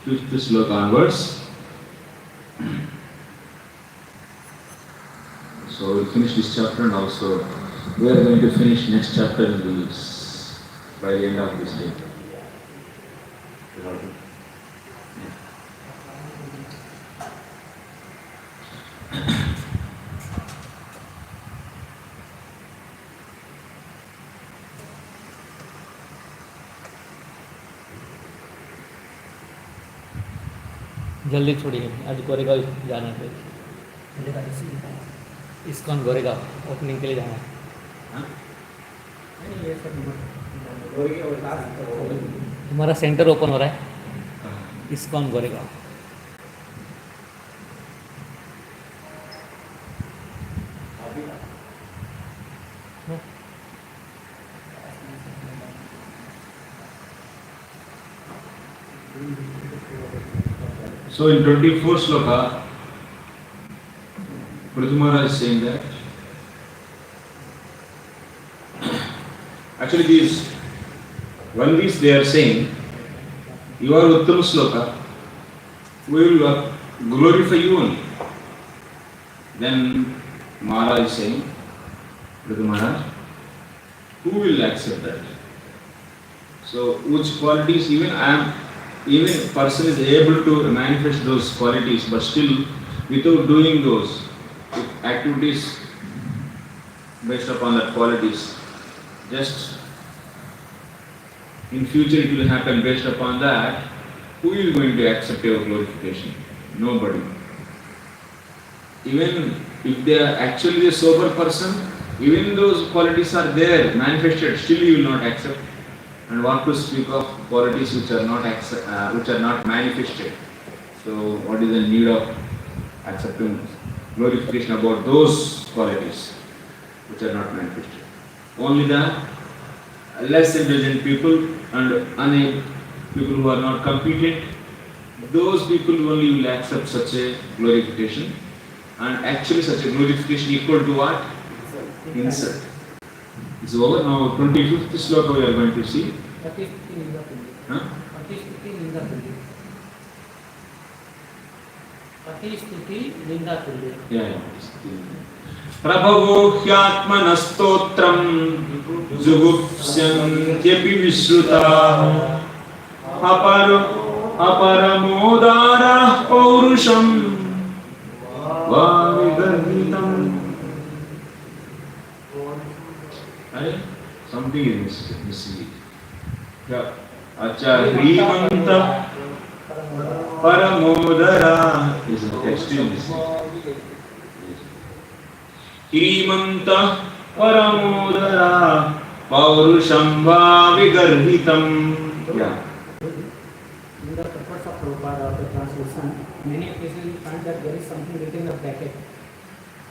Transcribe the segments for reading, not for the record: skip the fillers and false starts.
fifth sloka onwards. So we'll finish this chapter and also we are going to finish next chapter in this, by the end of this day. जल्दी छोड़िए, आज गोरेगांव जाना है। ISKCON Goregaon opening के लिए जाना है। हमारा सेंटर ओपन हो रहा है ISKCON Goregaon. So in 24th sloka, Prabhuji is saying that actually these Vandis they are saying, you are Uttama sloka, we will glorify you only. Then Maharaj is saying, Prabhuji Maharaj, who will accept that? So which qualities even a person is able to manifest those qualities, but still without doing those activities based upon that qualities, just in future it will happen based upon that, who is going to accept your glorification? Nobody. Even if they are actually a sober person, even those qualities are there, manifested, still you will not accept. And what to speak of qualities which are not manifested. So what is the need of accepting glorification about those qualities which are not manifested? Only the less intelligent people and people who are not competent, those people only will accept such a glorification. And actually such a glorification equal to what? Insult. It's over now. 25th sloka we are going to see. Huh? Yeah. Prabhavo hyatmana stotram jugupsyantyaphi vishruta aparamodara paurusham vavigarhitam. Something is missing. Yeah. Acha Hrimanta Paramodara is a text missing. Hrimanta Paramodara Paurusham Vigarhitam. Yeah. In the purpose of Prabhupada of the translation, many occasions you find that there is something written in the bracket.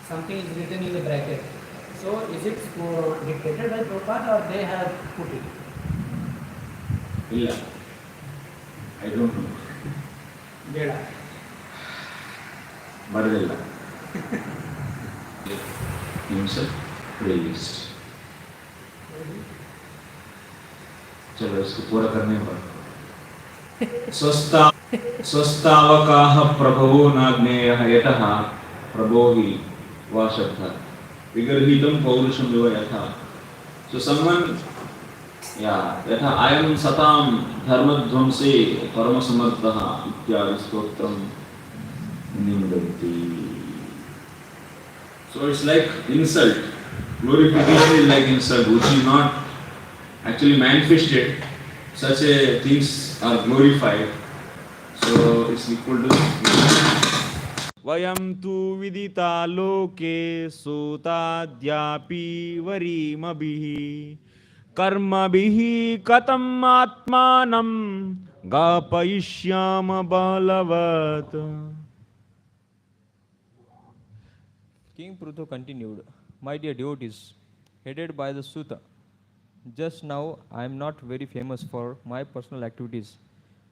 Something is written in the bracket. So is it dictated by Prabhupada or they have put it? Yeah. I don't know. Jada. Baradella. Himself praised. चलो इसको पूरा करने पर स्वस्तावकाह प्रभवो नाग्नेयः यतः प्रभो हि वाशब्दः विगर्हितं पौरुषं विव यथा. So someone, यथा अयं सतां धर्मध्वंसे परमसमर्थः इत्यादि स्तोत्रं निन्दन्ति. So it's like insult. Glorification is like insult, which is not actually manifested. Such a things are glorified. So it's equal to Vayam tu vidita loke sotadyapi varimabhihi karmabhihi katam atmanam gapayishyama balavat. King Pruthu continued, "My dear devotees, headed by the Sutta, just now I am not very famous for my personal activities,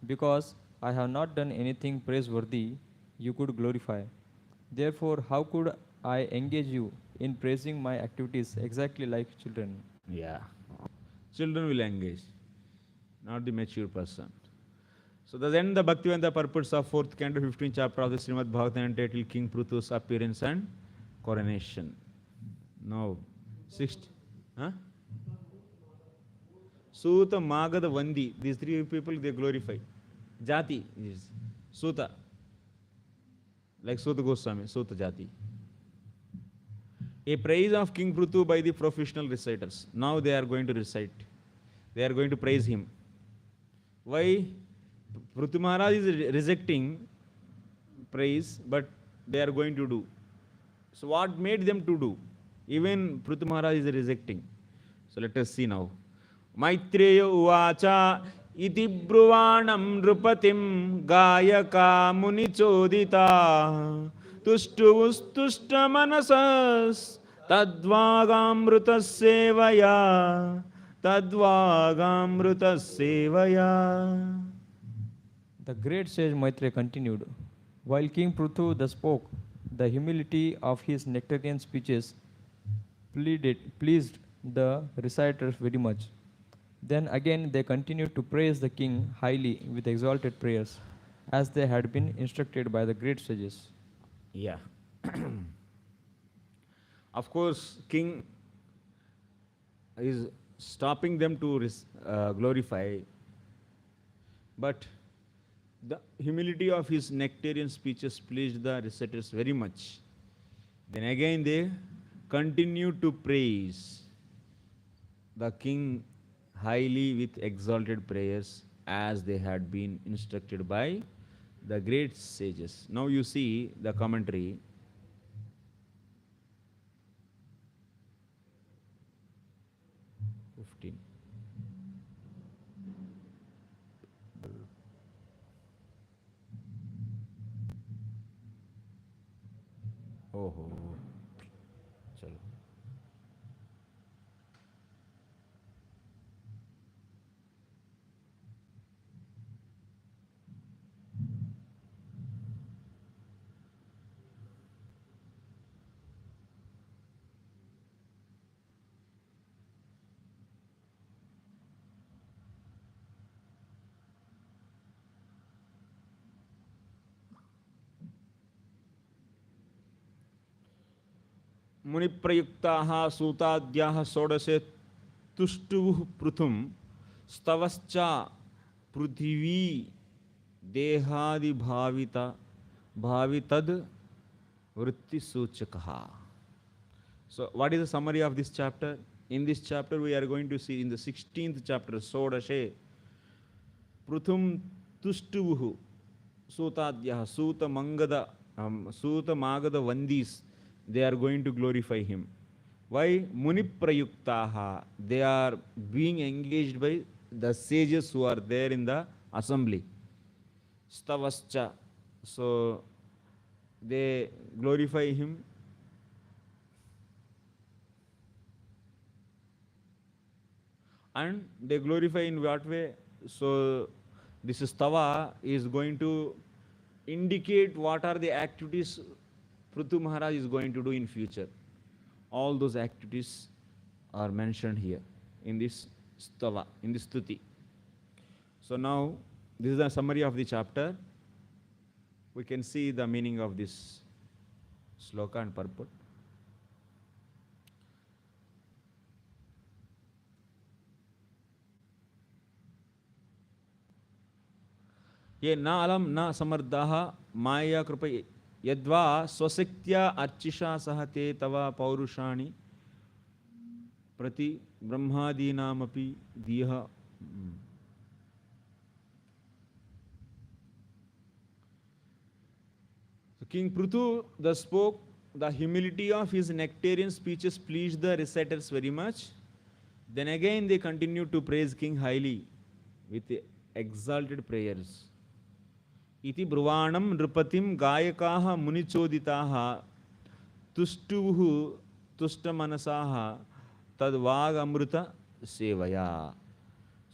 because I have not done anything praiseworthy you could glorify. Therefore, how could I engage you in praising my activities exactly like children?" Children will engage, not the mature person. So then the Bhaktivedanta purports of 4th canto, 15th chapter of the Srimad Bhagavatam entitled King Prithu's appearance and coronation. Now, 6th. Huh? Suta, Magada, Vandi. These three people they glorify. Jati is Suta. Like Suta Goswami, Suta Jati. A praise of King Prithu by the professional reciters. Now they are going to recite. They are going to praise him. Why? Prithu Maharaj is rejecting praise, but they are going to do. So what made them to do? Even Prithu Maharaj is rejecting. So let us see now. Maitreya uvacha iti bruvanam nrupatim gayaka muni chodita tushtuvustushta manasas tadvagamruta sevaya tadvagamruta sevaya. The great sage Maitreya continued, while King Prithu thus spoke, the humility of his nectarian speeches pleased the reciters very much. Then again they continued to praise the king highly with exalted prayers, as they had been instructed by the great sages. Yeah. Of course, king is stopping them to glorify, but the humility of his nectarian speeches pleased the reciters very much. Then again they continue to praise the king highly with exalted prayers as they had been instructed by the great sages. Now you see the commentary. Oh, chalo. मुनिप्रयुक्ताः सूताद्याः षोडशे तुष्टुः पृथुं स्तवश्च पृथिवी देहादिभावित भावितद वृत्तिसूचकः. So what is the summary of this chapter? In this chapter we are going to see in the 16th chapter, Sodashe, Pruthum Tushtuvuhu, Sutadyaha, Suta Mangada, Suta Magada Vandis, they are going to glorify him. Why? Muni Prayuktaha, they are being engaged by the sages who are there in the assembly. Stavascha, so they glorify him. And they glorify in what way? So this stava is going to indicate what are the activities Prithu Maharaj is going to do in future. All those activities are mentioned here in this stava, in this stuti. So now this is the summary of the chapter. We can see the meaning of this sloka and purport. ये न अलम न समर्दाः माया कृपा यद्वा स्वशक्त्या अर्चिषा सहते तव पौरुषाणि प्रति ब्रह्मादीनामपि दीह. King Prithu thus spoke, the humility of his nectarian speeches pleased the reciters very much. Then again they continued to praise King highly with exalted prayers. Iti bruvanam nrupatim gayakaha munichoditaha tustuvuhu tustamanasaha tadvag amruta sevaya.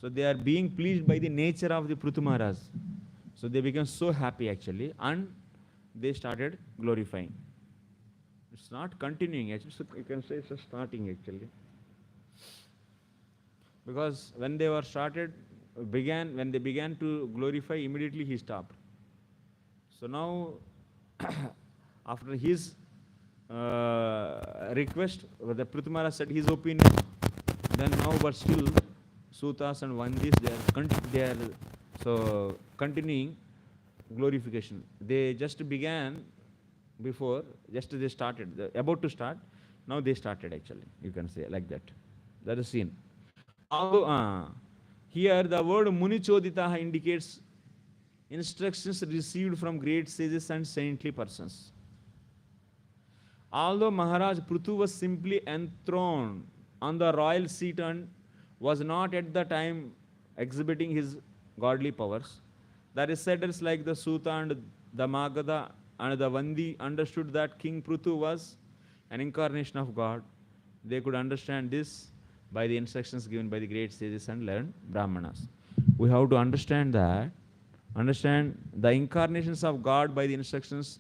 So they are being pleased by the nature of the Prithu Maharaj. So they became so happy actually, and they started glorifying. It's not continuing actually, so you can say it's starting actually. Because when they were started, when they began to glorify, immediately he stopped. So now, after his request, the Prithu Maharaj said his opinion. Then now, but still, Sutas and Vandis, they are so continuing glorification. They just began before, just they started, about to start. Now they started actually. You can say like that. That is seen. Although here the word Munichoditaha indicates instructions received from great sages and saintly persons. Although Maharaj Prithu was simply enthroned on the royal seat and was not at the time exhibiting his godly powers, the reciters like the Suta and the Magadha and the Vandi understood that King Prithu was an incarnation of God. They could understand this by the instructions given by the great sages and learned Brahmanas. We have to understand that, understand the incarnations of God by the instructions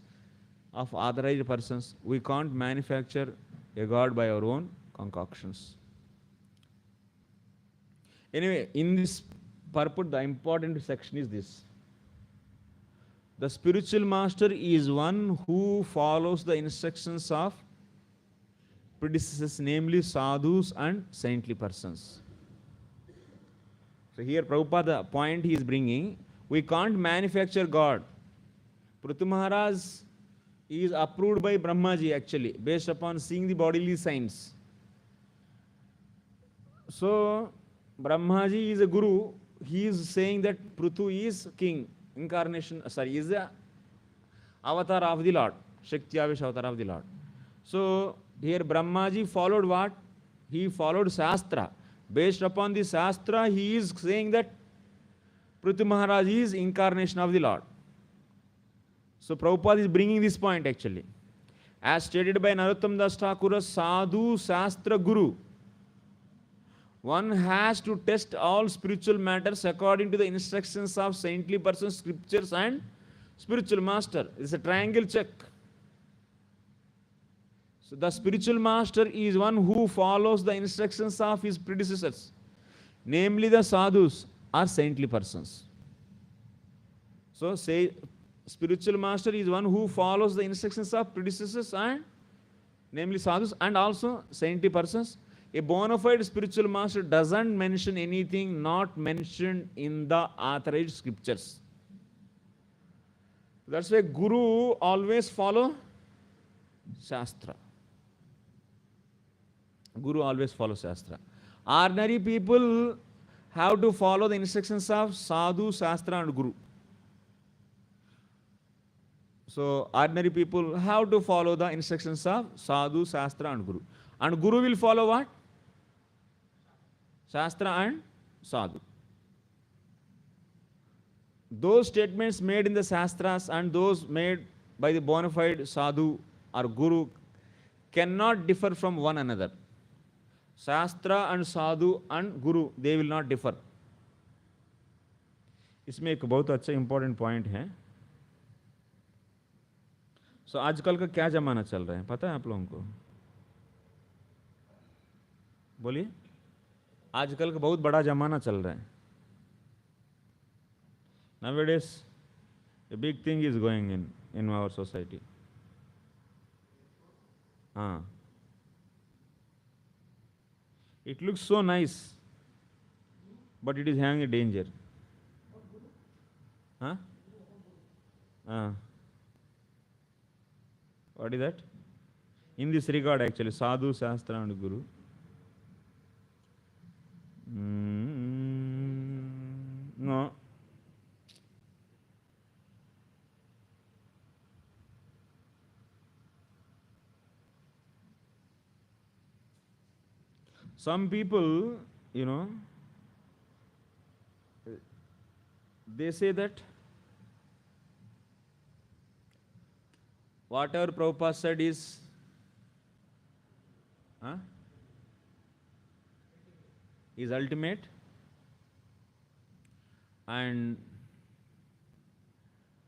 of authorized persons. We can't manufacture a God by our own concoctions. Anyway, in this purport, the important section is this. The spiritual master is one who follows the instructions of predecessors, namely sadhus and saintly persons. So here Prabhupada, the point he is bringing, we can't manufacture God. Prithu Maharaj is approved by Brahmaji actually, based upon seeing the bodily signs. So Brahmaji is a guru. He is saying that Prithu is king, incarnation, is the avatar of the Lord, Shakti Avesh avatar of the Lord. So here Brahmaji followed what? He followed Shastra. Based upon the Shastra, he is saying that Prithu Maharaj is incarnation of the Lord. So Prabhupada is bringing this point actually. As stated by Narottam Das Thakur, Sadhu Shastra Guru. One has to test all spiritual matters according to the instructions of saintly persons, scriptures and spiritual master. It's a triangle check. So the spiritual master is one who follows the instructions of his predecessors, namely the sadhus or saintly persons. So say spiritual master is one who follows the instructions of predecessors and namely sadhus and also saintly persons. A bona fide spiritual master doesn't mention anything not mentioned in the authorized scriptures. That's why Guru always follow Shastra. Guru always follows Shastra. Ordinary people have to follow the instructions of Sadhu, Shastra and Guru. So ordinary people have to follow the instructions of Sadhu, Shastra and Guru. And Guru will follow what? Shastra and Sadhu. Those statements made in the Shastras and those made by the bona fide Sadhu or Guru cannot differ from one another. Shastra and Sadhu and Guru, they will not differ. इसमें एक बहुत अच्छा important point है. सो आजकल का क्या जमाना चल रहा है पता है आप लोगों को? बोलिए. आजकल का बहुत बड़ा जमाना चल रहा है. Nowadays, a big thing is going in our society. It looks so nice, but it is having a danger. What is that? In this regard, actually, Sadhu, Shastra, and Guru. No. Some people, they say that whatever Prabhupada said is ultimate, and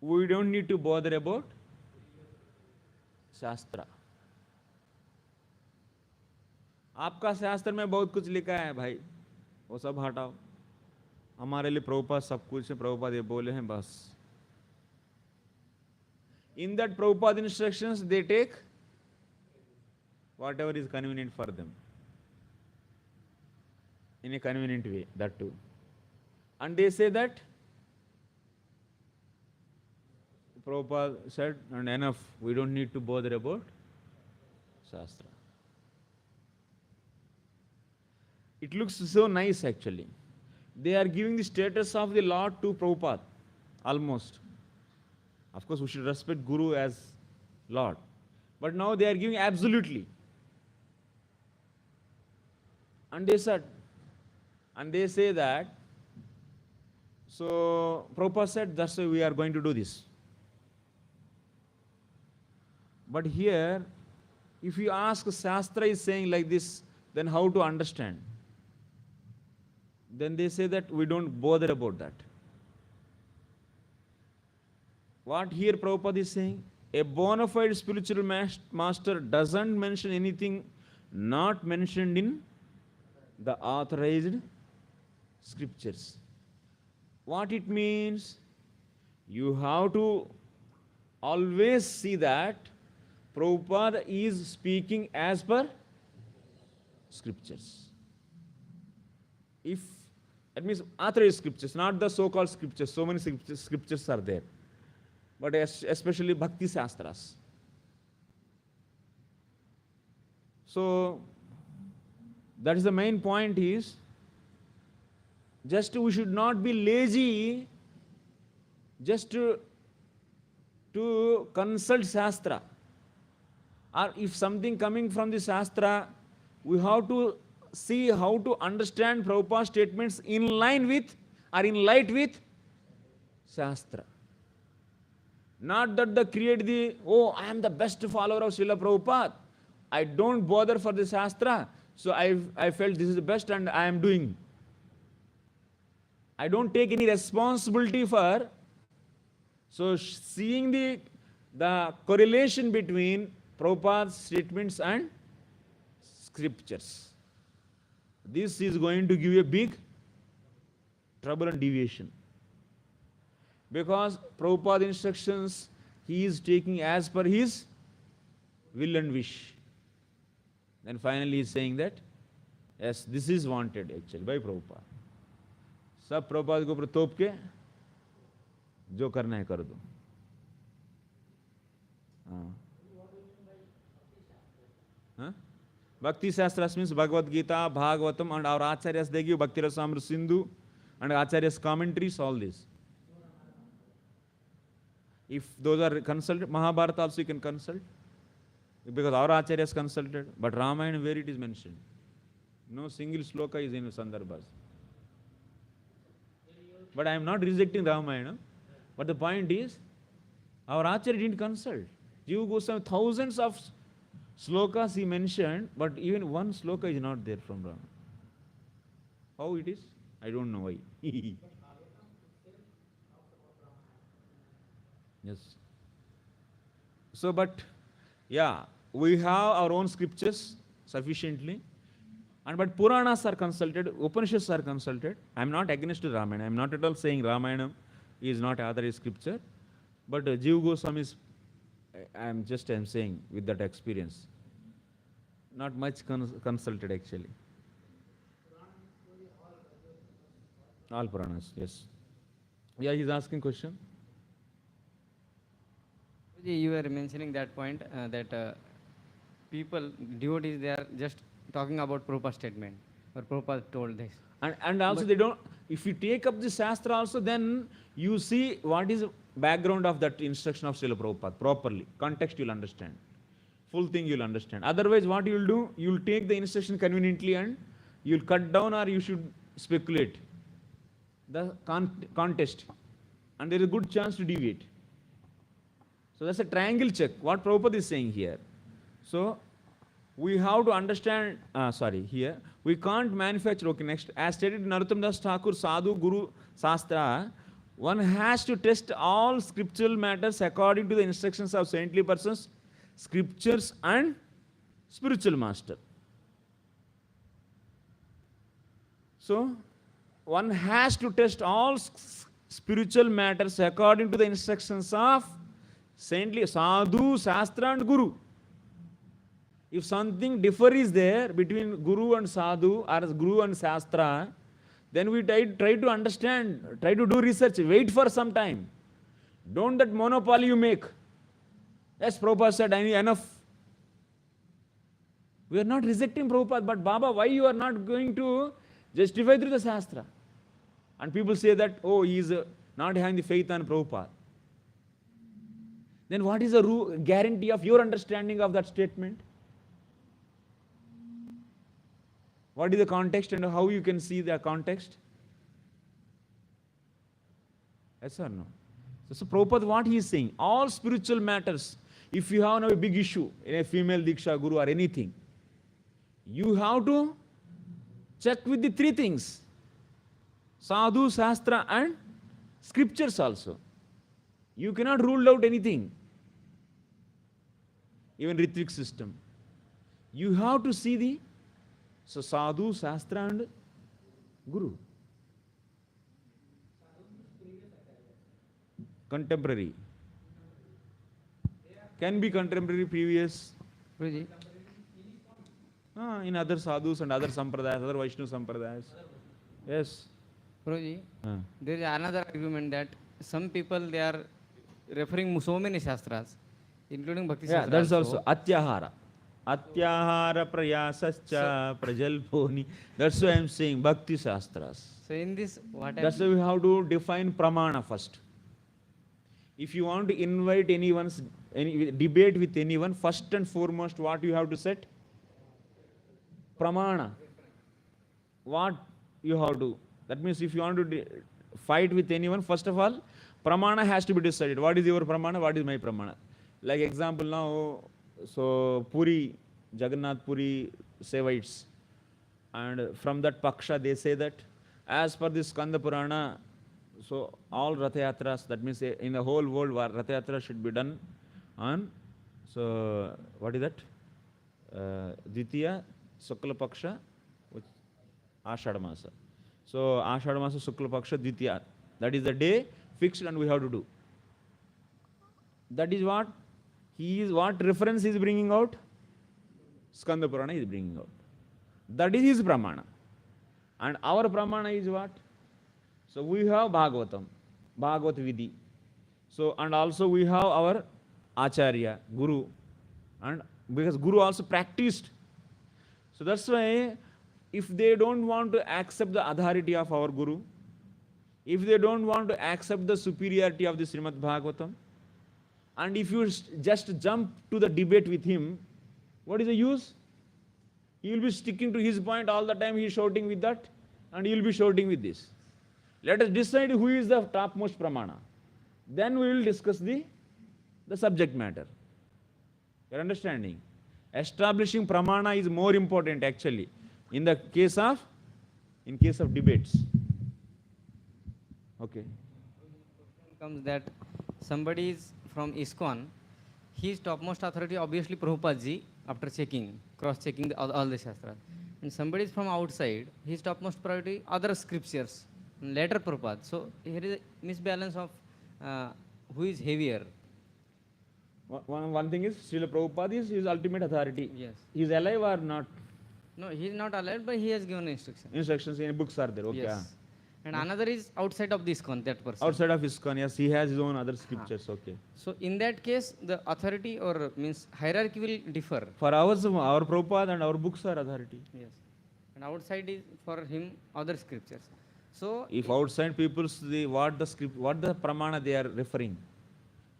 we don't need to bother about Shastra. आपका शास्त्र में बहुत कुछ लिखा है भाई, वो सब हटाओ. हमारे लिए प्रभुपाद सब कुछ है, प्रभुपाद ये बोले हैं बस. In that Prabhupada instructions, they take whatever is convenient for them. In a convenient way, that too. And they say that Prabhupada said, and enough, we don't need to bother about Shastra. It looks so nice actually. They are giving the status of the Lord to Prabhupada, almost. Of course, we should respect Guru as Lord. But now they are giving absolutely. And they said, and they say that, so Prabhupada said, that's why we are going to do this. But here, if you ask, Shastra is saying like this, then how to understand? Then they say that we don't bother about that. What here Prabhupada is saying? A bona fide spiritual master doesn't mention anything not mentioned in the authorized scriptures. What it means? You have to always see that Prabhupada is speaking as per scriptures. If that means authorized scriptures, not the so-called scriptures. So many scriptures are there, but especially Bhakti Shastras. So that is the main point is, just we should not be lazy just to consult Shastra. Or if something coming from the Shastra, we have to see how to understand Prabhupada's statements in line with or in light with Shastra. Not that the create the, oh, I am the best follower of Srila Prabhupada. I don't bother for the Shastra, so I felt this is the best and I am doing. I don't take any responsibility for. So seeing the correlation between Prabhupada's statements and scriptures, this is going to give you a big trouble and deviation. Because Prabhupada instructions, he is taking as per his will and wish. Then finally he is saying that, yes, this is wanted actually by Prabhupada. सब प्रभुपाद के ऊपर तोप के जो करना है कर दो. Bhakti Shastras means Bhagavad Gita, Bhagavatam, and our Acharyas, they give Bhakti Rasamrita Sindhu and Acharyas commentaries, all this. If those are consulted, Mahabharata also you can consult, because our Acharyas consulted, but Ramayana where it is mentioned. No single sloka is in Sandarbhas. But I am not rejecting Ramayana, but the point is, our Acharya didn't consult. Jiva Goswami, thousands of slokas he mentioned, but even one sloka is not there from Ramayana. How it is? I don't know why. Yes. So, but yeah, we have our own scriptures sufficiently. But Puranas are consulted, Upanishads are consulted. I am not against Ramayana. I am not at all saying Ramayana is not authorized scripture. But Jiva Goswami is, I am saying with that experience. Not much consulted actually. All Puranas, yes. Yeah, he is asking question. You were mentioning that point that people, devotees, they are just talking about Prabhupada's statement, or Prabhupada told this. And also but they don't, if you take up the Shastra also, then you see what is the background of that instruction of Srila Prabhupada properly. Context you will understand. Full thing you will understand. Otherwise what you will do, you will take the instruction conveniently and you will cut down or you should speculate the context. And there is a good chance to deviate. So that's a triangle check, what Prabhupada is saying here. So we have to understand, here, we can't manufacture, okay, next, as stated in Narottam Das Thakur, Sadhu, Guru, Shastra, one has to test all scriptural matters according to the instructions of saintly persons, scriptures and spiritual master. So, one has to test all spiritual matters according to the instructions of saintly sadhu, shastra and guru. If something differ is there between guru and sadhu or guru and shastra, then we try to understand, try to do research, wait for some time. Don't that monopoly you make. Yes, Prabhupada said, enough. We are not rejecting Prabhupada, but Baba, why you are not going to justify through the Shastra? And people say that, oh, he is not having the faith on Prabhupada. Then what is the guarantee of your understanding of that statement? What is the context and how you can see the context? Yes or no? So Prabhupada, what he is saying, all spiritual matters, if you have now a big issue in a female Diksha Guru or anything, you have to check with the three things: Sadhu, Shastra and scriptures also. You cannot rule out anything. Even Ritvik system. You have to see the Sadhu, Shastra and Guru. Contemporary. Can be contemporary, previous. Prabhuji, In other sadhus and other sampradayas, other Vaishnu sampradayas. Yes. Prabhuji, there is another argument that some people they are referring so many shastras, including Bhakti Yeah, Shastra. that's also Atyahara. Atyahara prayasascha prajalponi. That's why I am saying Bhakti Shastras. So in this, what That's why we have to define pramana first. If you want to invite any debate with anyone, first and foremost, what you have to set? Pramana. What you have to. That means if you want to fight with anyone, first of all, pramana has to be decided. What is your pramana? What is my pramana? Like example now, so Puri, Jagannath Puri Sevites, and from that Paksha they say that as per this Skanda Purana, so all Ratha Yatras, that means in the whole world, Ratha Yatra should be done on, so what is that? Dvitiya Sukla Paksha, Ashadha Masa. So Ashadha Masa Sukla Paksha Dvitiya. That is the day fixed and we have to do. That is what what reference he is bringing out? Skanda Purana is bringing out. That is his pramana. And our pramana is what? So we have Bhagavatam, Bhagavat Vidhi. So, and also we have our Acharya, Guru. And because Guru also practiced. So that's why if they don't want to accept the authority of our Guru, if they don't want to accept the superiority of the Srimad Bhagavatam, and if you just jump to the debate with him, what is the use? He will be sticking to his point all the time, he is shouting with that, and he will be shouting with this. Let us decide who is the topmost pramana. Then we will discuss the subject matter. You are understanding? Establishing pramana is more important actually in case of debates. Okay. Comes that somebody is from ISKCON, his topmost authority obviously Prabhupada ji after cross-checking all the Shastras. And somebody is from outside, his topmost priority other scriptures, later Prabhupada. So here is a misbalance of who is heavier. One thing is, Srila Prabhupada is his ultimate authority. Yes. He is alive or not? No, he is not alive, but he has given instruction. Instructions in books are there. Okay. Yes. And another is outside of this ISKCON, that person. Outside of ISKCON, yes, he has his own other scriptures. Okay. So in that case, the authority or means hierarchy will differ. For ours, our Prabhupada and our books are authority. Yes. And outside is for him other scriptures. So if outside people what the pramana they are referring,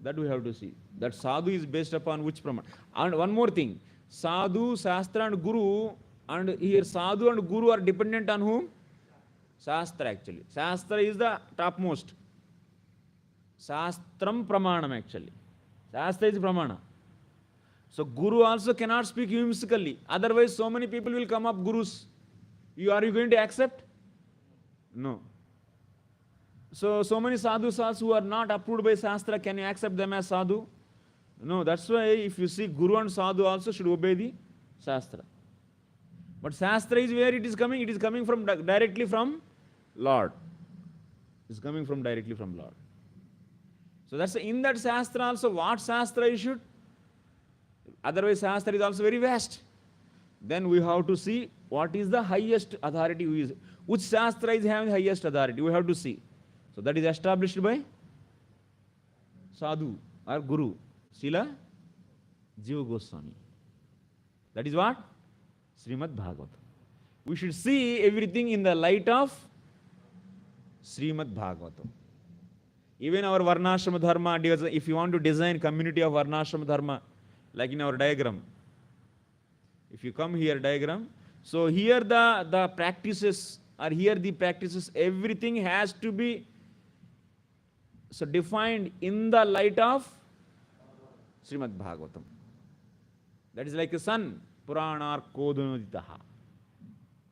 that we have to see. That sadhu is based upon which pramana. And one more thing, sadhu, shastra and guru, and here sadhu and guru are dependent on whom? Shastra actually. Shastra is the topmost. Shastram pramanam actually. Shastra is pramana. So guru also cannot speak whimsically. Otherwise so many people will come up gurus. Are you going to accept? No. So many sadhus who are not approved by Shastra, can you accept them as sadhu? No, that's why if you see Guru and Sadhu also should obey the Shastra. But Shastra is where it is coming from directly from Lord. It's coming from directly from Lord. So that's in that Shastra also, what Shastra you should? Otherwise, Shastra is also very vast. Then we have to see what is the highest authority, which Shastra is having highest authority. We have to see. So that is established by Sadhu or Guru, Srila Jiva Goswami. That is what? Srimad Bhagavatam. We should see everything in the light of Srimad Bhagavatam. Even our Varnashrama Dharma, if you want to design community of Varnashrama Dharma, like in our diagram, if you come here diagram, so here the practices, or here the practices, everything has to be so defined in the light of Srimad Bhagavatam. That is like a sun, Puranar Kodunoditaha.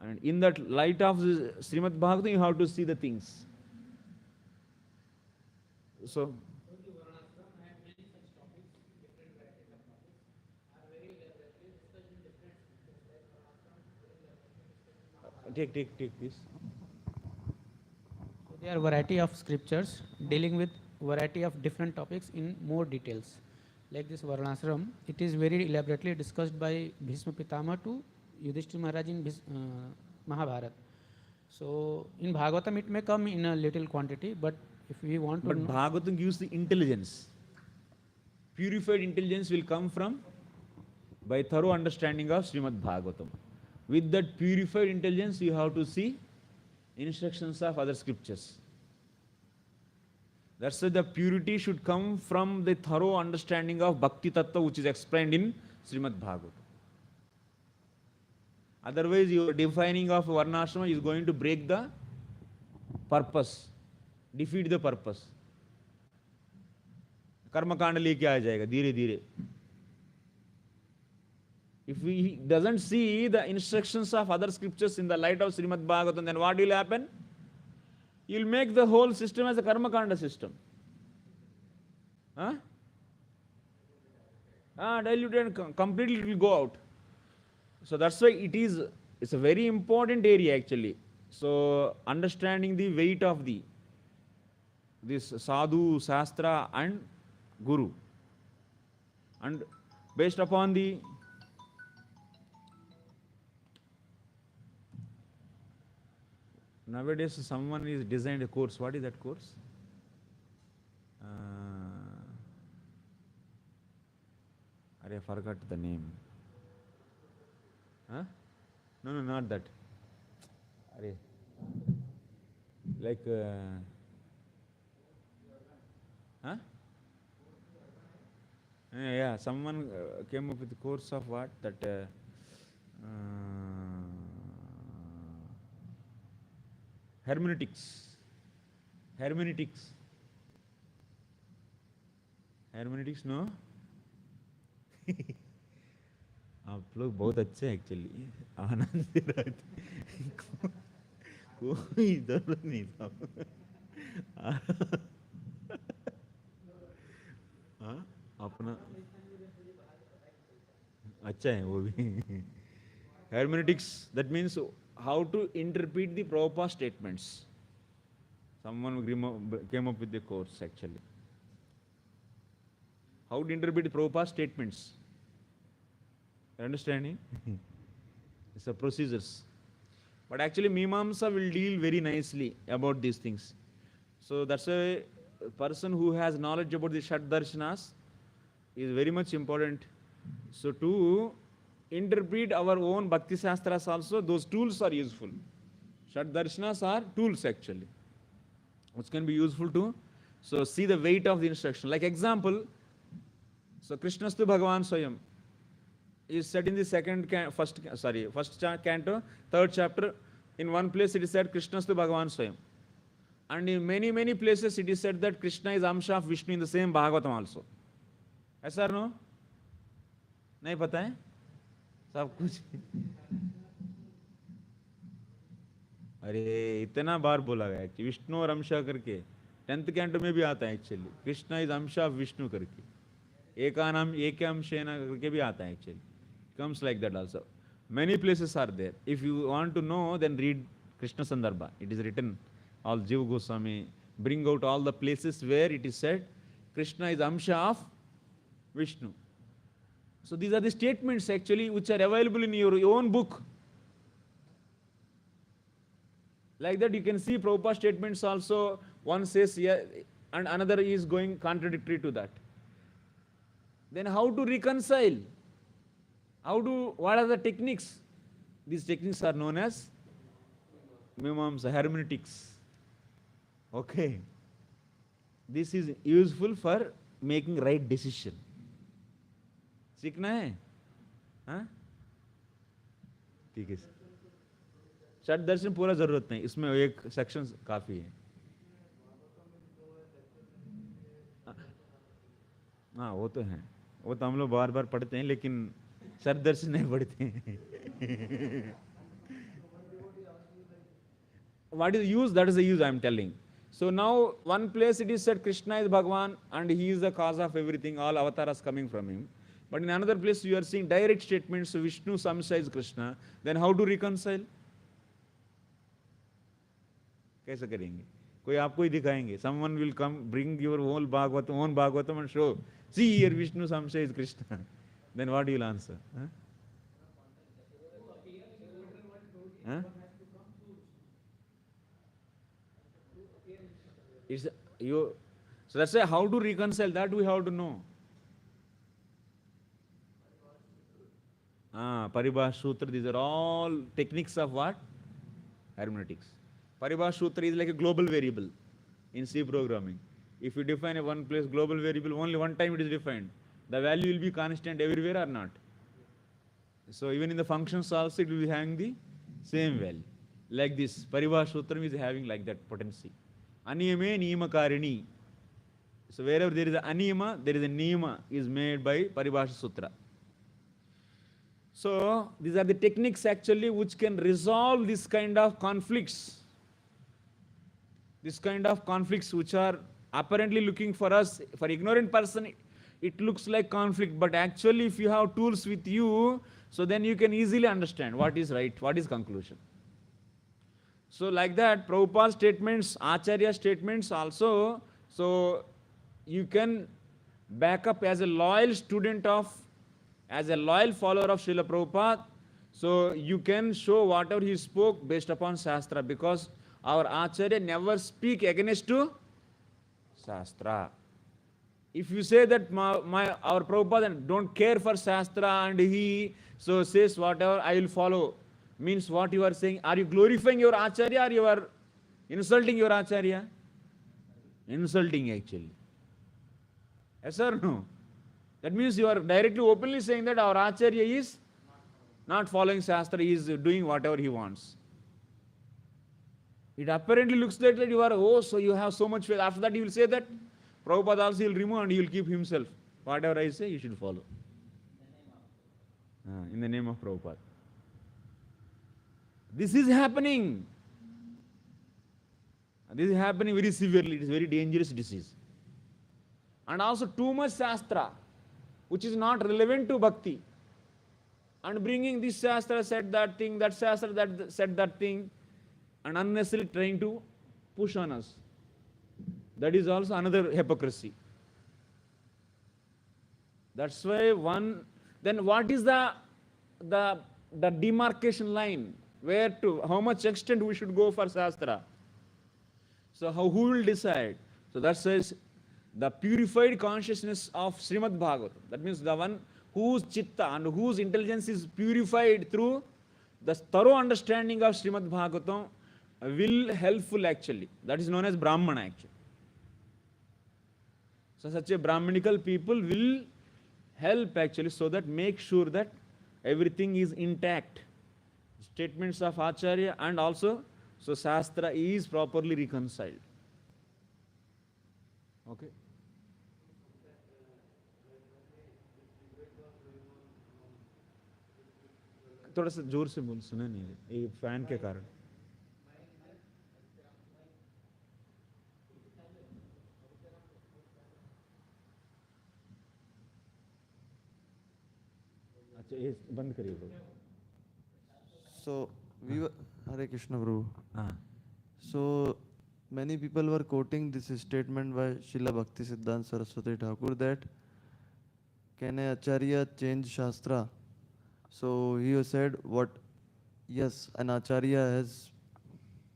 And in that light of Srimad Bhagavatam, you have to see the things. So, take this. So there are variety of scriptures dealing with variety of different topics in more details. Like this Varnashram, it is very elaborately discussed by Bhishma Pitama to Yudhishthira Maharaj in Mahabharata. So in Bhagavatam it may come in a little quantity, but if we want to But know, Bhagavatam gives the intelligence. Purified intelligence will come from by thorough understanding of Srimad Bhagavatam. With that purified intelligence, you have to see instructions of other scriptures. That's why the purity should come from the thorough understanding of Bhakti Tattva, which is explained in Srimad Bhagavatam. Otherwise, your defining of Varnashrama is going to break the purpose, defeat the purpose. Karma kanda leke aa jayega, dheere dheere. If we doesn't see the instructions of other scriptures in the light of Srimad Bhagavatam, then what will happen? You'll make the whole system as a karma kanda system. Diluted and completely it will go out. So that's why it's a very important area actually. So understanding the weight of this sadhu, shastra and guru, and based upon the nowadays someone is designed a course. What is that course? I forgot the name. No, not that. Like, yeah, someone came up with a course of what? That hermeneutics. Hermeneutics, no? आप लोग बहुत अच्छे हैं actually, आनंद से रहते, कोई इधर नहीं था। अपना अच्छा है वो भी। Hermeneutics, that means how to interpret the Prabhupada statements. Someone came up with the course actually. How to interpret the Prabhupada statements. Understanding? It's a procedures. But actually Mimamsa will deal very nicely about these things. So that's why a person who has knowledge about the Shat Darshanas is very much important. So to interpret our own Bhakti Shastras also, those tools are useful. Shat Darshanas are tools actually, which can be useful to see the weight of the instruction. Like example, so Krishnastu Bhagavan Swayam is said in the first canto, 3rd chapter. In one place it is said Krishnastu Bhagavan Swayam. And in many places it is said that Krishna is Amsha of Vishnu in the same Bhagavatam also. Yes or no? नहीं पता है? सब कुछ अरे इतना बार बोला गया कि विष्णु और अंशा करके 10th कैंटो में भी आता है एक्चुअली, कृष्णा इज अंशा विष्णु करके, एका नाम एक अंशेना करके भी आता है actually, comes like that also. Many places are there. If you want to know, then read Krishna Sandarbha. It is written all Jiva Goswami bring out all the places where it is said Krishna is Amsha of Vishnu. So these are the statements actually which are available in your own book. Like that you can see Prabhupada statements also, one says yeah, and another is going contradictory to that. Then how to reconcile? What are the techniques? These techniques are known as Mimamsa, hermeneutics. Okay. This is useful for making right decision. सीखना है? हाँ? ठीक है. षट दर्शन पूरा जरूरत नहीं, इसमें एक सेक्शन काफी है. हाँ वो तो है, वो तो हम लोग बार बार पढ़ते हैं लेकिन षट दर्शन नहीं पढ़ते हैं. What is use? That is the use I am telling. So now one place it is said Krishna is Bhagwan and he is the cause of everything, all avatars coming from him. But in another place you are seeing direct statements, Vishnu Samsa is Krishna. Then how to reconcile? कैसे करेंगे? कोई आपको ही दिखाएंगे. Someone will come, bring your whole Bhagavatam and show. See here Vishnu Samsa is Krishna. Then what you will answer? Huh? Huh? It's you. So that's why how to reconcile that we have to know. Paribhasha Sutra, these are all techniques of what? Hermeneutics. Paribhasha Sutra is like a global variable in C programming. If you define a one place global variable, only one time it is defined. The value will be constant everywhere or not. So even in the functions also it will be having the same value. Like this, Paribhasha Sutra is having like that potency. Aniyame Niyamakarini. So wherever there is an aniyama, there is a niyama is made by Paribhasha Sutra. So these are the techniques actually which can resolve this kind of conflicts. This kind of conflicts which are apparently looking for us, for ignorant person, it looks like conflict, but actually if you have tools with you, so then you can easily understand what is right, what is conclusion. So like that, Prabhupada's statements, Acharya statements also, so you can back up as a loyal student of, as a loyal follower of Srila Prabhupada, so you can show whatever he spoke based upon Shastra, because our Acharya never speak against to Shastra. If you say that our Prabhupada don't care for Shastra and he so says whatever I will follow, means what you are saying? Are you glorifying your Acharya or you are insulting your Acharya? Insulting actually. Yes or no? That means you are directly openly saying that our Acharya is not following Shastra, he is doing whatever he wants. It apparently looks like that you are, oh, so you have so much faith. After that you will say that Prabhupada also will remove and he will keep himself. Whatever I say, you should follow. In the name of Prabhupada. This is happening. This is happening very severely. It is a very dangerous disease. And also too much Shastra, which is not relevant to Bhakti. And bringing this Shastra said that thing, that Shastra that said that thing, and unnecessarily trying to push on us. That is also another hypocrisy. That's why then what is the demarcation line? Where to, how much extent we should go for Shastra? So who will decide? So that says the purified consciousness of Srimad Bhagavatam. That means the one whose chitta and whose intelligence is purified through the thorough understanding of Srimad Bhagavatam will helpful actually. That is known as Brahmana actually. So such a Brahmanical people will help actually, so that make sure that everything is intact. Statements of Acharya and also so Shastra is properly reconciled. Okay. थोड़ा सा जोर से बोल, सुना नहीं है ये fan के कारण. अच्छा ये बंद करिए. So we were Hare Krishna Prabhu. हाँ. So many people were quoting this statement by Srila Bhakti Siddhanta Saraswati Thakur that can a acharya change shastra? So he said, what? Yes, an acharya has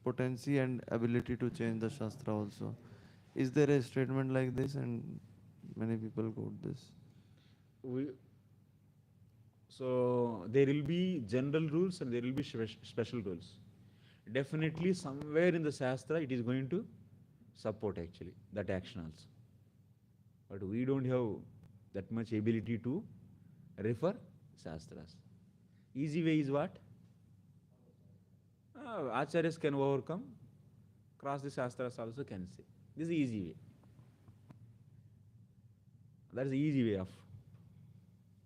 potency and ability to change the shastra also. Is there a statement like this? And many people quote this. So there will be general rules and there will be special rules. Definitely somewhere in the Shastra it is going to support actually that action also. But we don't have that much ability to refer Shastras. Easy way is what? Acharyas can overcome, cross the Shastras also can say. This is the easy way. That is the easy way of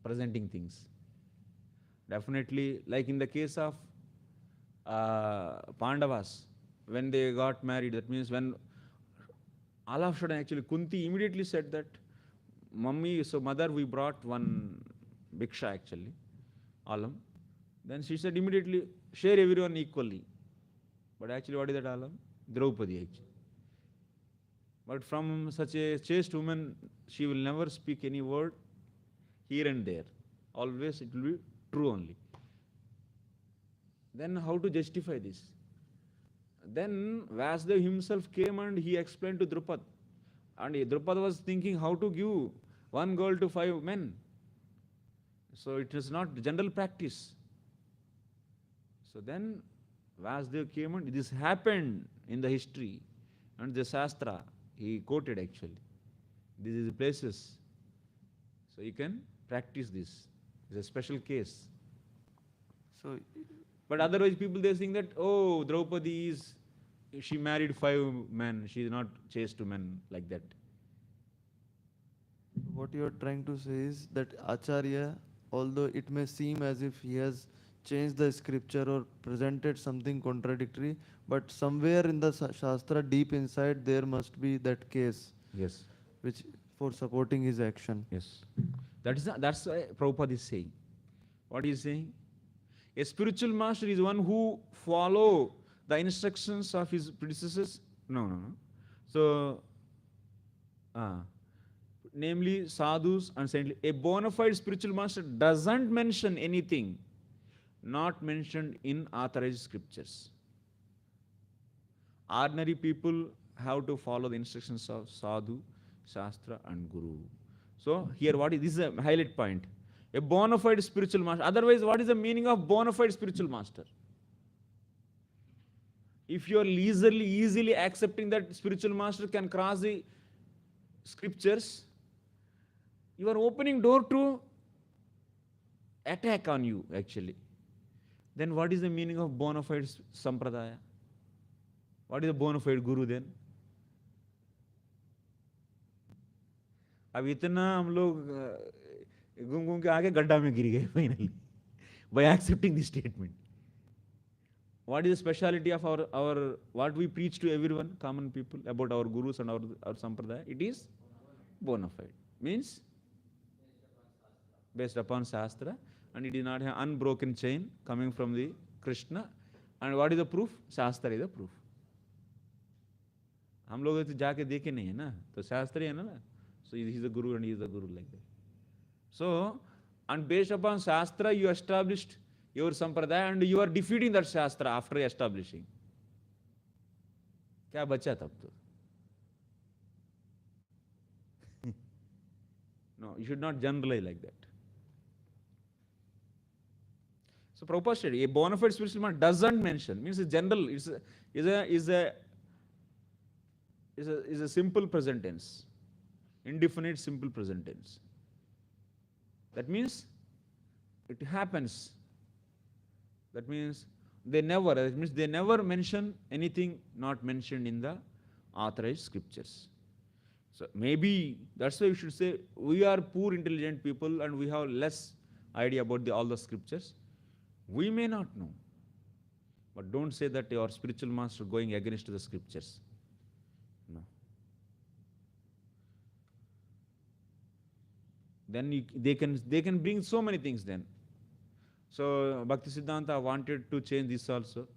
presenting things. Definitely, like in the case of Pandavas, when they got married, that means when all of a sudden actually Kunti immediately said that, Mummy, so mother, we brought one bhiksha actually, alam. Then she said immediately, share everyone equally. But actually what is that alam? Draupadi actually. But from such a chaste woman, she will never speak any word here and there. Always it will be true only. Then how to justify this? Then Vasudev himself came and he explained to Drupad. And Drupad was thinking how to give one girl to 5 men. So it is not general practice. So then Vasudev came and this happened in the history. And the Shastra, he quoted actually. This is the places. So you can practice this. It's a special case. So, but otherwise people they think that, oh, Draupadi is, she married 5 men, she is not chaste to men like that. what you are trying to say is that Acharya, although it may seem as if he has changed the scripture or presented something contradictory, but somewhere in the Shastra, deep inside, there must be that case. Yes. Which for supporting his action. Yes. That's what Prabhupada is saying. What is he saying? A spiritual master is one who follow the instructions of his predecessors. No. So, namely sadhus and saintly. A bona fide spiritual master doesn't mention anything not mentioned in authorized scriptures. Ordinary people have to follow the instructions of sadhu, shastra and guru. So here this is a highlight point. A bona fide spiritual master. Otherwise, what is the meaning of bona fide spiritual master? If you are easily accepting that spiritual master can cross the scriptures, you are opening door to attack on you actually. Then what is the meaning of bona fide sampradaya? What is a bona fide guru then? अब इतना हम लोग घूम के आगे गड्ढा में गिर गए finally by accepting this statement. What is the speciality of our what we preach to everyone, common people, about our gurus and our sampradaya? It is bona fide. Means based upon Shastra, and it is not an unbroken chain coming from the Krishna. And what is the proof? Shastra is the proof. हम लोग तो जाके देखे नहीं है ना, तो शास्त्र है ना. So he is the guru and he is the guru like that. So, and based upon Shastra, you established your sampradaya and you are defeating that Shastra after establishing. क्या बचा तब तो? No, you should not generalize like that. So Prabhupada said, a bona fide spiritual man doesn't mention, means it's general, is a simple present tense. Indefinite simple present tense. That means it happens. That means they never mention anything not mentioned in the authorized scriptures. So maybe that's why you should say we are poor intelligent people and we have less idea about all the scriptures. We may not know. But don't say that your spiritual master going against the scriptures. No. Then they can bring so many things then. So Bhakti Siddhanta wanted to change this also.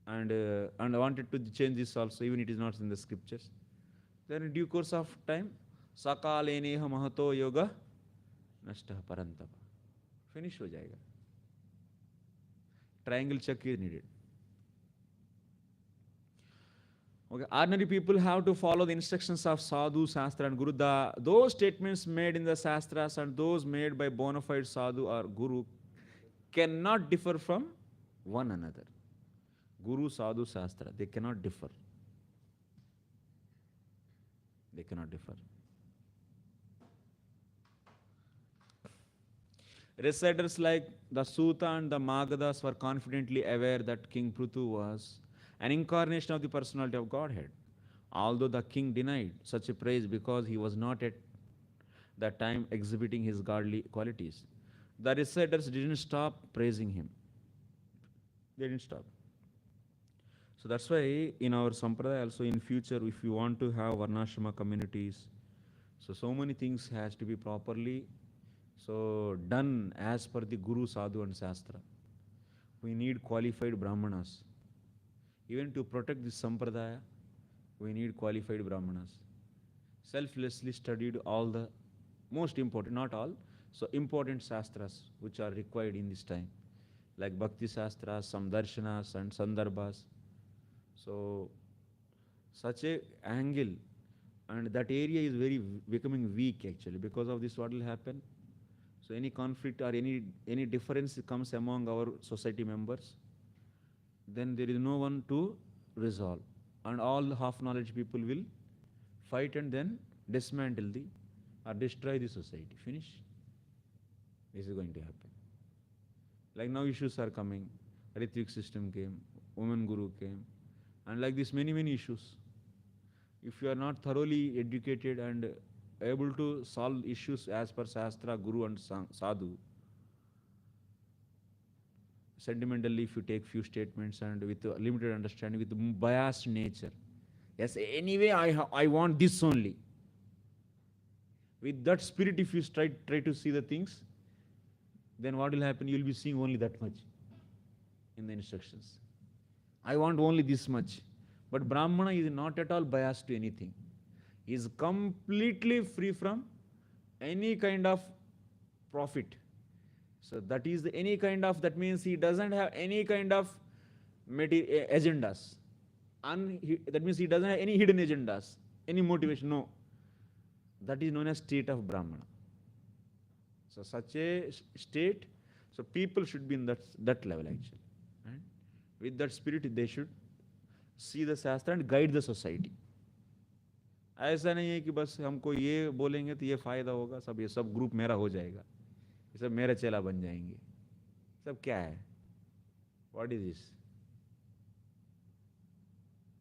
and wanted to change this also, even it is not in the scriptures. Then in due course of time, sakaleneha mahato yoga nastah parantapa. Finish ho jayega. Triangle check is needed. Okay, ordinary people have to follow the instructions of sadhu, shastra and guru. Those statements made in the shastras and those made by bona fide sadhu or guru cannot differ from one another. Guru, sadhu, shastra, they cannot differ. They cannot differ. Reciters like the Suta and the Magadas were confidently aware that King Prithu was an incarnation of the personality of Godhead, although the king denied such a praise because he was not at that time exhibiting his godly qualities. The reciters didn't stop praising him. They didn't stop. So that's why in our sampradaya also in future, if you want to have varnashrama communities, so many things has to be properly done as per the Guru, Sadhu and Shastra. We need qualified Brahmanas. Even to protect this sampradaya, we need qualified Brahmanas. Selflessly studied all the most important, not all, so important Shastras which are required in this time, like Bhakti Shastras, some Darshanas and Sandarbhas. So, such a angle, and that area is very becoming weak actually. Because of this, what will happen? So any conflict or any difference comes among our society members, then there is no one to resolve. And all the half-knowledge people will fight and then dismantle or destroy the society. Finish. This is going to happen. Like now issues are coming. Ritvik system came, woman guru came, and like this many issues. If you are not thoroughly educated and able to solve issues as per Shastra, Guru and Sadhu, sentimentally if you take few statements and with limited understanding, with biased nature, yes, anyway I want this only. With that spirit, if you try to see the things, then what will happen? You will be seeing only that much in the instructions. I want only this much. But Brahmana is not at all biased to anything. He is completely free from any kind of profit. So that is any kind of, that means he doesn't have any kind of agendas. That means he doesn't have any hidden agendas, any motivation, no. That is known as state of Brahmana. So such a state, so people should be in that level actually. Right? With that spirit, they should see the Shastra and guide the society. ऐसा नहीं है कि बस हमको ये बोलेंगे तो ये फायदा होगा, ये सब ग्रुप मेरा हो जाएगा, ये सब मेरे चेला बन जाएंगे. सब क्या है? What is this?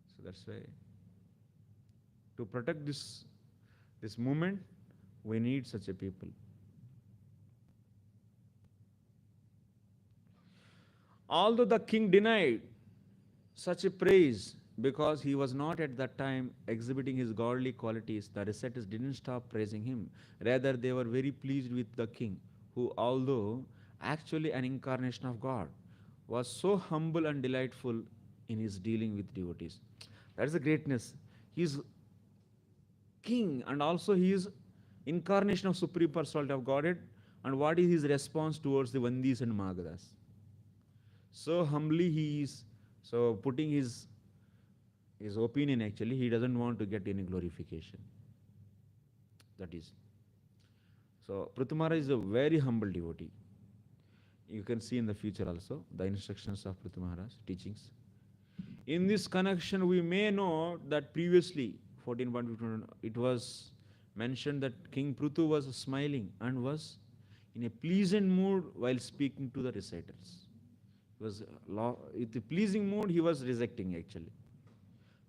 So that's why to protect this movement, we need such a people. Although the king denied such a praise because he was not at that time exhibiting his godly qualities, the reciters didn't stop praising him. Rather, they were very pleased with the king, who, although actually an incarnation of God, was so humble and delightful in his dealing with devotees. That is the greatness. He is king and also he is incarnation of Supreme Personality of Godhead. And what is his response towards the Vandis and Magadas? So humbly he is putting his opinion actually. He doesn't want to get any glorification. That is. So Prithu Maharaj is a very humble devotee. You can see in the future also the instructions of Prithu Maharaj teachings. In this connection, we may know that previously, 14.15, it was mentioned that King Prithu was smiling and was in a pleasant mood while speaking to the reciters. It was with a pleasing mood he was reciting actually.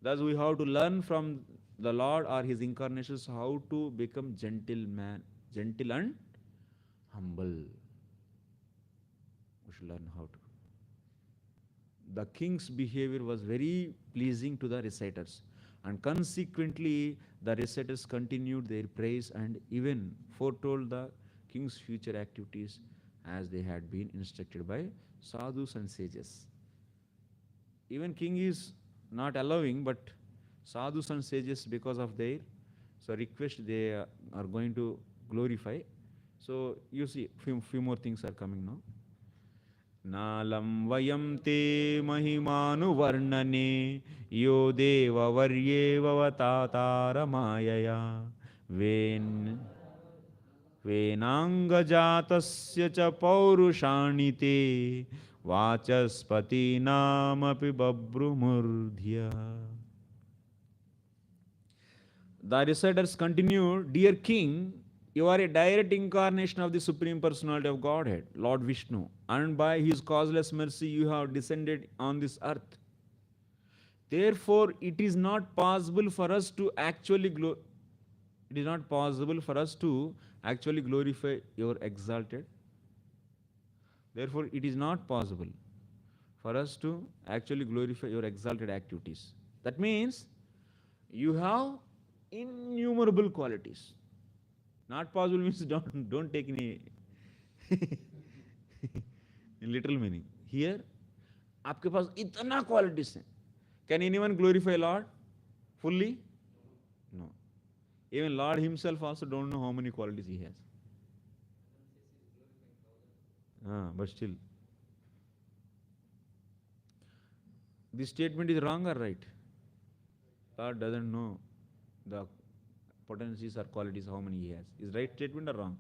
Thus we have to learn from the Lord or his incarnations how to become gentle and humble. We should learn how to. The king's behavior was very pleasing to the reciters, and consequently the reciters continued their praise and even foretold the king's future activities as they had been instructed by sadhus and sages. even king is not allowing, but sadhus and sages, because of their request, they are going to glorify. So you see, few more things are coming now. Nalam vayam te mahimanu varnane yo deva varye vavatatara mayaya ven venangajatasya cha paurushaani te vachaspati namapi babrumurdhya. The reciters continued, Dear King, you are a direct incarnation of the Supreme Personality of Godhead, Lord Vishnu, and by His causeless mercy you have descended on this earth. Therefore, it is not possible for us to actually glorify your exalted. Therefore, it is not possible for us to actually glorify your exalted activities. That means you have innumerable qualities. Not possible means don't take any in literal meaning. Here, आपके पास इतना qualities हैं. Can anyone glorify Lord fully? No. Even Lord Himself also don't know how many qualities He has. But still, this statement is wrong or right? Lord doesn't know the potencies or qualities how many He has. Is right statement or wrong?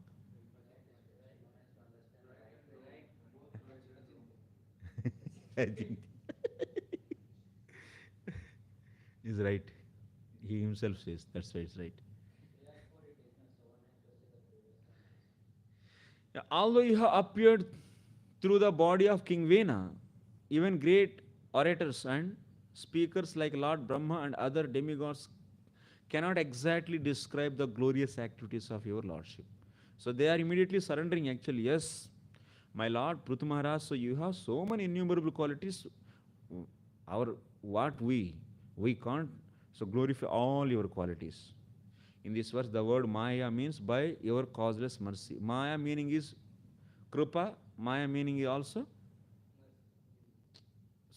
Is right. He Himself says. That's why it's right. Yeah, although you have appeared through the body of King Vena, even great orators and speakers like Lord Brahma and other demigods cannot exactly describe the glorious activities of your Lordship. So they are immediately surrendering actually. Yes, my Lord Prithu Maharaj, so you have so many innumerable qualities. We can't so glorify all your qualities. In this verse, the word Maya means by your causeless mercy. Maya meaning is Krupa. Maya meaning is also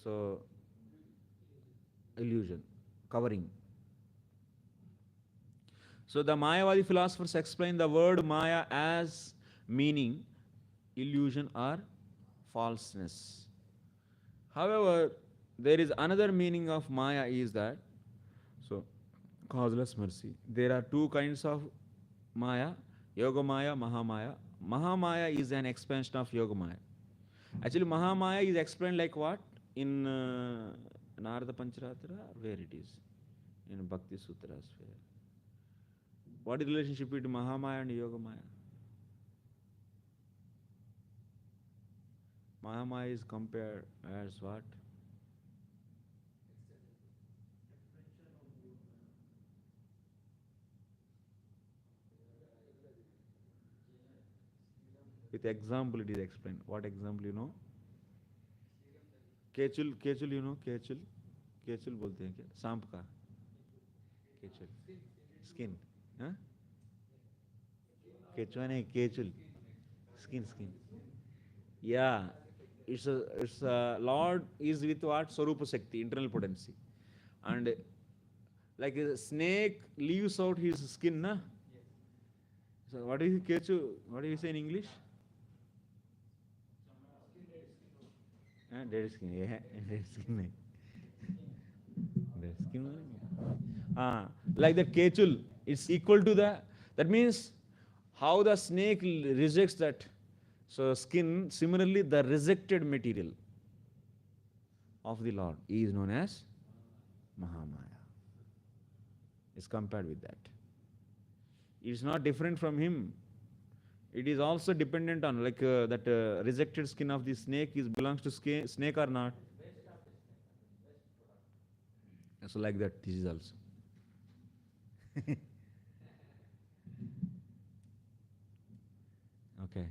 so illusion, covering. So the Mayavadi philosophers explain the word Maya as meaning illusion or falseness. However, there is another meaning of Maya is that so causeless mercy. There are two kinds of Maya, Yoga Maya, Mahamaya. Mahamaya is an expansion of Yoga Maya. Actually, Mahamaya is explained like what? In Narada Pancharatra, where it is? In Bhakti Sutras. Where? What is the relationship between Mahamaya and Yoga Maya? Mahamaya is compared as what? With example it is explained. What example you know? केचुल केचुल you know केचुल केचुल बोलते हैं क्या सांप का केचुल skin हाँ केचुआ नहीं केचुल skin yeah it's a Lord is with what Swarupa Shakti internal potency and like a snake leaves out his skin na so what is kechu what do you say in English dead skin yeah dead skin dead skin like the kechul it's equal to the that means how the snake rejects that so skin similarly the rejected material of the Lord is known as Mahamaya is compared with that it is not different from him it is also dependent on like that rejected skin of the snake is belongs to snake or not so like that this is also okay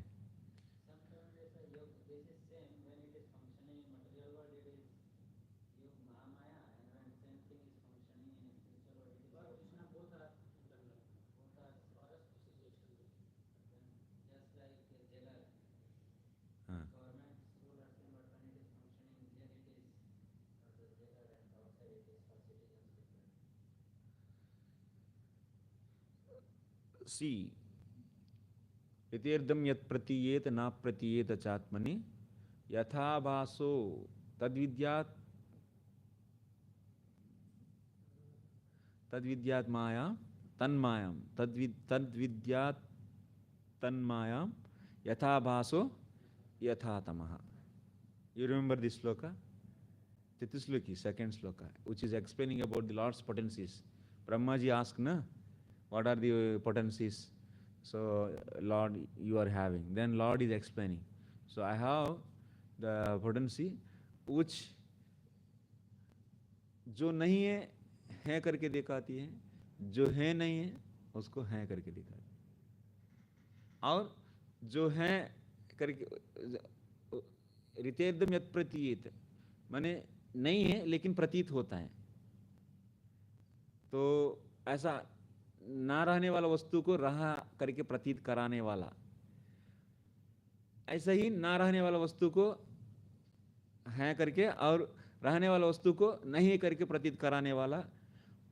see, Riterdam yat pratiyet na pratiyet chatmani yatha bhaso tadvidyat tadvidyat maya tanmayam tadvidyat tanmayam yatha bhaso yatha tamaha. You remember this sloka? Chatusloki, second sloka, which is explaining about the Lord's potencies. Brahmaji asked, na, what are the potencies? So, Lord, you are having. Then Lord is explaining. So, I have the potency which जो नहीं है करके दिखाती है, जो है नहीं है उसको है करके दिखाती है, और जो है करके रितेर्दम यत् प्रतीयेत माने नहीं है लेकिन प्रतीत होता है. तो ऐसा ना रहने वाला वस्तु को रहा करके प्रतीत कराने वाला, ऐसा ही ना रहने वाला वस्तु को है करके और रहने वाला वस्तु को नहीं करके प्रतीत कराने वाला,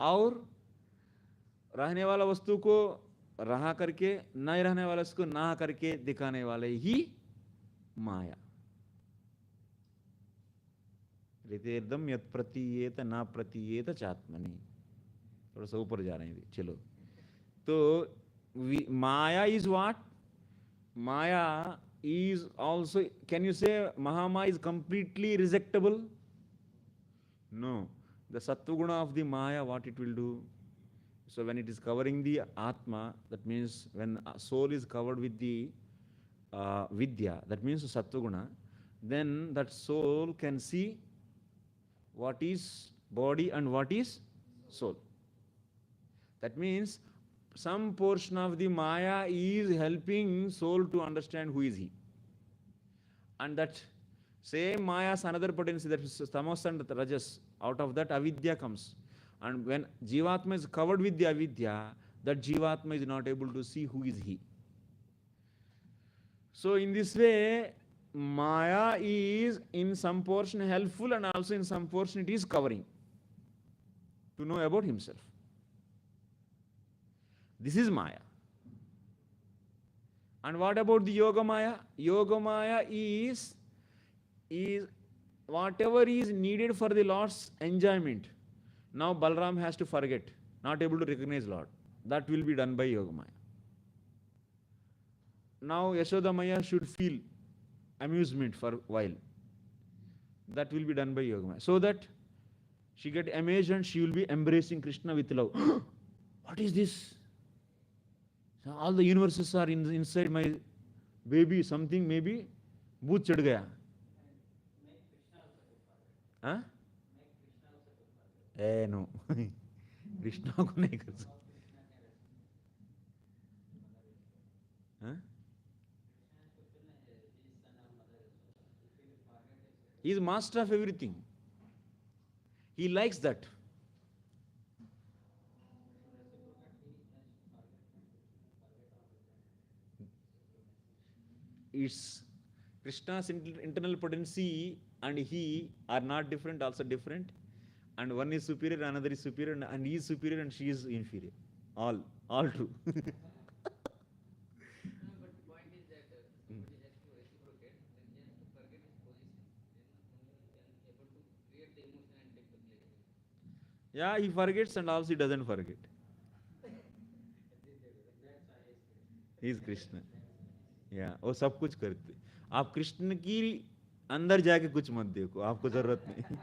और रहने वाला वस्तु को रहा करके नहीं रहने वाला उसको ना करके दिखाने वाले ही माया. रितेर्दम यत् प्रतीयेत ना प्रतीयेत चात्मनि. थोड़ा सा ऊपर जा रहे हैं, चलो. तो Maya is what? Maya is also, can you say Mahamaya is completely rejectable? No. The Sattva-guna of the Maya, what it will do? So when it is covering the Atma, that means when soul is covered with the Vidya, that means Sattva-guna, then that soul can see what is body and what is soul. That means some portion of the Maya is helping soul to understand who is he. And that same Maya's another potency, that is Tamas and Rajas, out of that Avidya comes. And when Jivatma is covered with the Avidya, that Jivatma is not able to see who is he. So in this way, Maya is in some portion helpful and also in some portion it is covering to know about himself. This is Maya. And what about the Yoga Maya? Yoga Maya is whatever is needed for the Lord's enjoyment. Now Balram has to forget, not able to recognize Lord. That will be done by Yoga Maya. Now Yashoda Maya should feel amusement for a while. That will be done by Yoga Maya. So that she get amazed and she will be embracing Krishna with love. What is this? So all the universes are inside my baby, something maybe booth chad gaya. Huh? No. Krishna ko nahi kar sakte. Huh? He is master of everything. He likes that. It's Krishna's internal potency and he are not different, also different. And one is superior, another is superior, and he is superior and she is inferior. All true. But the point is that somebody has to reciprocate, then he has to forget his position. Then only he can able to create the emotion and take the place. Yeah, he forgets and also he doesn't forget. He is Krishna. Yeah, वो सब कुछ करते. आप कृष्ण की अंदर जाके कुछ मत देखो, आपको जरूरत नहीं.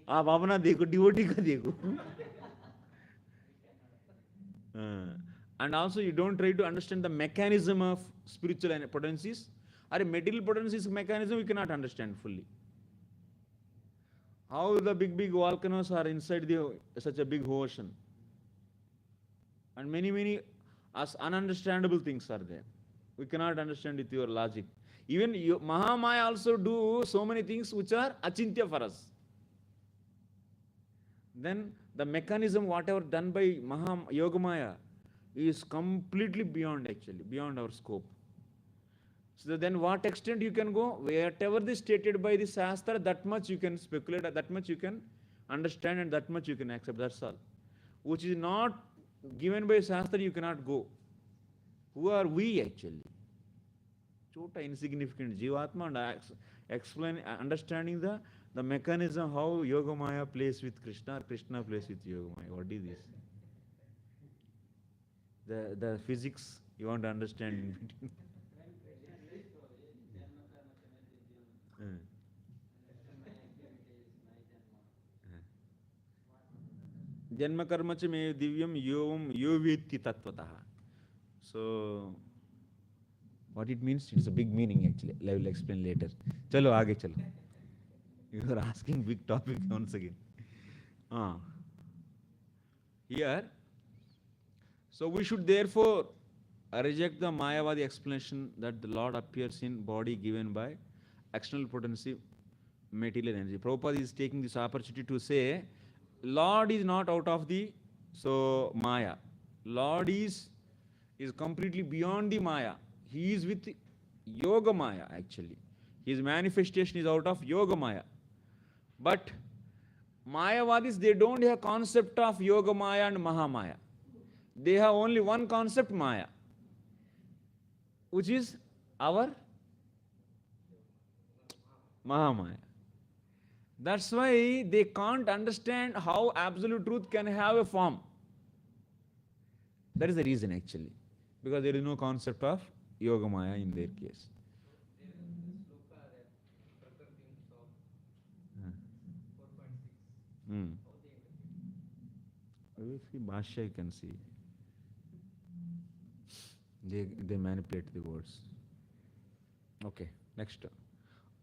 आप अपना देखो, डिवोटी का देखो. And also you don't try to understand the mechanism of spiritual potencies. Or material potencies mechanism you cannot understand fully. How the big volcanoes are inside such a big ocean. And many as ununderstandable things are there. We cannot understand with your logic. Even Mahamaya also do so many things which are achintya for us. Then the mechanism, whatever done by Yogamaya, is completely beyond our scope. So then what extent you can go? Whatever is stated by the Shastra, that much you can speculate, that much you can understand and that much you can accept, that's all. Which is not given by Shastra, you cannot go. Who are we actually? Chota insignificant Jivatma, and explain, understanding the mechanism how Yogamaya plays with Krishna, or Krishna plays with Yogamaya. What is this? The physics you want to understand in between. जन्म कर्म च मे दिव्यम यो वेत्ति तत्वतः. So what it means? It's a big meaning actually. I will explain later. Chalo आगे चलो. You are asking big topic once again. Here, so we should therefore reject the Mayavadi explanation that the Lord appears in body given by external potency, material energy. Prabhupada is taking this opportunity to say, Lord is not out of the Maya. Lord is completely beyond the Maya. He is with Yoga Maya actually. His manifestation is out of Yoga Maya. But Mayavadis, they don't have concept of Yoga Maya and Mahamaya. They have only one concept, Maya, which is our Mahamaya. That's why they can't understand how absolute truth can have a form. That is the reason actually. Because there is no concept of Yoga Maya in their case. If you Bhashya, you can see. They manipulate the words. Okay, next.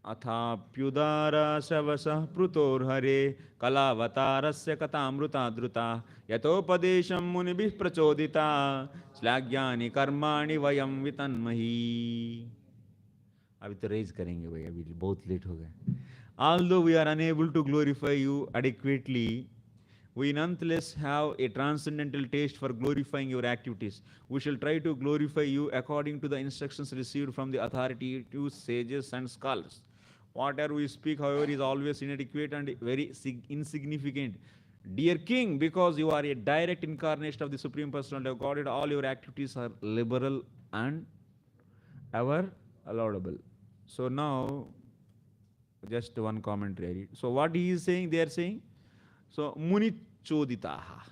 अथाप्युदारा शवसः पृतोर्हरे कलावतारस्य कथामृतादृता यतोपदेशं मुनिभिः प्रचोदिता श्लाघ्यानि कर्माणि वयं वितन्महि. अभी तो raise करेंगे भाई, अभी बहुत late हो गए. Although we are unable to glorify you adequately, we nonetheless have a transcendental taste for glorifying your activities. We shall try to glorify you according to the instructions received from the authoritative sages and scholars. Whatever we speak, however, is always inadequate and very insignificant. Dear King, because you are a direct incarnation of the Supreme Personality of Godhead, all your activities are liberal and ever laudable. So now, just one commentary I read. So what he is saying, they are saying, so Muni Choditaha.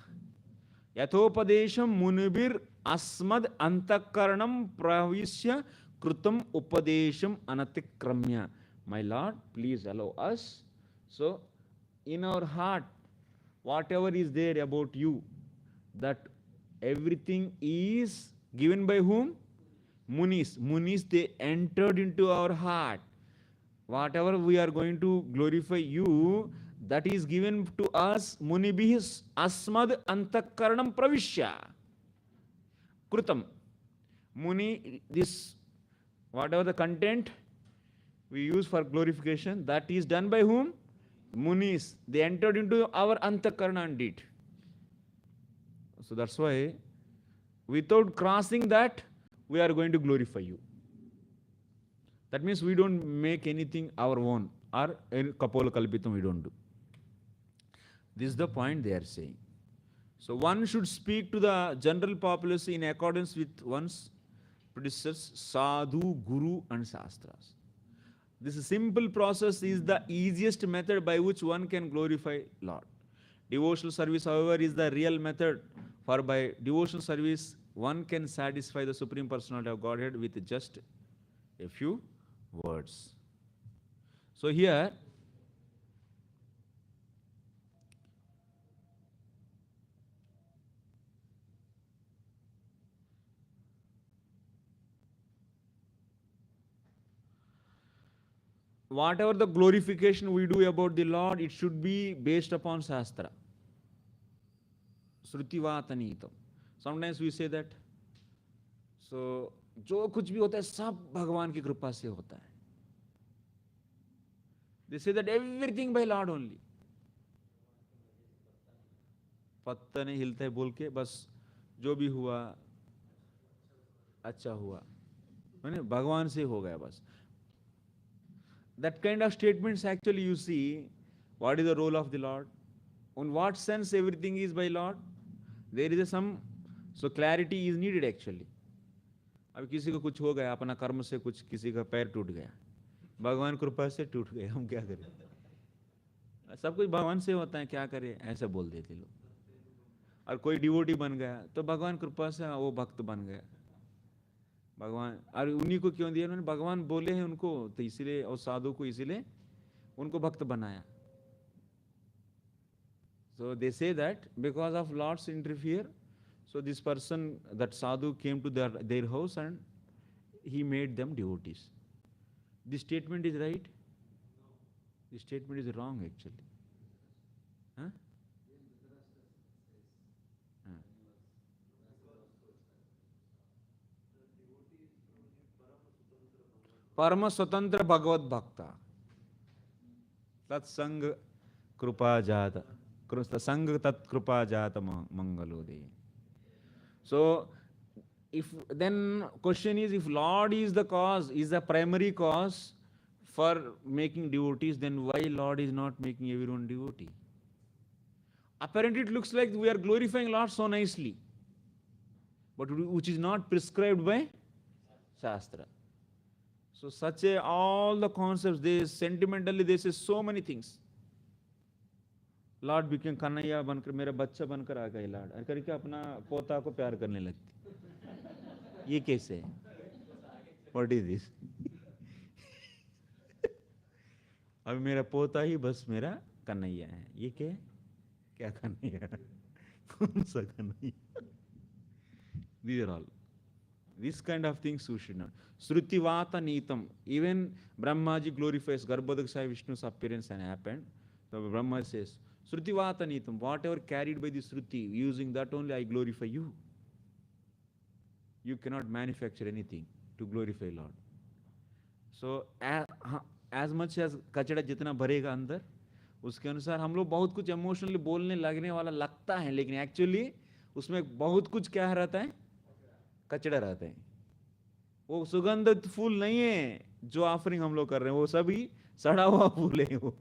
Yathopadesham Munibir Asmad Antakaranam Pravisya Krutam Upadesham Anatikramya. My Lord, please allow us. So, in our heart, whatever is there about you, that everything is given by whom? Munis. Munis, they entered into our heart. Whatever we are going to glorify you, that is given to us, Munibhis Asmad Antakaranam Pravishya. Krutam. Muni, this, whatever the content we use for glorification, that is done by whom? Munis. They entered into our Antakarana and did. So that's why, without crossing that, we are going to glorify you. That means we don't make anything our own, or Kapola Kalpitam we don't do. This is the point they are saying. So one should speak to the general populace in accordance with one's predecessors, Sadhu, Guru and Shastras. This simple process is the easiest method by which one can glorify Lord. Devotional service, however, is the real method, for by devotional service, one can satisfy the Supreme Personality of Godhead with just a few words. So here, whatever the glorification we do about the Lord, it should be based upon Shastra. Srutivatanitam. Sometimes we say that, so, जो कुछ भी होता है सब भगवान की कृपा से होता है. They say that everything by Lord only. पत्ता नहीं हिलता है बोल के बस जो भी हुआ अच्छा हुआ, मैंने भगवान से हो गया बस. That kind of statements actually you see, what is the role of the Lord? In what sense everything is by Lord? There is some So clarity is needed actually. अब किसी को कुछ हो गया, अपना कर्म से कुछ, किसी का पैर टूट गया, भगवान कृपा से टूट गया, हम क्या करें? सब कुछ भगवान से होता है, क्या करें, ऐसे बोल देते लोग। और कोई डिवोटी बन गया तो भगवान कृपा से वो भक्त बन गया, भगवान। और उन्हीं को क्यों दिया उन्होंने? भगवान बोले हैं उनको, तो इसीलिए, और साधु को इसीलिए उनको भक्त बनाया। So they say that because of Lord's interfere, so this person, that sadhu, came to their house and he made them devotees. This statement is right? This statement is wrong actually. Huh? Huh. Parama Swatantra Bhagavad Bhakta. Tat Sang Krupa Jata. Sang Tat Krupa Jata Mangalode. So, if then question is, if Lord is the cause, is the primary cause for making devotees, then why Lord is not making everyone devotee? Apparently it looks like we are glorifying Lord so nicely, but which is not prescribed by Shastra. So such a, all the concepts, they sentimentally they say so many things. Lord became Kanhaiya बनकर, मेरा बच्चा बनकर आ गए Lord, और करके अपना पोता को प्यार करने लगती। ये कैसे है? What is this? अब मेरा पोता ही बस मेरा कन्हैया है, ये क्या कन्हैया? कौन सा Kanhaiya? These are all. This kind of things we should not. Shrutivata Nitam. Even Brahmaji glorifies Garbhodaksha Vishnu's appearance and happened. So Brahma says, Shrutivata Nitam, whatever carried by the Shruti, using that only I glorify you. You cannot manufacture anything to glorify Lord. So as much as कचड़ा जितना भरेगा अंदर, उसके अनुसार हम लोग बहुत कुछ इमोशनली बोलने लगने वाला लगता है, लेकिन एक्चुअली उसमें बहुत कुछ क्या रहता है? कचड़ा रहता है। वो सुगंधित फूल नहीं है जो ऑफरिंग हम लोग कर रहे हैं, वो सभी सड़ा हुआ फूल है वो।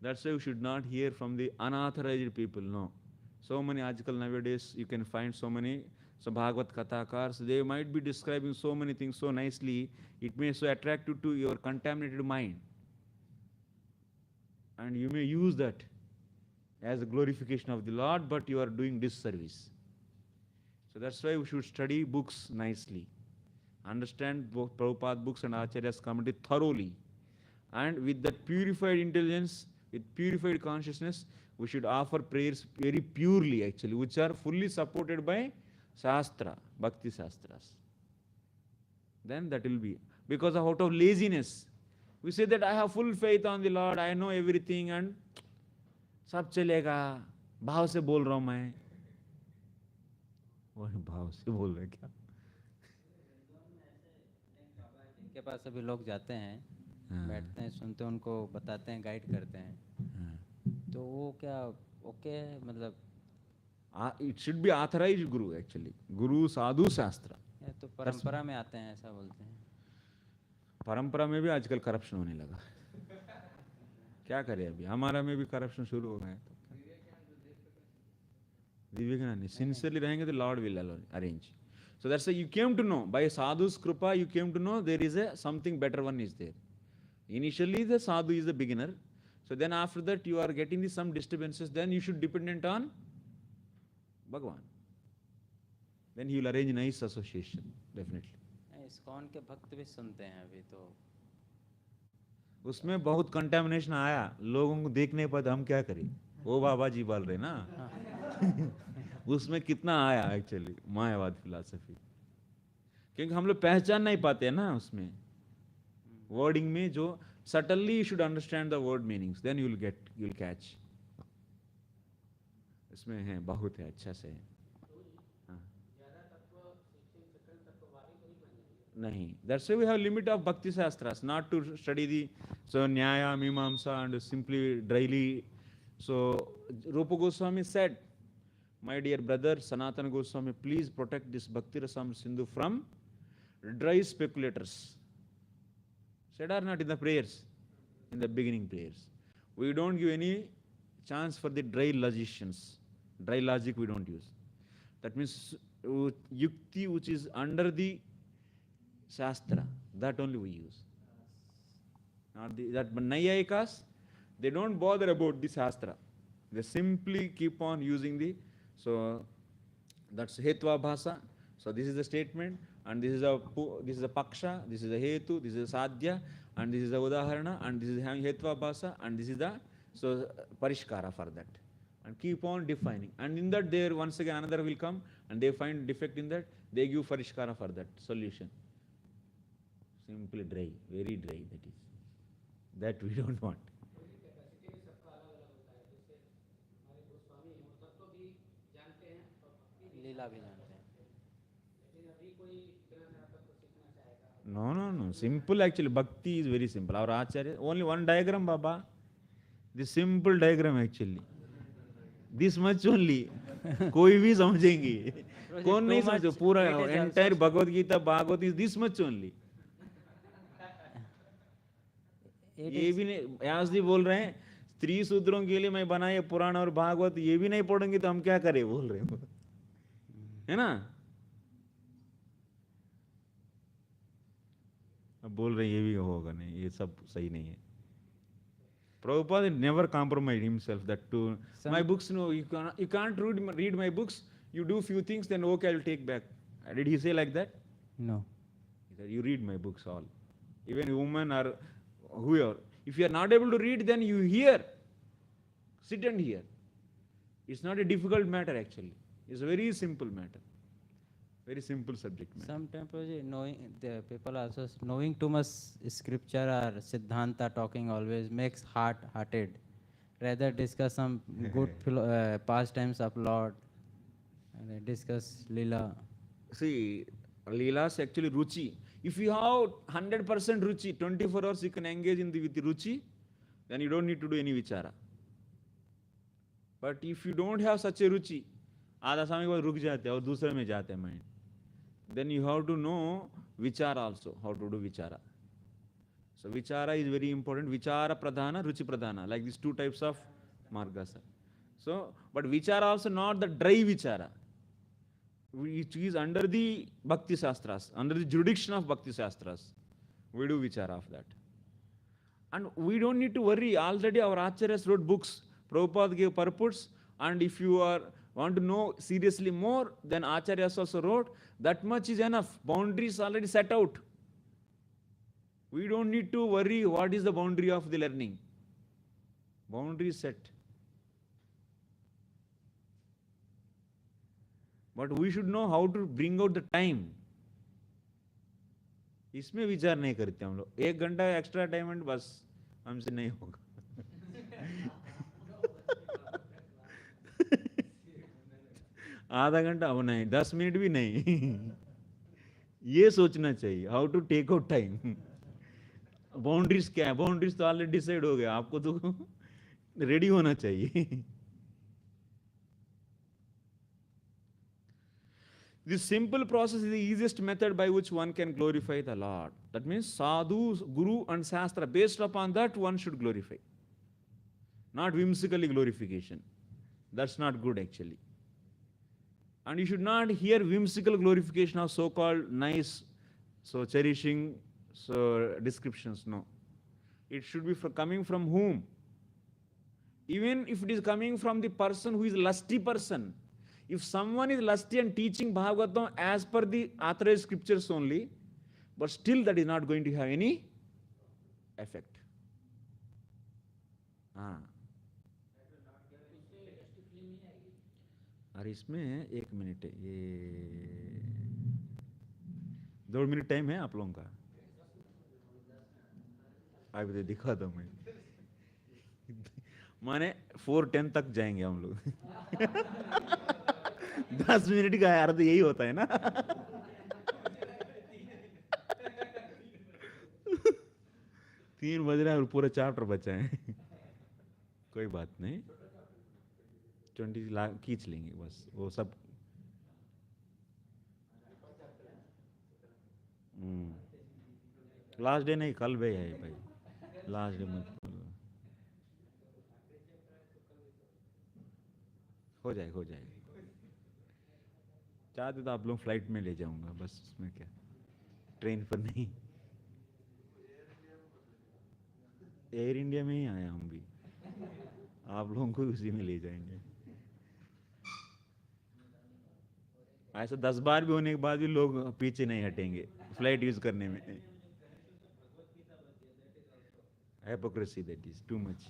That's why we should not hear from the unauthorized people. No. So many आजकल nowadays you can find so many Bhagavad Kathakars, they might be describing so many things so nicely, it may so attractive to your contaminated mind. And you may use that as a glorification of the Lord, but you are doing disservice. So that's why we should study books nicely, understand both Prabhupada books and Acharya's commentary thoroughly, and with that purified intelligence, with purified consciousness, we should offer prayers very purely actually, which are fully supported by Shastra, Bhakti Shastras. Then that will be. Because out of laziness, we say that I have full faith on the Lord, I know everything and सब चलेगा, भाव से बोल रहा हूं मैं। वो भाव से बोल रहे क्या? जिनके पास अभी लोग जाते हैं, बैठते हैं, सुनते हैं, उनको बताते हैं, गाइड करते हैं, तो वो क्या ओके है? मतलब it should be authorized guru actually, guru sadhu शास्त्र। तो परंपरा में आते हैं ऐसा बोलते हैं। परंपरा में भी आजकल करप्शन होने लगा, क्या करें? अभी हमारा में भी करप्शन शुरू हो गया है। तो विवेकानंद सिंसियरली रहेंगे तो Lord will arrange. So that's why you came to know, by sadhu's kripa you came to know there is a something better one is there. Initially the sadhu is the beginner, so then after that you are getting some disturbances, then you should dependent on Bhagavan. Then he will arrange nice association, definitely. ISKCON के भक्त भी सुनते हैं अभी तो उसमें बहुत contamination आया, लोगों को देखने पर हम क्या करें, वो बाबा जी बोल रहे ना उसमें कितना आया एक्चुअली मायावाद फिलॉसफी, क्योंकि हम लोग पहचान नहीं पाते हैं ना उसमें वर्डिंग में, जो suddenly you should understand the word meanings, then you will catch. इसमें है बहुत है, अच्छा से है. नहीं, that's why we have limit of bhakti shastras, not to study the nyaya, mimamsa and simply dryly. So Rupa Goswami said, my dear brother Sanatana Goswami, please protect this Bhakti Rasam Sindhu from dry speculators. Said or not in the prayers, in the beginning prayers. We don't give any chance for the dry logicians. Dry logic we don't use. That means yukti which is under the Shastra, that only we use. Not that Nayayikas, they don't bother about the Shastra. They simply keep on using the, so that's Hetva Bhasa. So this is the statement, and this is a Paksha, this is a Hetu, this is a Sadhya, and this is a Udaharana, and this is having Hetva Bhasa, and this is the, so Parishkara for that. And keep on defining. And in that there, once again another will come, and they find defect in that, they give Parishkara for that solution. Simply dry, very dry that is. That we don't want. लीला भी जानते हैं. No. Simple actually. Bhakti is very simple. Our Acharya, only one diagram, Baba. The simple diagram actually. This much only. कोई भी समझेंगे. कौन नहीं समझे? पूरा entire Bhagavad Gita, Bhagavad is this much only. ये भी नहीं, व्यास जी बोल रहे हैं स्त्री शूद्रों के लिए मैं बनाए पुराण और भागवत, ये भी नहीं पढ़ेंगे तो हम क्या करें, बोल रहे हैं, है ना. अब बोल रहे हैं ये भी होगा नहीं, ये सब सही नहीं है. Prabhupada never compromised himself that to my books, no, you can't read my books, you do few things, then okay, I'll take back. Did he say like that? No. He said, you read my books all. Even women or whoever. If you are not able to read, then you hear. Sit and hear. It's not a difficult matter actually. It's a very simple matter. Very simple subject matter. Sometimes knowing the people also knowing too much scripture or Siddhanta talking always makes hearted. Rather discuss some good pastimes of Lord and discuss Leela. See, Leela is actually Ruchi. If you have 100% Ruchi, 24 hours you can engage in with Ruchi, then you don't need to do any Vichara. But if you don't have such a Ruchi, आधा समय के बाद रुक जाते हैं और दूसरे में जाते हैं mind. Then you have to know Vichara also, how to do Vichara. So Vichara is very important. Vichara Pradhana, Ruchi Pradhana, like these two types of Margas. So, but Vichara also not the dry Vichara, which is under the Bhakti Shastras, under the jurisdiction of Bhakti Shastras. We do Vichara of that. And we don't need to worry. Already our Acharyas wrote books. Prabhupada gave purports. And if you want to know seriously more, then Acharyas also wrote. That much is enough. Boundaries already set out. We don't need to worry what is the boundary of the learning. Boundary is set. But we should know how to bring out the time. इसमें विचार नहीं करते हम लोग. 1 घंटा extra time and बस हमसे नहीं होगा. आधा घंटा हो नहीं, 10 मिनट भी नहीं. ये सोचना चाहिए how to take out time. Boundaries क्या है? बाउंड्रीज तो ऑलरेडी डिसाइड हो गया, आपको तो रेडी होना चाहिए. This simple process is the easiest method by which one can glorify the Lord. That means sadhu, guru and shastra. Based upon that, one should glorify. Not whimsically glorification. That's not good actually. And you should not hear whimsical glorification of so-called nice, so cherishing, so descriptions. No. It should be coming from whom? Even if it is coming from the person who is lusty person. If someone is lusty and teaching Bhagavatam as per the authorized scriptures only, but still that is not going to have any effect. और इसमें 1 minute है, ये 2 minute time है आप लोगों का. अभी दिखा दो मैं. माने 4:10 तक जाएंगे हम लोग. 10 मिनट का अर्थ यही होता है ना. 3 बज रहा है और पूरा चैप्टर बचा है. कोई बात नहीं, 20 लाख खींच लेंगे बस. वो सब लास्ट डे नहीं, कल भी है भाई. लास्ट डे मत हो जाएगा. चाहते तो आप लोग फ्लाइट में ले जाऊंगा, बस उसमें क्या, ट्रेन पर नहीं। एयर इंडिया में ही आया हम भी, आप लोगों को उसी में ले जाएंगे। ऐसा 10 बार भी होने के बाद भी लोग पीछे नहीं हटेंगे फ्लाइट यूज करने में। Hypocrisy, that is too much.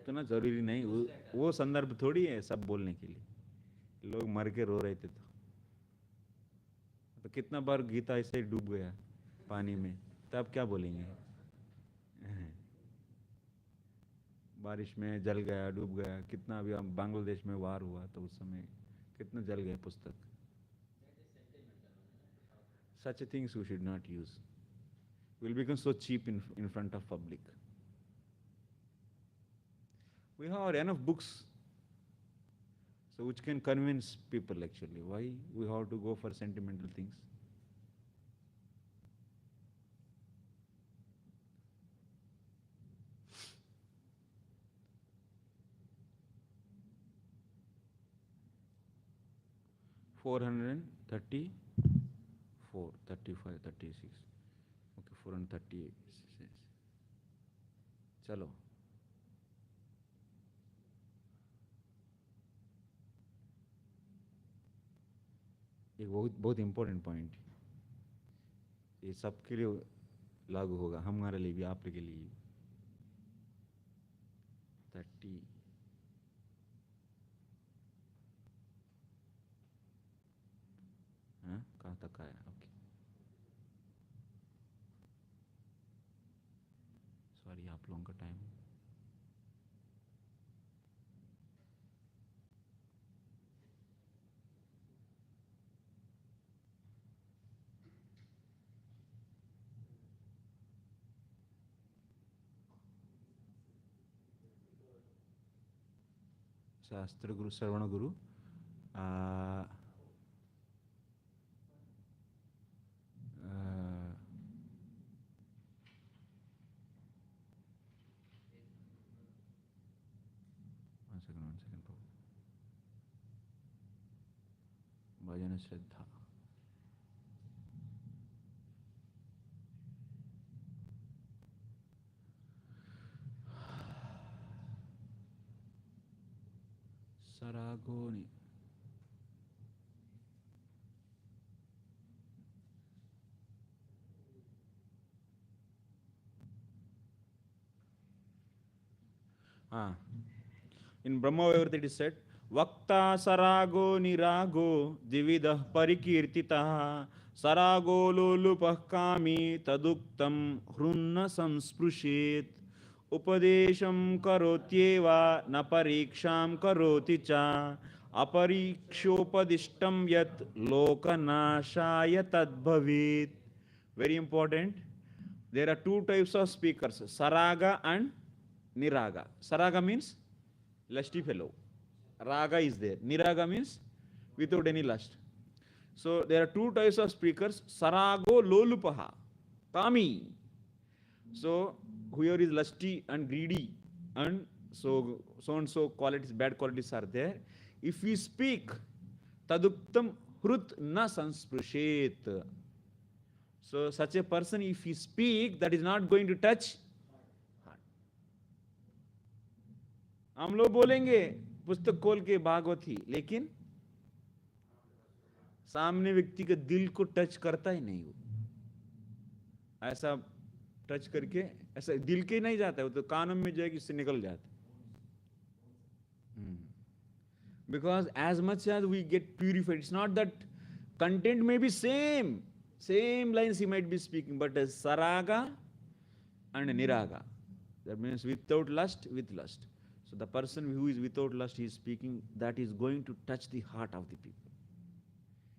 उतना जरूरी नहीं, वो संदर्भ थोड़ी है सब बोलने के लिए। लोग मर के रो रहे थे तो कितना बार गीता ऐसे ही डूब गया पानी में, तब क्या बोलेंगे? बारिश में जल गया, डूब गया, कितना अभी हम बांग्लादेश में वार हुआ तो उस समय कितना जल गया पुस्तक। Such things we should not use. We'll become so cheap in front of public. We have enough books, so which can convince people actually. Why we have to go for sentimental things? $434, 35, 36. Okay, 438. चलो, एक बहुत important point, ये सबके लिए लागू होगा, हमारे लिए भी, आप के लिए भी। 30, हाँ कहाँ तक आया? ओके, सॉरी आप लोगों का टाइम। शास्त्र गुरु, श्रवण गुरु, one second, भजन श्रद्धा, सरागोनी, हाँ, in Brahma Vaivarta it is said, Vakta sarago nirago dividah parikirtitah sarago lolupah kami taduktam hrunna samsprushet upadesham karotyeva na pariksham karoti cha aparikshopadishtam yat lokanashaya tadbhavit. Very important. There are two types of speakers, Saraga and Niraga. Saraga means lusty fellow. Raga is there. Niraga means without any lust. So there are two types of speakers, Sarago Lolupaha, Kami. So whoever is lusty and greedy and so and so qualities, bad qualities are there. If we speak, Taduktam Hrut na sansprushet. So such a person, if he speak, that is not going to touch heart. हम लोग बोलेंगे पुस्तक खोल के भागवती, लेकिन सामने व्यक्ति के दिल को टच करता ही नहीं। वो ऐसा टच करके ऐसा दिल के नहीं जाता है, वो तो कानों में जाएगी, इससे निकल जाता है। Because as much as we get purified, it's not that content may be same lines he might be speaking, but as Saraga and Niraga, that means without lust, with lust. So the person who is without lust, he is speaking, that is going to touch the heart of the people.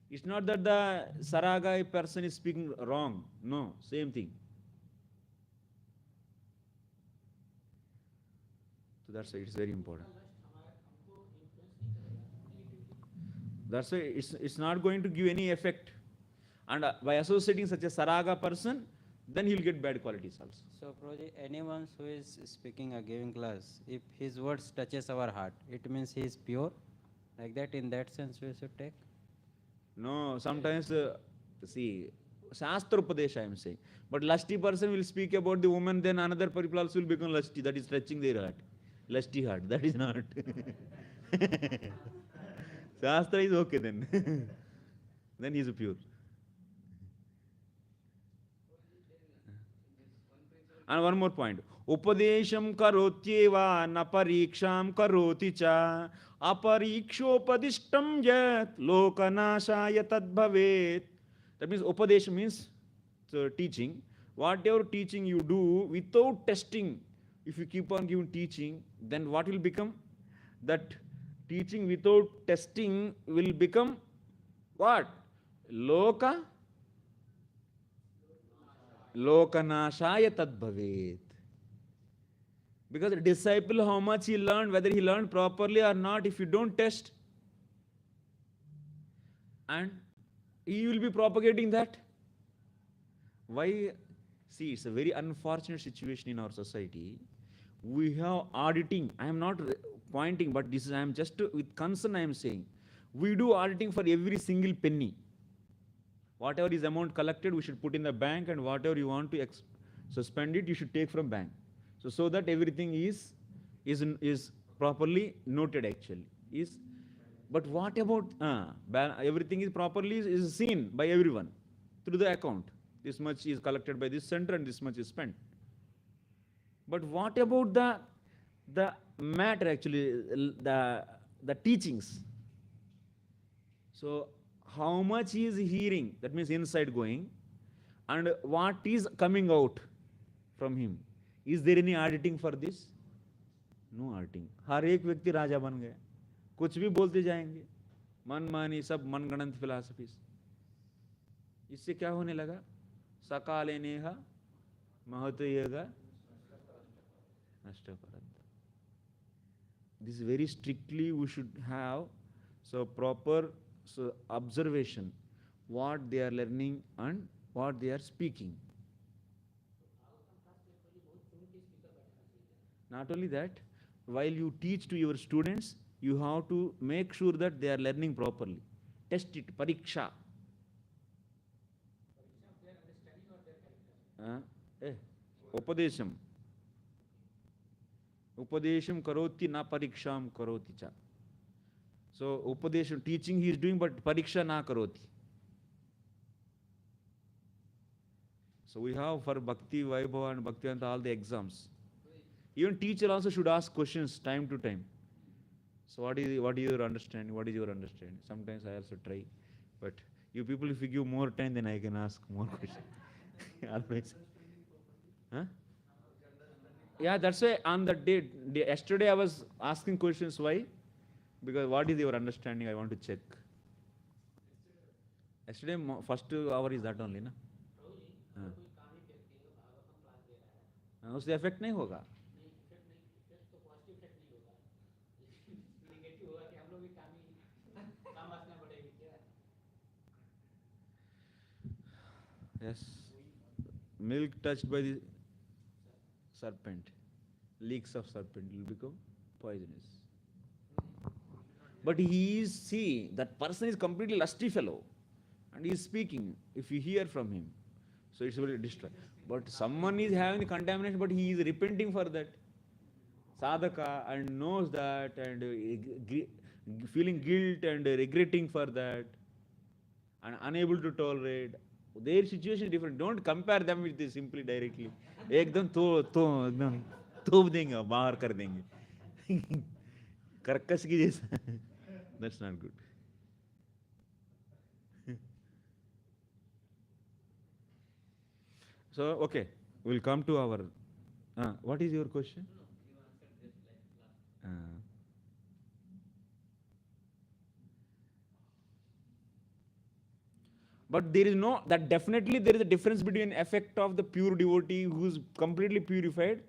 It's not that the Saraga person is speaking wrong. No, same thing. So that's why it's very important. That's why it's not going to give any effect. And by associating such a Saraga person, then he'll get bad qualities also. So, Prabhuji, anyone who is speaking or giving class, if his words touches our heart, it means he is pure. Like that, in that sense, we should take. No, sometimes, see, Shastra Upadesha I am saying. But lusty person will speak about the woman, then another people also will become lusty. That is touching their heart. Lusty heart. That is not. Shastra is okay then. Then he is pure. And one more point. Upadesham karotyeva na pariksham karoti cha aparikshopadishtam yat lokanashaya tad bhavet. That means Upadesha means teaching. Whatever teaching you do without testing, if you keep on giving teaching, then what will become? That teaching without testing will become what? Lokanashaya tad bhavet. Because the disciple, how much he learned, whether he learned properly or not, if you don't test, and he will be propagating that. Why? See, it's a very unfortunate situation in our society. We have auditing. I am not pointing, but this is, I am just with concern I am saying. We do auditing for every single penny. Whatever is amount collected, we should put in the bank, and whatever you want to spend it, you should take from bank. So that everything is properly noted actually. But what about everything is properly is seen by everyone through the account. This much is collected by this center and this much is spent. But what about the matter actually, the teachings? So how much he is hearing, that means inside going, and what is coming out from him? Is there any auditing for this? No auditing. हर एक व्यक्ति राजा बन गया, कुछ भी बोलते जाएंगे, मनमानी, सब मनगणंत फिलॉसफीज. इससे क्या होने लगा? सकाले नेह महतो यगा नष्टपरंत. This very strictly we should have proper observation what they are learning and what they are speaking. Not only that, while you teach to your students, you have to make sure that they are learning properly. Test it, pariksha. Upadesham. Upadesham karoti na pariksham karoti cha. So Upadesham, teaching he is doing, but pariksha na karoti. So we have for Bhakti, Vaibhava and Bhaktivanta all the exams. Even teacher also should ask questions time to time. So what is your understanding? What is your understanding? Sometimes I also try. But you people, if you give more time, then I can ask more questions. Otherwise. Huh? Yeah, that's why on that day, yesterday I was asking questions. Why? Because what is your understanding? I want to check. Yesterday, first hour is that only, na? उससे effect नहीं होगा. Yes. Milk touched by the serpent, leaks of serpent will become poisonous. But that person is completely lusty fellow, and he is speaking. If you hear from him, so it's very destroy. But someone is having the contamination, but he is repenting for that. Sadhaka, and knows that, and feeling guilt and regretting for that, and unable to tolerate. Their situation is different. Don't compare them with this simply directly. एकदम एकदम तोप देंगे, बाहर कर देंगे. कर्कश की जैसा. That's not good. So, okay, we'll come to our. What is your question? But there is definitely there is a difference between effect of the pure devotee who is completely purified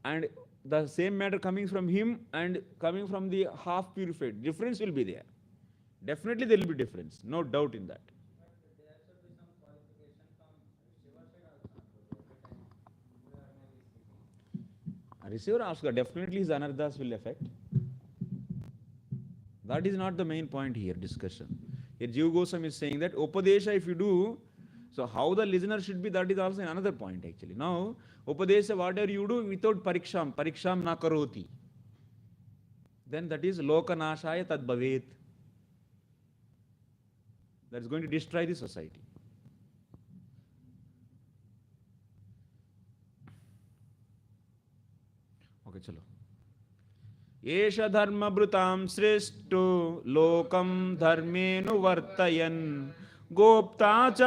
and the same matter coming from him and coming from the half purified. Difference will be there. Definitely there will be difference, no doubt in that. Receiver also definitely his anarthas will affect. That is not the main point here, discussion. Here Jiva Goswami is saying that Upadesha if you do, so how the listener should be, that is also another point actually. Now, Upadesha, whatever you do without pariksham na karoti, then that is lokanashaya tad bhavet. That is going to destroy the society. Okay, chalo. एष धर्मभृतां श्रेष्ठो लोकं धर्मेनु वर्तयन् गोप्ता च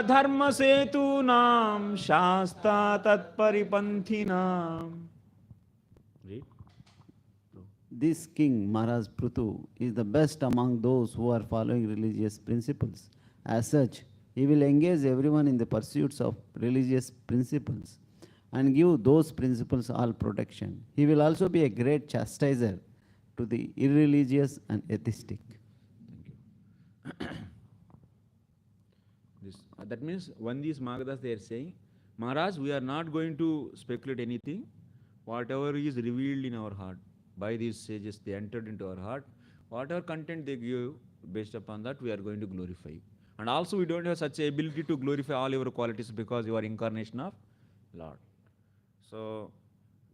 धर्मसेतूनां शास्ता तत्परिपन्थिनाम्. Read. This king, Maharaj Prithu, is the best among those who are following religious principles. As such, he will engage everyone in the pursuits of religious principles and give those principles all protection. He will also be a great chastiser to the irreligious and atheistic. That means when these Magadas they are saying, Maharaj, we are not going to speculate anything. Whatever is revealed in our heart by these sages, they entered into our heart. Whatever content they give, based upon that, we are going to glorify. And also we don't have such a ability to glorify all your qualities because you are incarnation of Lord. So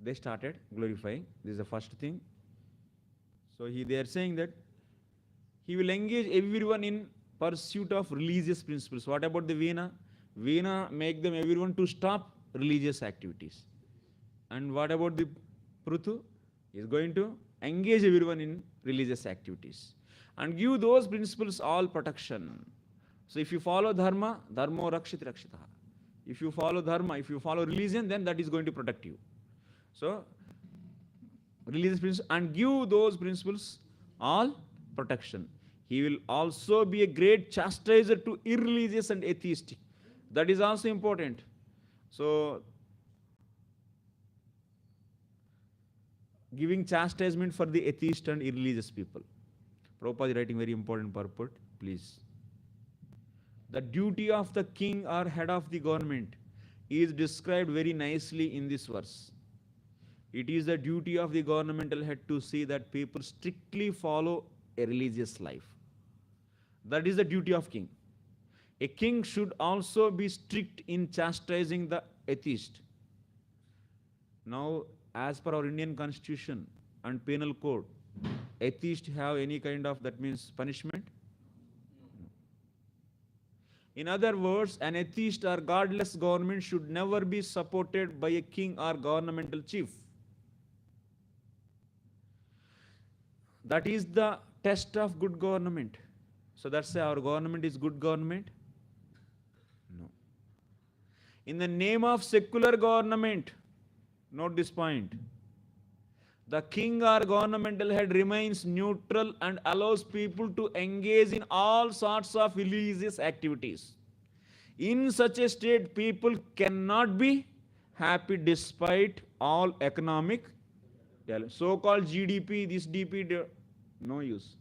they started glorifying. This is the first thing. So they are saying that he will engage everyone in pursuit of religious principles. What about the Vena? Vena make them everyone to stop religious activities. And what about the Prithu? He is going to engage everyone in religious activities and give those principles all protection. So if you follow dharma, dharmo rakshit rakshitaha. If you follow dharma, if you follow religion, then that is going to protect you. So, religious principles and give those principles all protection. He will also be a great chastiser to irreligious and atheistic. That is also important. So, giving chastisement for the atheist and irreligious people. Prabhupada is writing very important purport, please. The duty of the king or head of the government is described very nicely in this verse. It is the duty of the governmental head to see that people strictly follow a religious life. That is the duty of king. A king should also be strict in chastising the atheist. Now, as per our Indian constitution and penal code, atheists have any kind of, that means punishment? In other words, an atheist or godless government should never be supported by a king or governmental chief. That is the test of good government. So that's why our government is good government? No. In the name of secular government, note this point, the king or governmental head remains neutral and allows people to engage in all sorts of religious activities. In such a state, people cannot be happy despite all economic talent. So-called GDP, this DP, no use.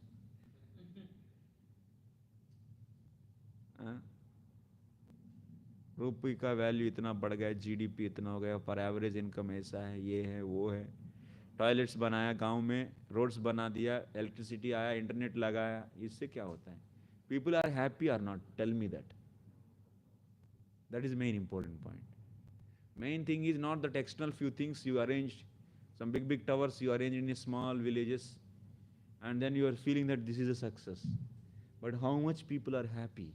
रुपये का value इतना बढ़ गया, GDP इतना हो गया, पर average income ऐसा है, ये है, वो है. टॉयलेट्स बनाया गांव में, रोड्स बना दिया, इलेक्ट्रिसिटी आया, इंटरनेट लगाया, इससे क्या होता है? People are happy or not? Tell me that. That is main important point. Main thing is not that external few things you arranged, some big towers you arranged in small villages, and then you are feeling that this is a success. But how much people are happy?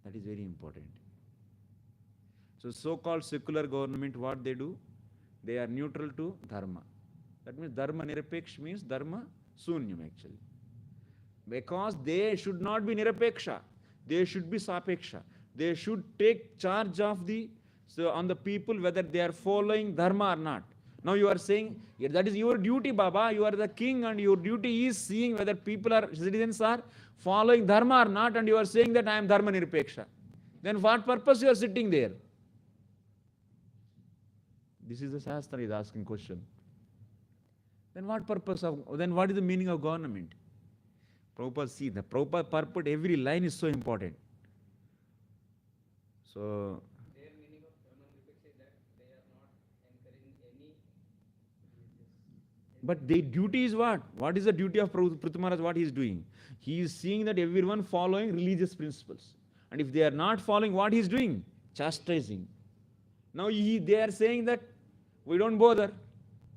That is very important. So so-called secular government, what they do? They are neutral to dharma. That means dharma nirapeksh means dharma sunyam actually. Because they should not be nirapeksha, they should be sapeksha. They should take charge of on the people whether they are following dharma or not. Now you are saying, yeah, that is your duty, Baba. You are the king and your duty is seeing whether citizens are following dharma or not, and you are saying that I am dharma nirapeksha. Then what purpose you are sitting there? This is the Shastra is asking question. Then what is the meaning of government? Prabhupada, see, the Prabhupada purport, every line is so important. So, Their meaning of Brahman Vipaksha is that they are not encouraging But the duty is what? What is the duty of Prithu Maharaj? What he is doing? He is seeing that everyone following religious principles. And if they are not following, what he is doing? Chastising. Now they are saying that we don't bother.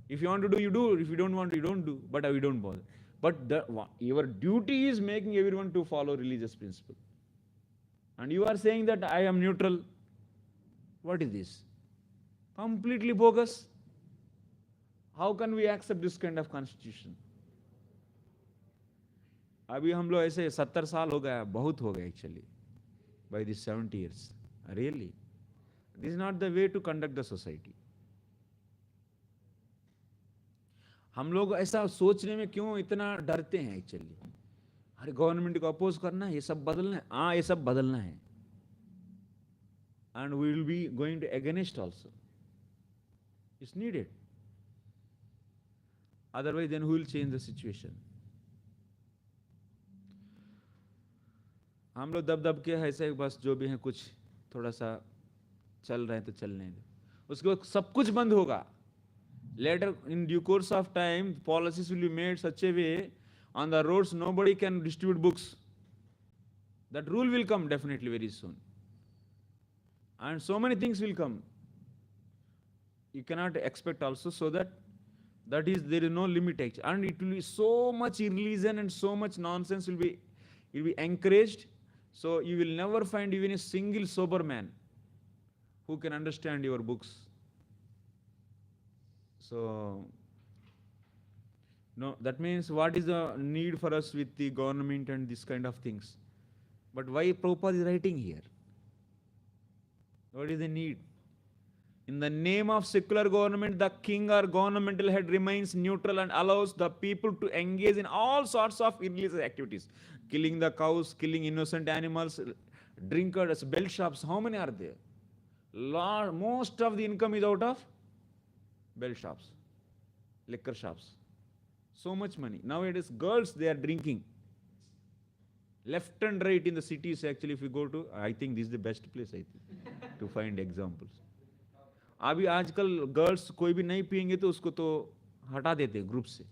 If you want to do, you do. If you don't want to, you don't do. But we don't bother. But your duty is making everyone to follow religious principle. And you are saying that I am neutral. What is this? Completely bogus. How can we accept this kind of constitution? अभी हम लोग ऐसे 70 साल हो गया, बहुत हो गया actually. By these 70 years. Really? This is not the way to conduct the society. हम लोग ऐसा सोचने में क्यों इतना डरते हैं एक्चुअली? अरे गवर्नमेंट को अपोज करना है, ये सब बदलना है. हाँ, ये सब बदलना है. And we will be going to against also. It's needed. Otherwise, then who will change the situation? हम लोग दब दब के ऐसे बस जो भी हैं कुछ थोड़ा सा चल रहे हैं तो चलने दो. उसके बाद सब कुछ बंद होगा. Later, in due course of time, policies will be made such a way on the roads nobody can distribute books. That rule will come definitely very soon. And so many things will come. You cannot expect also, so that there is no limit actually. And it will be so much irreligion and so much nonsense will be encouraged. So you will never find even a single sober man who can understand your books. So, no, that means what is the need for us with the government and this kind of things? But why Prabhupada is writing here? What is the need? In the name of secular government, the king or governmental head remains neutral and allows the people to engage in all sorts of irreligious activities. Killing the cows, killing innocent animals, drinkers, bell shops, how many are there? Most of the income is out of bell shops, liquor shops. So much money. Nowadays, girls, they are drinking. Left and right in the cities, actually, if you go to, I think this is the best place, I think, to find examples. अभी आजकल girls कोई भी नहीं पिएंगे तो उसको तो हटा देते हैं ग्रुप से.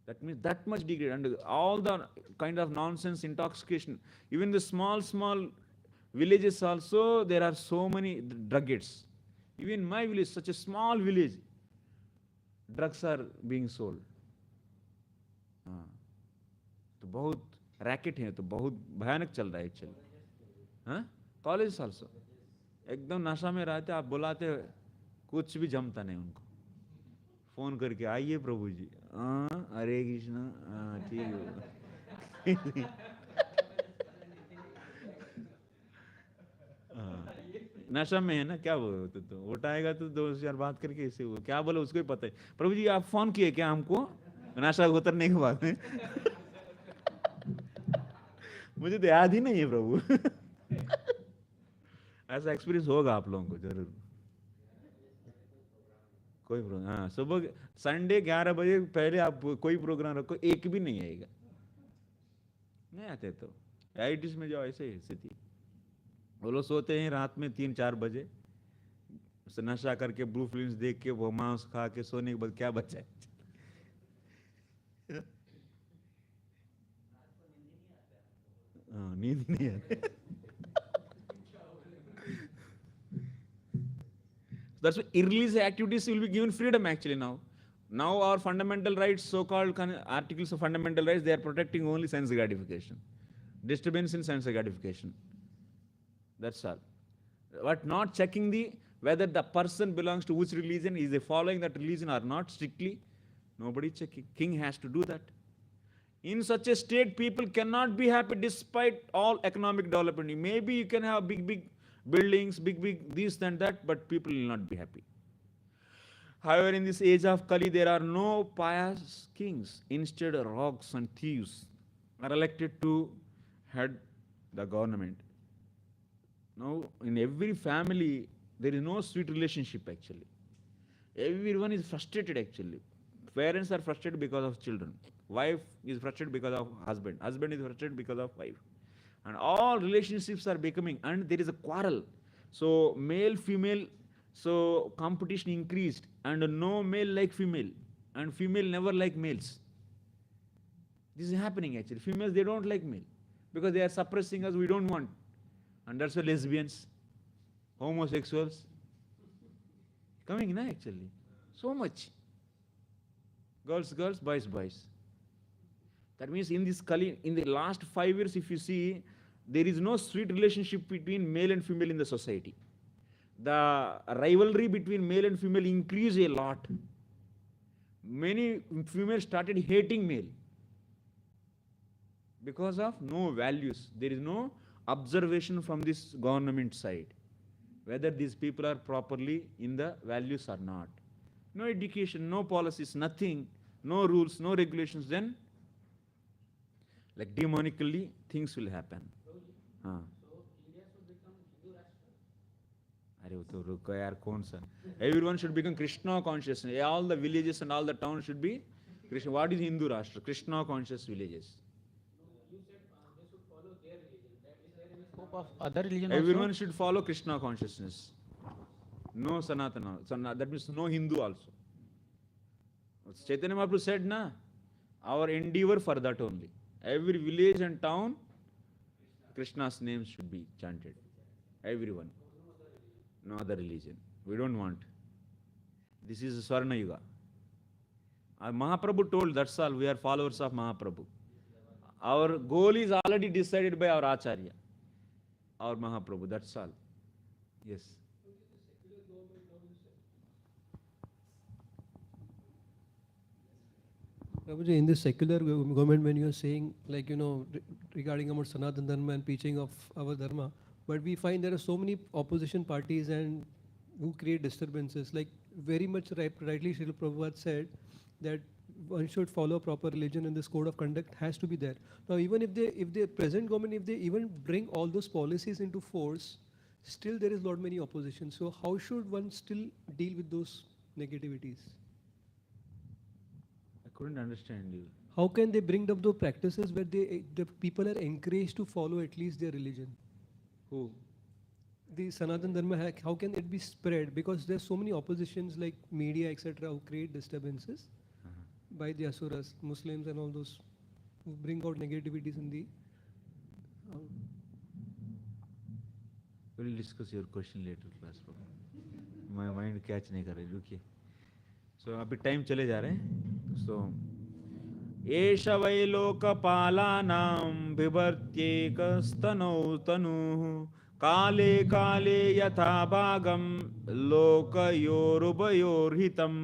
That means that much degraded, and all the kind of nonsense intoxication. Even the small villages also, there are so many druggists. Even my village, such a small village, drugs are being sold. तो बहुत racket है, तो बहुत भयानक चल रहा है actually. हाँ, कॉलेज ऑल्सो एकदम नशा में रहते, आप बुलाते कुछ भी जमता नहीं उनको. फोन करके आइए प्रभु जी, हरे कृष्णा, ठीक है. नशा में है ना, क्या वो तो उठाएगा तो 2000 बात करके इसे वो क्या बोले उसको ही पता है. प्रभु जी आप फोन किए क्या हमको नशा उतरने के बाद में? मुझे तो याद ही नहीं है प्रभु. ऐसा एक्सपीरियंस होगा आप लोगों को जरूर. कोई प्रोग्राम, हाँ, सुबह संडे 11 बजे पहले आप कोई प्रोग्राम रखो, एक भी नहीं आएगा. नहीं आते तो आईटीज में जाओ, ऐसे स्थिति. वो लोग सोते हैं रात में 3-4 बजे, नशा करके ब्लू फिल्म्स देख के वो मांस खा के सोने के बाद क्या बचा है? नींद नहीं आती. That's why irreligious activities will be given freedom actually now. Now our fundamental rights, so-called articles of fundamental rights, they are protecting only sense gratification. Disturbance in sense gratification. That's all. But not checking whether the person belongs to which religion, is they following that religion or not strictly. Nobody checking. King has to do that. In such a state, people cannot be happy despite all economic development. Maybe you can have big buildings, big this and that, but people will not be happy. However, in this age of Kali, there are no pious kings. Instead, rogues and thieves are elected to head the government. Now, in every family, there is no sweet relationship actually. Everyone is frustrated actually. Parents are frustrated because of children. Wife is frustrated because of husband. Husband is frustrated because of wife. And all relationships are becoming, and there is a quarrel. So male, female, so competition increased. and no male like female, and female never like males. This is happening actually. Females, they don't like male because they are suppressing us, we don't want. And that's why lesbians, homosexuals, coming now actually. So much. Girls, girls, boys, boys. That means in this Kali, in the last 5 years, if you see, there is no sweet relationship between male and female in the society. The rivalry between male and female increased a lot. Many females started hating male because of no values. There is no observation from this government side whether these people are properly in the values or not. No education, no policies, nothing, no rules, no regulations, then like demonically things will happen. Everyone should become Krishna conscious. All the villages and all the towns should be Krishna. What is Hindu Rashtra? Krishna conscious villages. Scope of other religion Everyone also? should follow Krishna consciousness. No Sanatana. That means no Hindu also. Chaitanya Mahaprabhu said, na, our endeavor for that only. Every village and town, Krishna's name should be chanted. Everyone. No other religion. We don't want. This is Swarna Yuga. Mahaprabhu told, that's all, we are followers of Mahaprabhu. Our goal is already decided by our Acharya, our Mahaprabhu, that's all. Yes. Prabhuji, in this secular government, when you are saying, like, regarding about Sanatana Dharma and preaching of our Dharma, but we find there are so many opposition parties and who create disturbances. Like, very much rightly Srila Prabhupada said that one should follow proper religion and this code of conduct has to be there. Now, even if the present government, if they even bring all those policies into force, still there is lot many opposition. So how should one still deal with those negativities? I couldn't understand you. How can they bring up those practices where the people are encouraged to follow at least their religion? Who? The Sanatana Dharma, how can it be spread? Because there's so many oppositions like media, etc., who create disturbances by the Asuras, Muslims and all those who bring out negativities in the... We'll discuss your question later, class. My mind catch nahi kar rahi, रुकिए. So अभी time चले जा रहे हैं. So एष वै लोकपालानां बिभर्त्येकस्तनौ तनुः काले काले यथा भागं लोकयोरुभयोर्हितम्.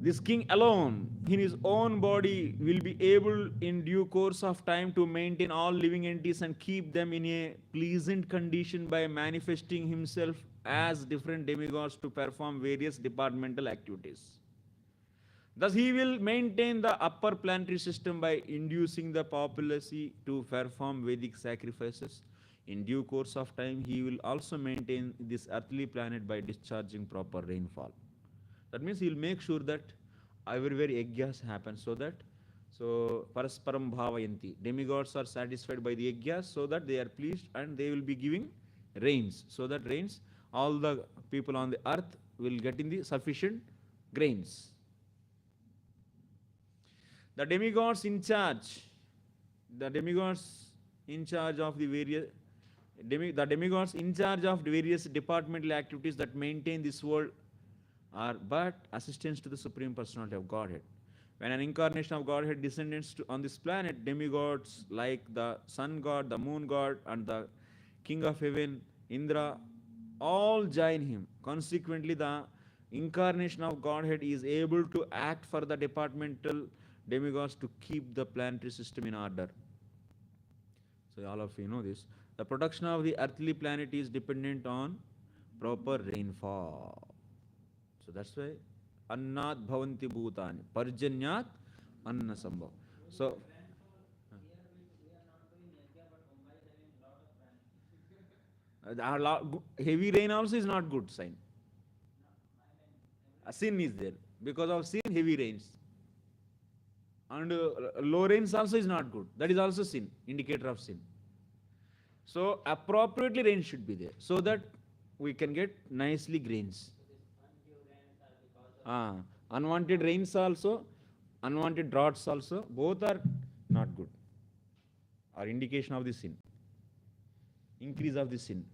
This king alone, in his own body, will be able in due course of time to maintain all living entities and keep them in a pleasant condition by manifesting himself as different demigods to perform various departmental activities. Thus he will maintain the upper planetary system by inducing the populace to perform Vedic sacrifices. In due course of time, he will also maintain this earthly planet by discharging proper rainfall. That means he will make sure that everywhere yajnas happen, so parasparam bhavayanti. Demigods are satisfied by the yajnas so that they are pleased and they will be giving rains. So that rains, all the people on the earth will get in the sufficient grains. The demigods in charge of the various departmental activities that maintain this world are but assistants to the Supreme Personality of Godhead. When an incarnation of Godhead descends on this planet, demigods like the sun god, the moon god, and the king of heaven, Indra, all join him. Consequently, the incarnation of Godhead is able to act for the departmental demigods to keep the planetary system in order. So all of you know this. The production of the earthly planet is dependent on proper rainfall. So that's why annat bhavanti bhutani parjanyat anna sambhav. So heavy rain also is not good sign. A sin is there. Because of sin, heavy rains. And low rains also is not good. That is also sin, indicator of sin. So appropriately rain should be there. So that we can get nicely grains. Unwanted rains also, unwanted droughts also, both are not good, are indication of the sin, increase of the sin.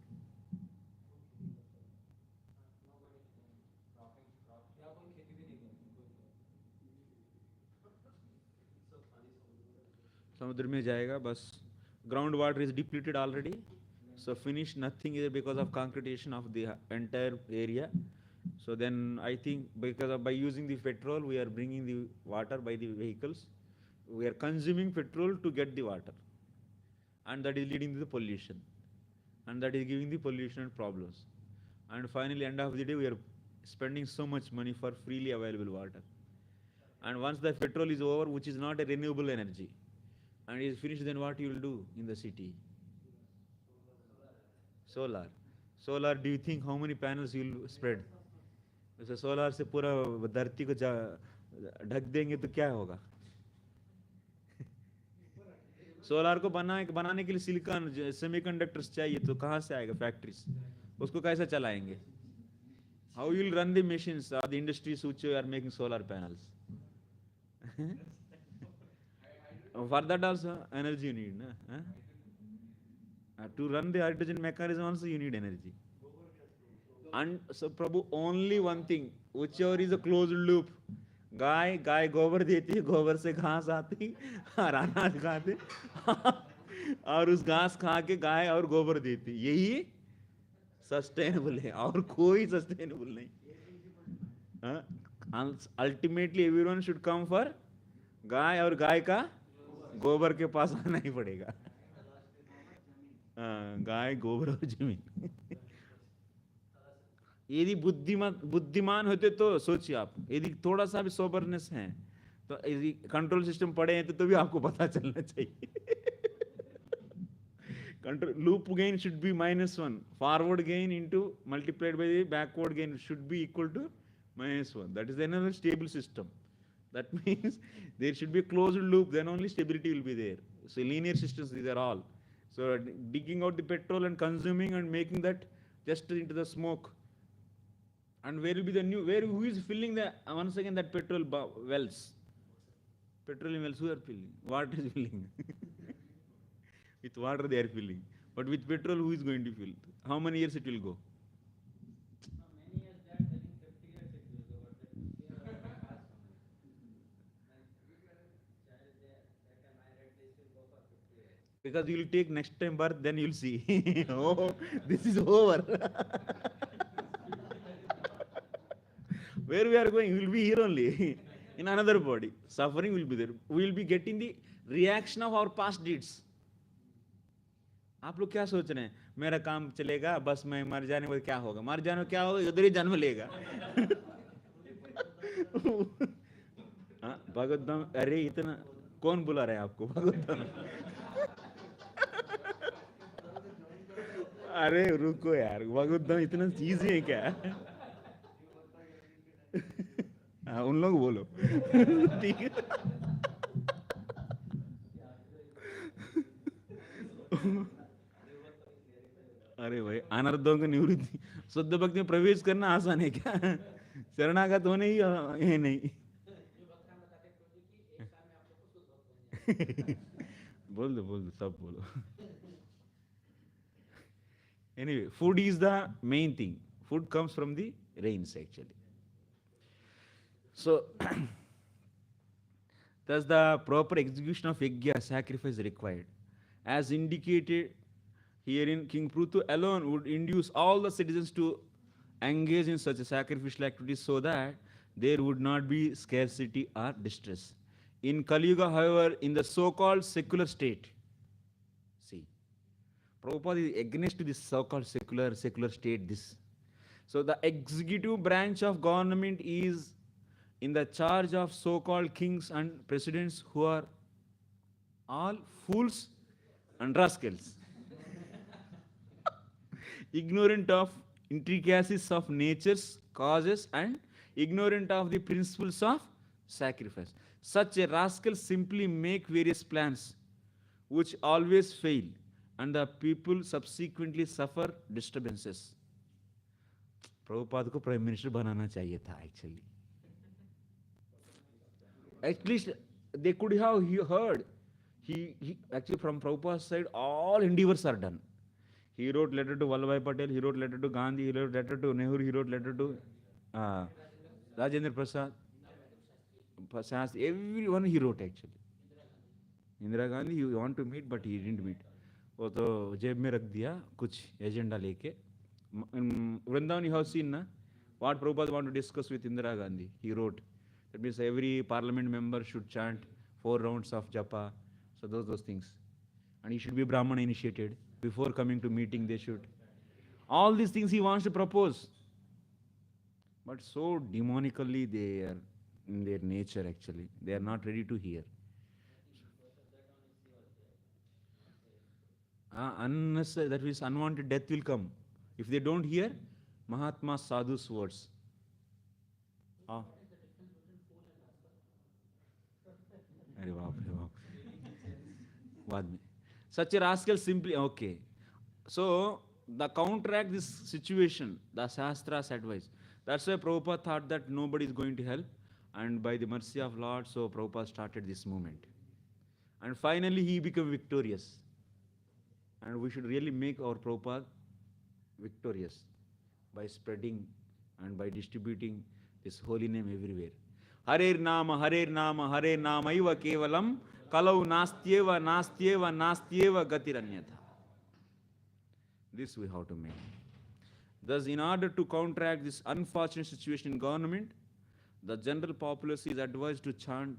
समुद्र में जाएगा बस. Ground water is depleted already, so finish nothing is because of concretion of the entire area. So then I think because of by using the petrol we are bringing the water by the vehicles, we are consuming petrol to get the water, and that is leading to the pollution, and that is giving the pollution and problems. And finally, end of the day, we are spending so much money for freely available water. And once the petrol is over, which is not a renewable energy, and is finished, then what you will do in the city? Solar. Solar, do you think how many panels you will spread? जैसे solar से पूरा धरती को ढक देंगे तो क्या होगा? सोलार को बनाने के लिए सिलिकॉन सेमीकंडक्टर्स चाहिए, तो कहाँ से आएगा? फैक्ट्रीज. उसको कैसे चलाएंगे? How you will run the machines or the industries which are making solar panels? For that also energy you need, na? To run the hydrogen mechanism also you need energy. And so Prabhu, only one thing, whichever is a closed loop, गाय गोबर देती है, गोबर से घास आती और अनाज खाते और उस घास खा के गाय और गोबर देती, यही सस्टेनेबल है, और कोई सस्टेनेबल नहीं. Ultimately everyone should come for gaay, और गाय का गोबर के पास आना ही पड़ेगा. गाय, गोबर और जमीन. यदि बुद्धिमान होते तो सोचिए आप, यदि थोड़ा सा भी सोबरनेस है तो यदि कंट्रोल सिस्टम पढ़े हैं तो भी आपको पता चलना चाहिए. Control loop gain should be -1, forward gain into multiplied by the backward gain should be equal to -1. That is another stable system. That means there should be a closed loop, then only stability will be there. So linear systems, these are all. So digging out the petrol and consuming and making that just into the smoke. And where will be the new, who is filling the, once again, that petrol wells? Petroleum wells, who are filling? Water is filling. With water they are filling. But with petrol, who is going to fill? How many years it will go? Many years that, I think 50 years it will go. Because you will take next time birth, then you will see. Oh, this is over. Where we are going, we will be here only, in another body. Suffering will be there. We will be getting the reaction of our past deeds. आप लोग क्या सोच रहे हैं? मेरा काम चलेगा, बस मैं मर जाने पर क्या होगा? मर जाने पर क्या होगा? उधर ही जन्म लेगा. भगवत धाम, अरे इतना कौन बुला रहा है आपको भगवत धाम? अरे रुको यार, भगवत धाम इतना चीज है क्या? उन लोग बोलो. ठीक है. अरे भाई, अनर्थों की निवृत्ति, शुद्ध भक्ति में प्रवेश करना आसान है क्या? शरणागत होने ही ये नहीं. बोल दो सब बोलो. Anyway, food is the main thing. Food comes from the rains actually. So, thus the proper execution of yajna, sacrifice required. As indicated herein, King Prithu alone would induce all the citizens to engage in such a sacrificial activities so that there would not be scarcity or distress. In Kali Yuga, however, in the so-called secular state, see, Prabhupada is against this so-called secular state, this. So the executive branch of government is in the charge of so-called kings and presidents who are all fools and rascals, ignorant of intricacies of nature's causes and ignorant of the principles of sacrifice. Such a rascal simply make various plans which always fail, and the people subsequently suffer disturbances. Prabhupada को prime minister बनाना चाहिए था actually. At least they could have heard. He actually, from Prabhupada's side, all endeavors are done. He wrote letter to Vallabhai Patel, he wrote letter to Gandhi, he wrote letter to Nehru, he wrote letter to Rajendra Prasad, Shastri, everyone he wrote actually. Indira Gandhi, he wanted to meet, but he didn't meet. वो तो जेब में रख दिया कुछ agenda लेके. In Vrindavan you have seen na, what Prabhupada wanted to discuss with Indira Gandhi. He wrote. That means every parliament member should chant 4 rounds of japa. So those things. And he should be Brahmana initiated. Before coming to meeting they should. All these things he wants to propose. But so demonically they are in their nature actually. They are not ready to hear. Unnecessary, that means unwanted death will come. If they don't hear Mahatma Sadhu's words. अरे बाप रे बाप. बाद में. Such a rascal simply, okay. So, the counteract this situation, the Shastra's advice. That's why Prabhupada thought that nobody is going to help. And by the mercy of Lord, so Prabhupada started this movement. And finally he became victorious. And we should really make our Prabhupada victorious by spreading and by distributing this holy name everywhere. Hare Nama, Hare Nama, Hare Nama, Iva Kevalam, Kalau Nastyeva, Nastyeva, Nastyeva Gatiranyatha. This we have to make. Thus, in order to counteract this unfortunate situation in government, the general populace is advised to chant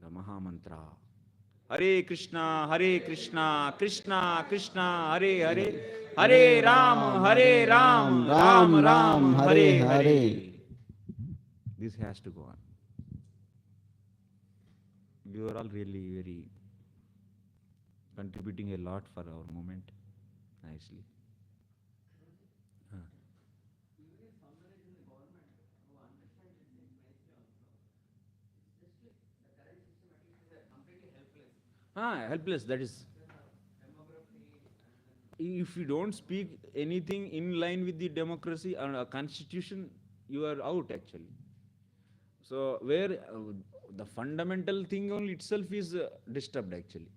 the Maha Mantra. Hare Krishna, Krishna Krishna, Hare Hare, Hare Ram, Ram Ram, Hare Hare. This has to go on. You are all really very contributing a lot for our movement. Nicely. Helpless, that is. If you don't speak anything in line with the democracy or a constitution, you are out actually. So where the fundamental thing only itself is disturbed actually.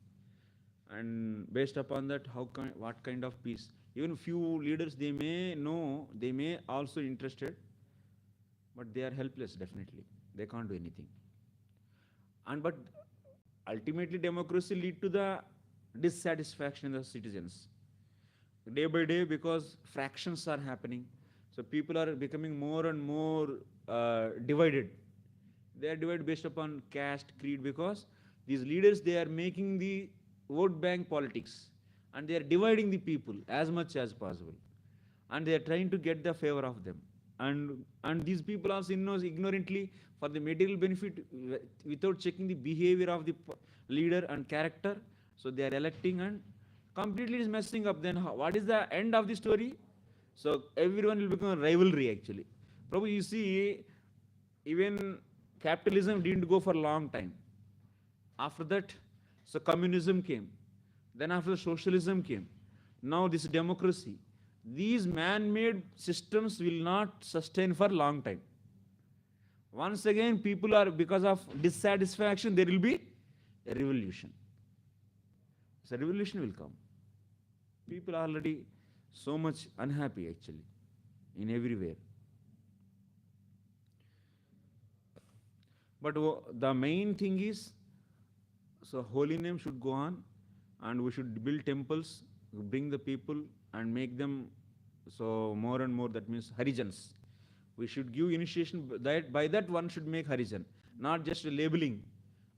And based upon that, what kind of peace? Even few leaders, they may know, they may also interested, but they are helpless definitely. They can't do anything. But ultimately democracy lead to the dissatisfaction in the citizens. Day by day, because fractions are happening, so people are becoming more and more divided. They are divided based upon caste, creed, because these leaders, they are making the vote bank politics and they are dividing the people as much as possible. And they are trying to get the favor of them. And these people also ignorantly, for the material benefit, without checking the behavior of the leader and character, so they are electing and completely is messing up. Then what is the end of the story? So everyone will become a rivalry actually. Probably you see, even capitalism didn't go for a long time. After that, so communism came. Then after socialism came. Now this democracy. These man-made systems will not sustain for a long time. Once again, people are, because of dissatisfaction, there will be a revolution. So revolution will come. People are already so much unhappy actually, in everywhere. But the main thing is, so holy name should go on, and we should build temples, bring the people and make them so more and more, that means Harijans. We should give initiation, that by that one should make Harijan, not just labeling,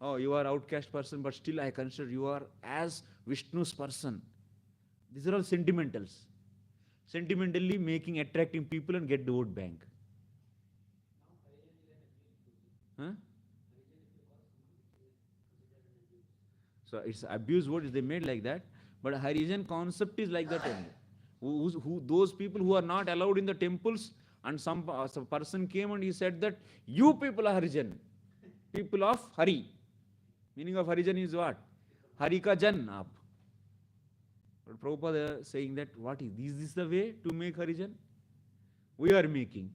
oh you are outcast person, but still I consider you are as Vishnu's person. These are all sentimentals. Sentimentally attracting people and get the vote bank. So it's abuse word, they made like that, but Harijan concept is like that only. Those people who are not allowed in the temples, and some person came and he said that you people are Harijan, people of Hari. Meaning of Harijan is what? Hari ka jan aap. But Prabhupada saying that, what is this the way to make Harijan? We are making.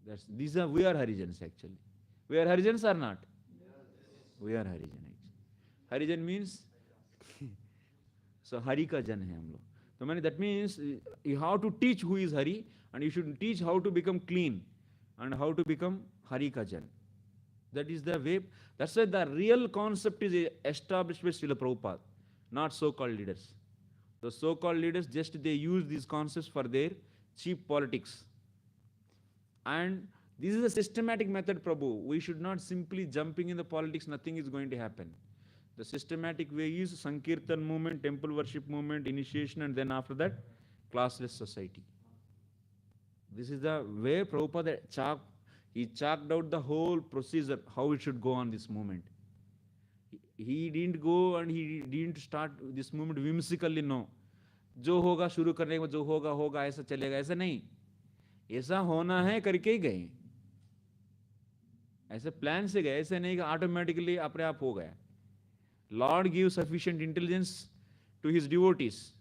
We are Harijans actually. We are Harijans or not? We are Harijan actually. Harijan means so Hari ka jan hai hum log. So that means you have to teach who is Hari, and you should teach how to become clean and how to become Hari ka jan. That is the way. That's why the real concept is established by Srila Prabhupada, not so-called leaders. The so-called leaders just they use these concepts for their cheap politics. And this is a systematic method, Prabhu. We should not simply jumping in the politics, nothing is going to happen. The systematic way is Sankirtan movement, temple worship movement, initiation, and then after that, classless society. This is the way Prabhupada he chalked out the whole procedure, how it should go on this movement. He didn't go and he didn't start this movement whimsically, no. जो होगा शुरू करने में जो होगा होगा ऐसा चलेगा, ऐसा नहीं. ऐसा होना है करके ही गए, ऐसे प्लान से गए, ऐसे नहीं कि ऑटोमेटिकली अपने आप हो गया. Lord gives sufficient intelligence to his devotees,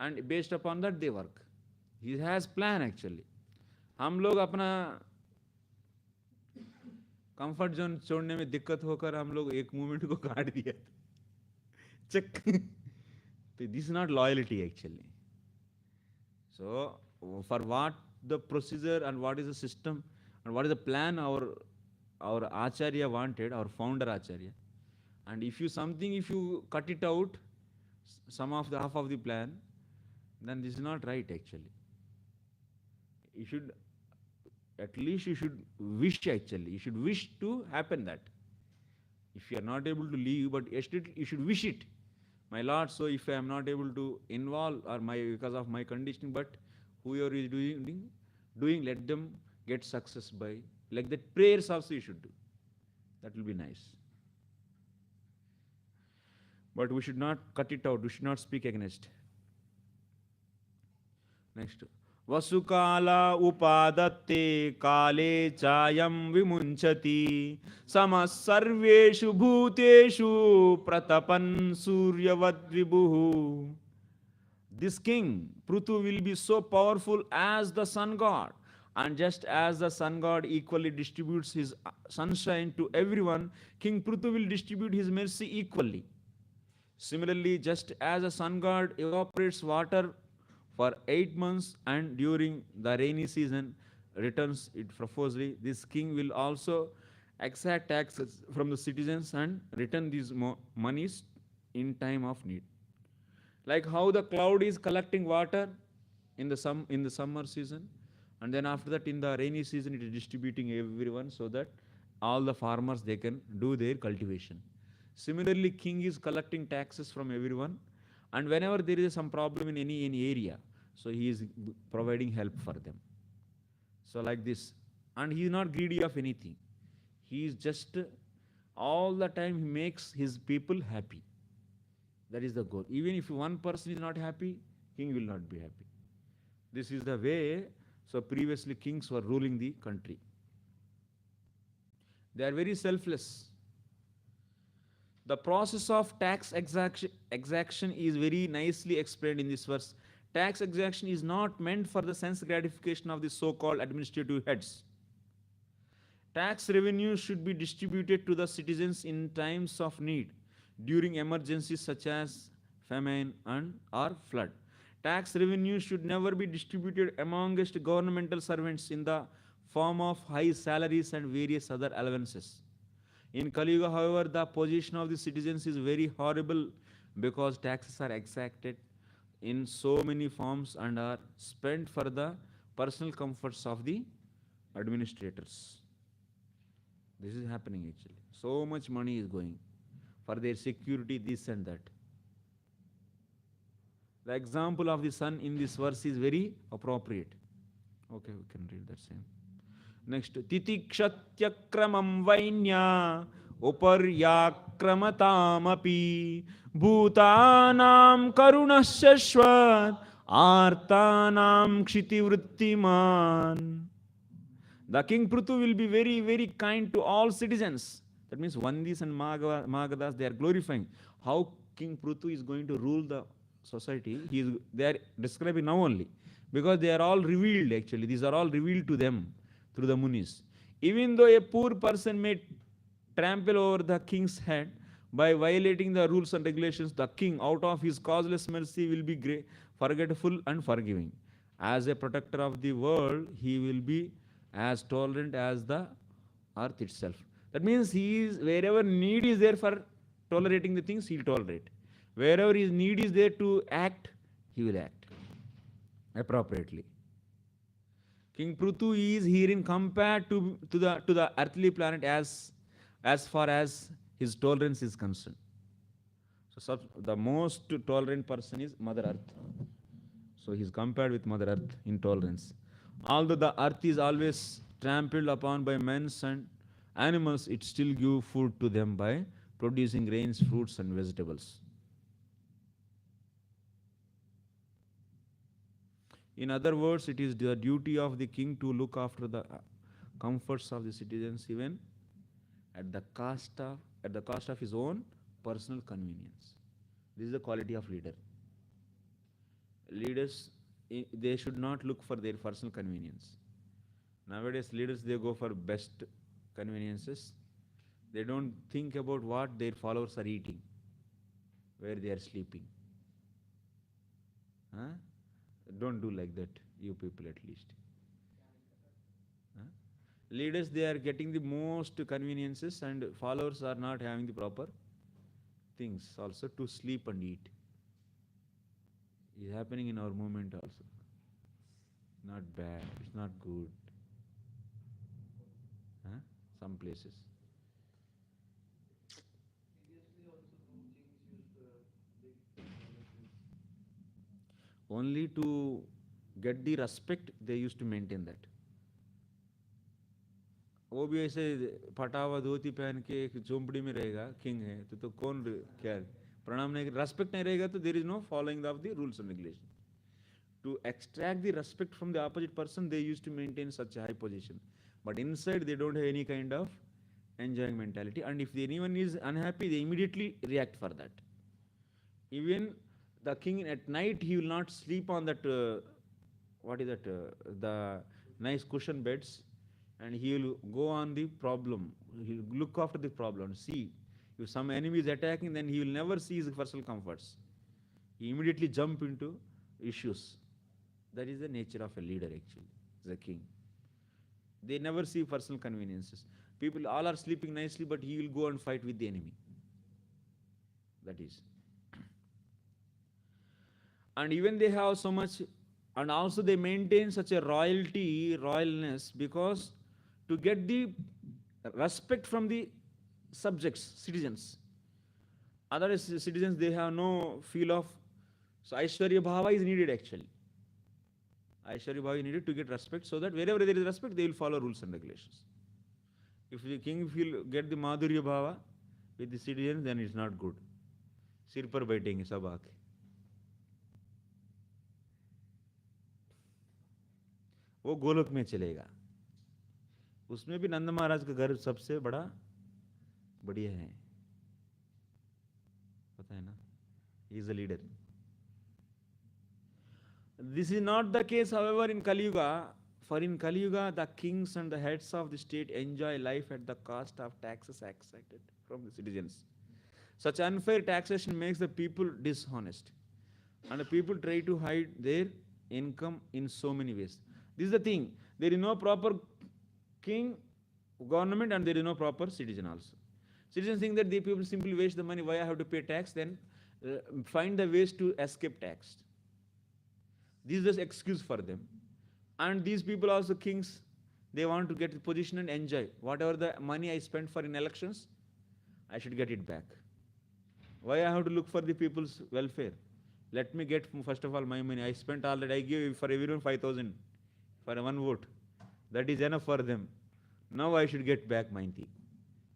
and based upon that they work. He has plan actually. हम लोग अपना कंफर्ट जोन छोड़ने में दिक्कत होकर हम लोग एक मूवमेंट को काट दिया. Check. So this is not loyalty actually. So for what the procedure and what is the system and what is the plan our Acharya wanted, our founder Acharya, and if you cut it out, some of the half of the plan, then this is not right actually. You should at least you should wish actually. You should wish to happen that. If you are not able to leave, but you should wish it. My Lord, so if I am not able to involve or because of my conditioning, but whoever is doing, let them get success by, like that prayers also you should do. That will be nice. But we should not cut it out. We should not speak against. Next. Vasukala upadatte kale chayam vimunchati samas sarveshu bhuteshu pratapan suryavad vibhuhu. This king, Prithu, will be so powerful as the sun god. And just as the sun god equally distributes his sunshine to everyone, King Prithu will distribute his mercy equally. Similarly, just as a sun god evaporates water for 8 months and during the rainy season returns it profusely, this king will also exact taxes from the citizens and return these monies in time of need. Like how the cloud is collecting water in the summer season, and then after that in the rainy season it is distributing everyone so that all the farmers they can do their cultivation. Similarly, king is collecting taxes from everyone, and whenever there is some problem in any area, so he is providing help for them. So like this, and he is not greedy of anything. He is just all the time he makes his people happy. That is the goal. Even if one person is not happy, king will not be happy. This is the way. So previously kings were ruling the country. They are very selfless. The process of tax exaction is very nicely explained in this verse. Tax exaction is not meant for the sense gratification of the so-called administrative heads. Tax revenue should be distributed to the citizens in times of need, during emergencies such as famine or flood. Tax revenue should never be distributed amongst governmental servants in the form of high salaries and various other allowances. In Kali Yuga, however, the position of the citizens is very horrible because taxes are exacted in so many forms and are spent for the personal comforts of the administrators. This is happening actually. So much money is going for their security, this and that. The example of the sun in this verse is very appropriate. Okay, we can read that same. Next, titikshatyakramam vainya uparyakramatam bhutanam karunashashvat artanam kshitivrittiman. The king Prithu will be very, very kind to all citizens. That means Vandis and Magadas, they are glorifying how King Prithu is going to rule the society. They are describing now only. because they are all revealed actually. These are all revealed to them through the munis. Even though a poor person may trample over the king's head by violating the rules and regulations, the king, out of his causeless mercy, will be forgetful and forgiving. As a protector of the world, he will be as tolerant as the earth itself. That means he is, wherever need is there for tolerating the things, he will tolerate. Wherever his need is there to act, he will act appropriately. King Prutu is herein compared to the earthly planet as far as his tolerance is concerned. So the most tolerant person is Mother Earth. So he is compared with Mother Earth in tolerance. Although the earth is always trampled upon by men and animals, it still gives food to them by producing grains, fruits and vegetables. In other words, it is the duty of the king to look after the comforts of the citizens even at the cost of his own personal convenience. This is the quality of leader. Leaders, they should not look for their personal convenience. Nowadays, leaders, they go for best conveniences. They don't think about what their followers are eating, where they are sleeping. Huh? Don't do like that, you people at least. Huh? Leaders, they are getting the most conveniences and followers are not having the proper things also to sleep and eat. It's happening in our movement also. Not bad, it's not good. Huh? Some places. Only to get the respect, they used to maintain that. वो भी ऐसे फटा हुआ धोती पहन के एक झोंपड़ी में रहेगा, किंग है, तो कौन क्या प्रणाम नहीं, रेस्पेक्ट नहीं रहेगा, तो there is no following of the rules and regulation. To extract the respect from the opposite person, they used to maintain such a high position. But inside, they don't have any kind of enjoying mentality. And if anyone is unhappy, they immediately react for that. Even the king at night, he will not sleep on that, the nice cushion beds, and he will go on the problem. He will look after the problem. See, if some enemy is attacking, then he will never see his personal comforts. He immediately jump into issues. That is the nature of a leader actually, the king. They never see personal conveniences. People all are sleeping nicely, but he will go and fight with the enemy. That is. And even they have so much, and also they maintain such a royalness, because to get the respect from the subjects, citizens. Other citizens, they have no feel of, so Aishwarya Bhava is needed actually. Aishwarya Bhava is needed to get respect, so that wherever there is respect, they will follow rules and regulations. If the king get the Madhurya Bhava with the citizens, then it's not good. Sir par baithenge sab aake. वो गोलोक में चलेगा. उसमें भी नंद महाराज का घर सबसे बढ़िया है, पता है ना? He is a leader. This is not the case, however, in Kali Yuga. For in Kali Yuga, the kings and the heads of the state enjoy life at the cost of taxes exacted from the citizens. Such unfair taxation makes the people dishonest, and the people try to hide their income in so many ways. This is the thing. There is no proper king, government, and there is no proper citizen also. Citizens think that the people simply waste the money. Why I have to pay tax? Then find the ways to escape tax. This is just excuse for them. And these people also, kings, they want to get the position and enjoy. Whatever the money I spent for in elections, I should get it back. Why I have to look for the people's welfare? Let me get, first of all, my money. I spent all that. I give for everyone 5,000 for one vote. That is enough for them. Now I should get back my thing.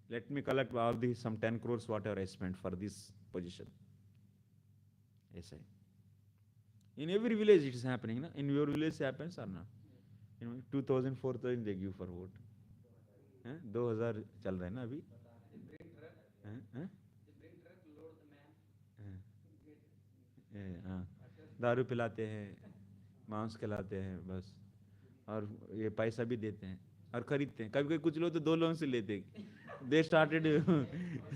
Let me collect all these, some 10 crores, whatever I spent for this position. Yes, in every village it is happening. Na? In your village happens or not? 2,000, 4,000 they give for vote. 2,000 चल रहा है ना अभी? दारू पिलाते हैं, मांस खिलाते हैं बस, और ये पैसा भी देते हैं और खरीदते हैं। कभी कभी कुछ लोग तो 2 लोगों से लेते हैं, दे स्टार्टेड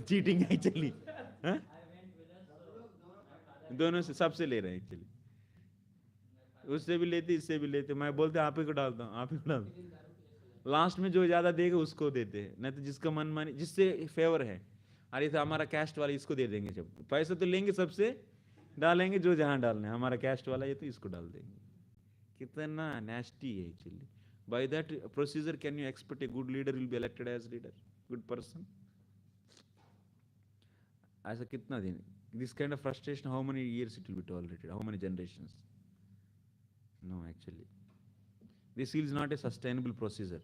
चीटिंग एक्चुअली। दोनों से, सबसे ले रहे हैं एक्चुअली, उससे भी लेते इससे भी लेते। मैं बोलते आप ही को डालता हूँ, आप ही को डालता हूँ। लास्ट में जो ज्यादा देगा उसको देते हैं, नहीं तो जिसका मन माने, जिससे फेवर है, अरे तो हमारा कैस्ट वाला इसको दे देंगे। जब पैसा तो लेंगे सबसे, डालेंगे जो जहां डालना है, हमारा कैस्ट वाला ये तो इसको डाल देंगे। कितना नेस्टी है actually. By that procedure can you expect a good leader will be elected as leader, good person? ऐसा कितना दिन, this kind of frustration, how many years it will be tolerated, how many generations? No actually this is not a sustainable procedure.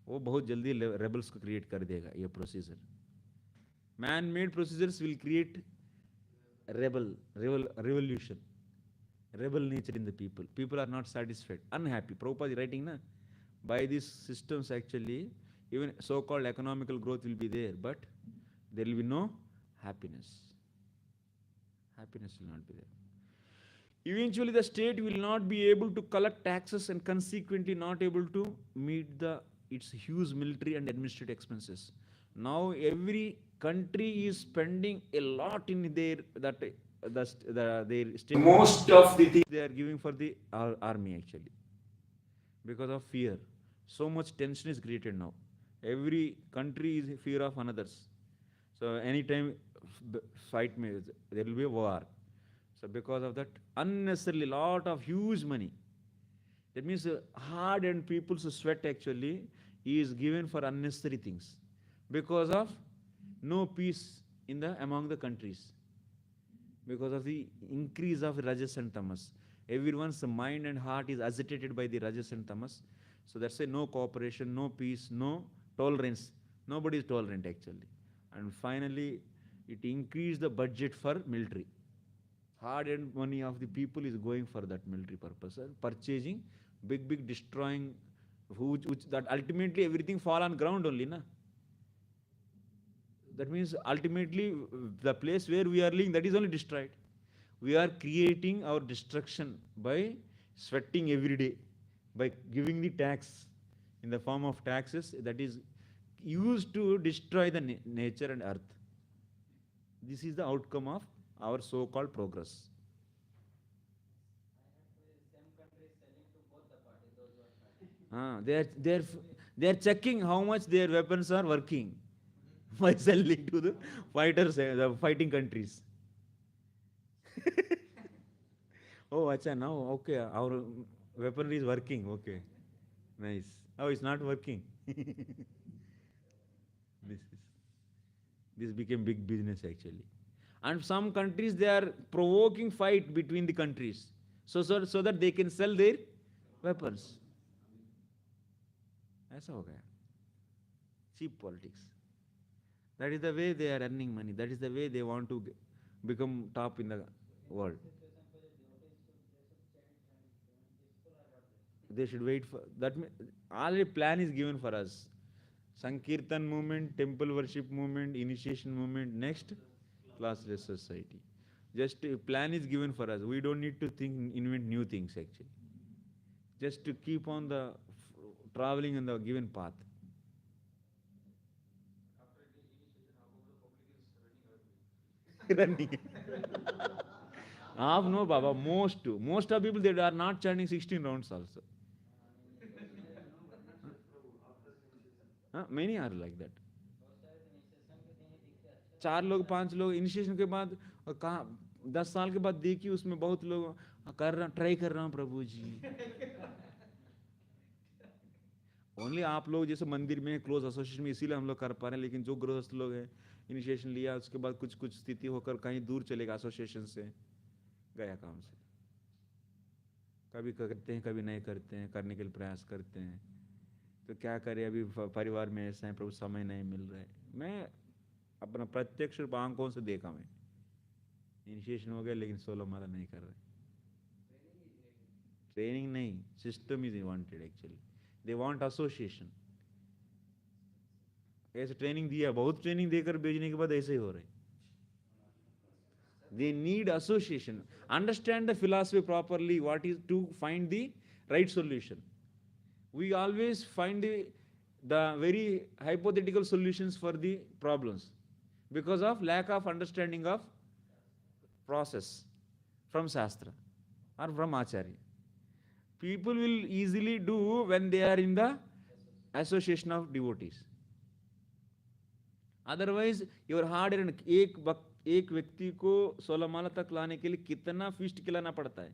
वो बहुत जल्दी rebels को create कर देगा ये प्रोसीजर। Man made procedures will create revolution, rebel nature in the people. People are not satisfied, unhappy. Prabhupada is writing, na, by these systems actually, even so-called economical growth will be there, but there will be no happiness. Happiness will not be there. Eventually, the state will not be able to collect taxes and consequently not able to meet its huge military and administrative expenses. Now, every country is spending a lot in their state. Most of the things they are giving for the army actually, because of fear. So much tension is created now. Every country is in fear of another's. So anytime fight may, there will be a war. So because of that, unnecessarily lot of huge money. That means hard and people's sweat actually is given for unnecessary things, because of no peace in among the countries, because of the increase of rajas and tamas. Everyone's mind and heart is agitated by the rajas and tamas. So that's why no cooperation, no peace, no tolerance. Nobody is tolerant actually. And finally, it increased the budget for military. Hard-earned money of the people is going for that military purpose, purchasing big destroying, which that ultimately everything fall on ground only, na. That means ultimately the place where we are living, that is only destroyed. We are creating our destruction by sweating every day, by giving the tax in the form of taxes that is used to destroy the nature and earth. This is the outcome of our so-called progress. They are checking how much their weapons are working by selling to the fighters, the fighting countries. Oh, acha, now okay, our weaponry is working. Okay, nice. Oh, it's not working. This became big business actually. And some countries, they are provoking fight between the countries, so that they can sell their weapons. ऐसा हो गया. Cheap politics. That is the way they are earning money. That is the way they want to become top in the world. They should wait for that. Already plan is given for us. Sankirtan movement, temple worship movement, initiation movement, next classless society. Just a plan is given for us. We don't need to invent new things actually. Just to keep on the traveling on the given path. Running. No, Baba. Most of people, they are not chanting 16 rounds also. Many are like that. 4 लोग 5 लोग initiation के बाद, कहा 10 साल के बाद देखिए उसमें बहुत लोग ट्राई कर रहा हूँ प्रभु जी. ओनली आप लोग जैसे मंदिर में क्लोज एसोसिएशन में, इसीलिए हम लोग कर पा रहे हैं. लेकिन जो गृहस्थ लोग हैं, इनिशिएशन लिया, उसके बाद कुछ स्थिति होकर कहीं दूर चलेगा एसोसिएशन से, गया काम से. कभी करते हैं, कभी नहीं करते हैं, करने के लिए प्रयास करते हैं. तो क्या करें, अभी परिवार में ऐसा है, प्रभु समय नहीं मिल रहा है. मैं अपना प्रत्यक्ष आंखों से देखा. मैं इनिशिएशन हो गया लेकिन 16 माला नहीं कर रहे. ट्रेनिंग नहीं, system is wanted actually. They want association. ऐसे ट्रेनिंग दिया, बहुत ट्रेनिंग देकर भेजने के बाद ऐसे ही हो रहे. They need association. Understand the philosophy properly, what is to find the right solution. We always find the very hypothetical solutions for the problems because of lack of understanding of process from Shastra or from Acharya. People will easily do when they are in the association of devotees. Otherwise, your hard earned एक व्यक्ति को 16 माला तक लाने के लिए कितना feast खिलाना पड़ता है?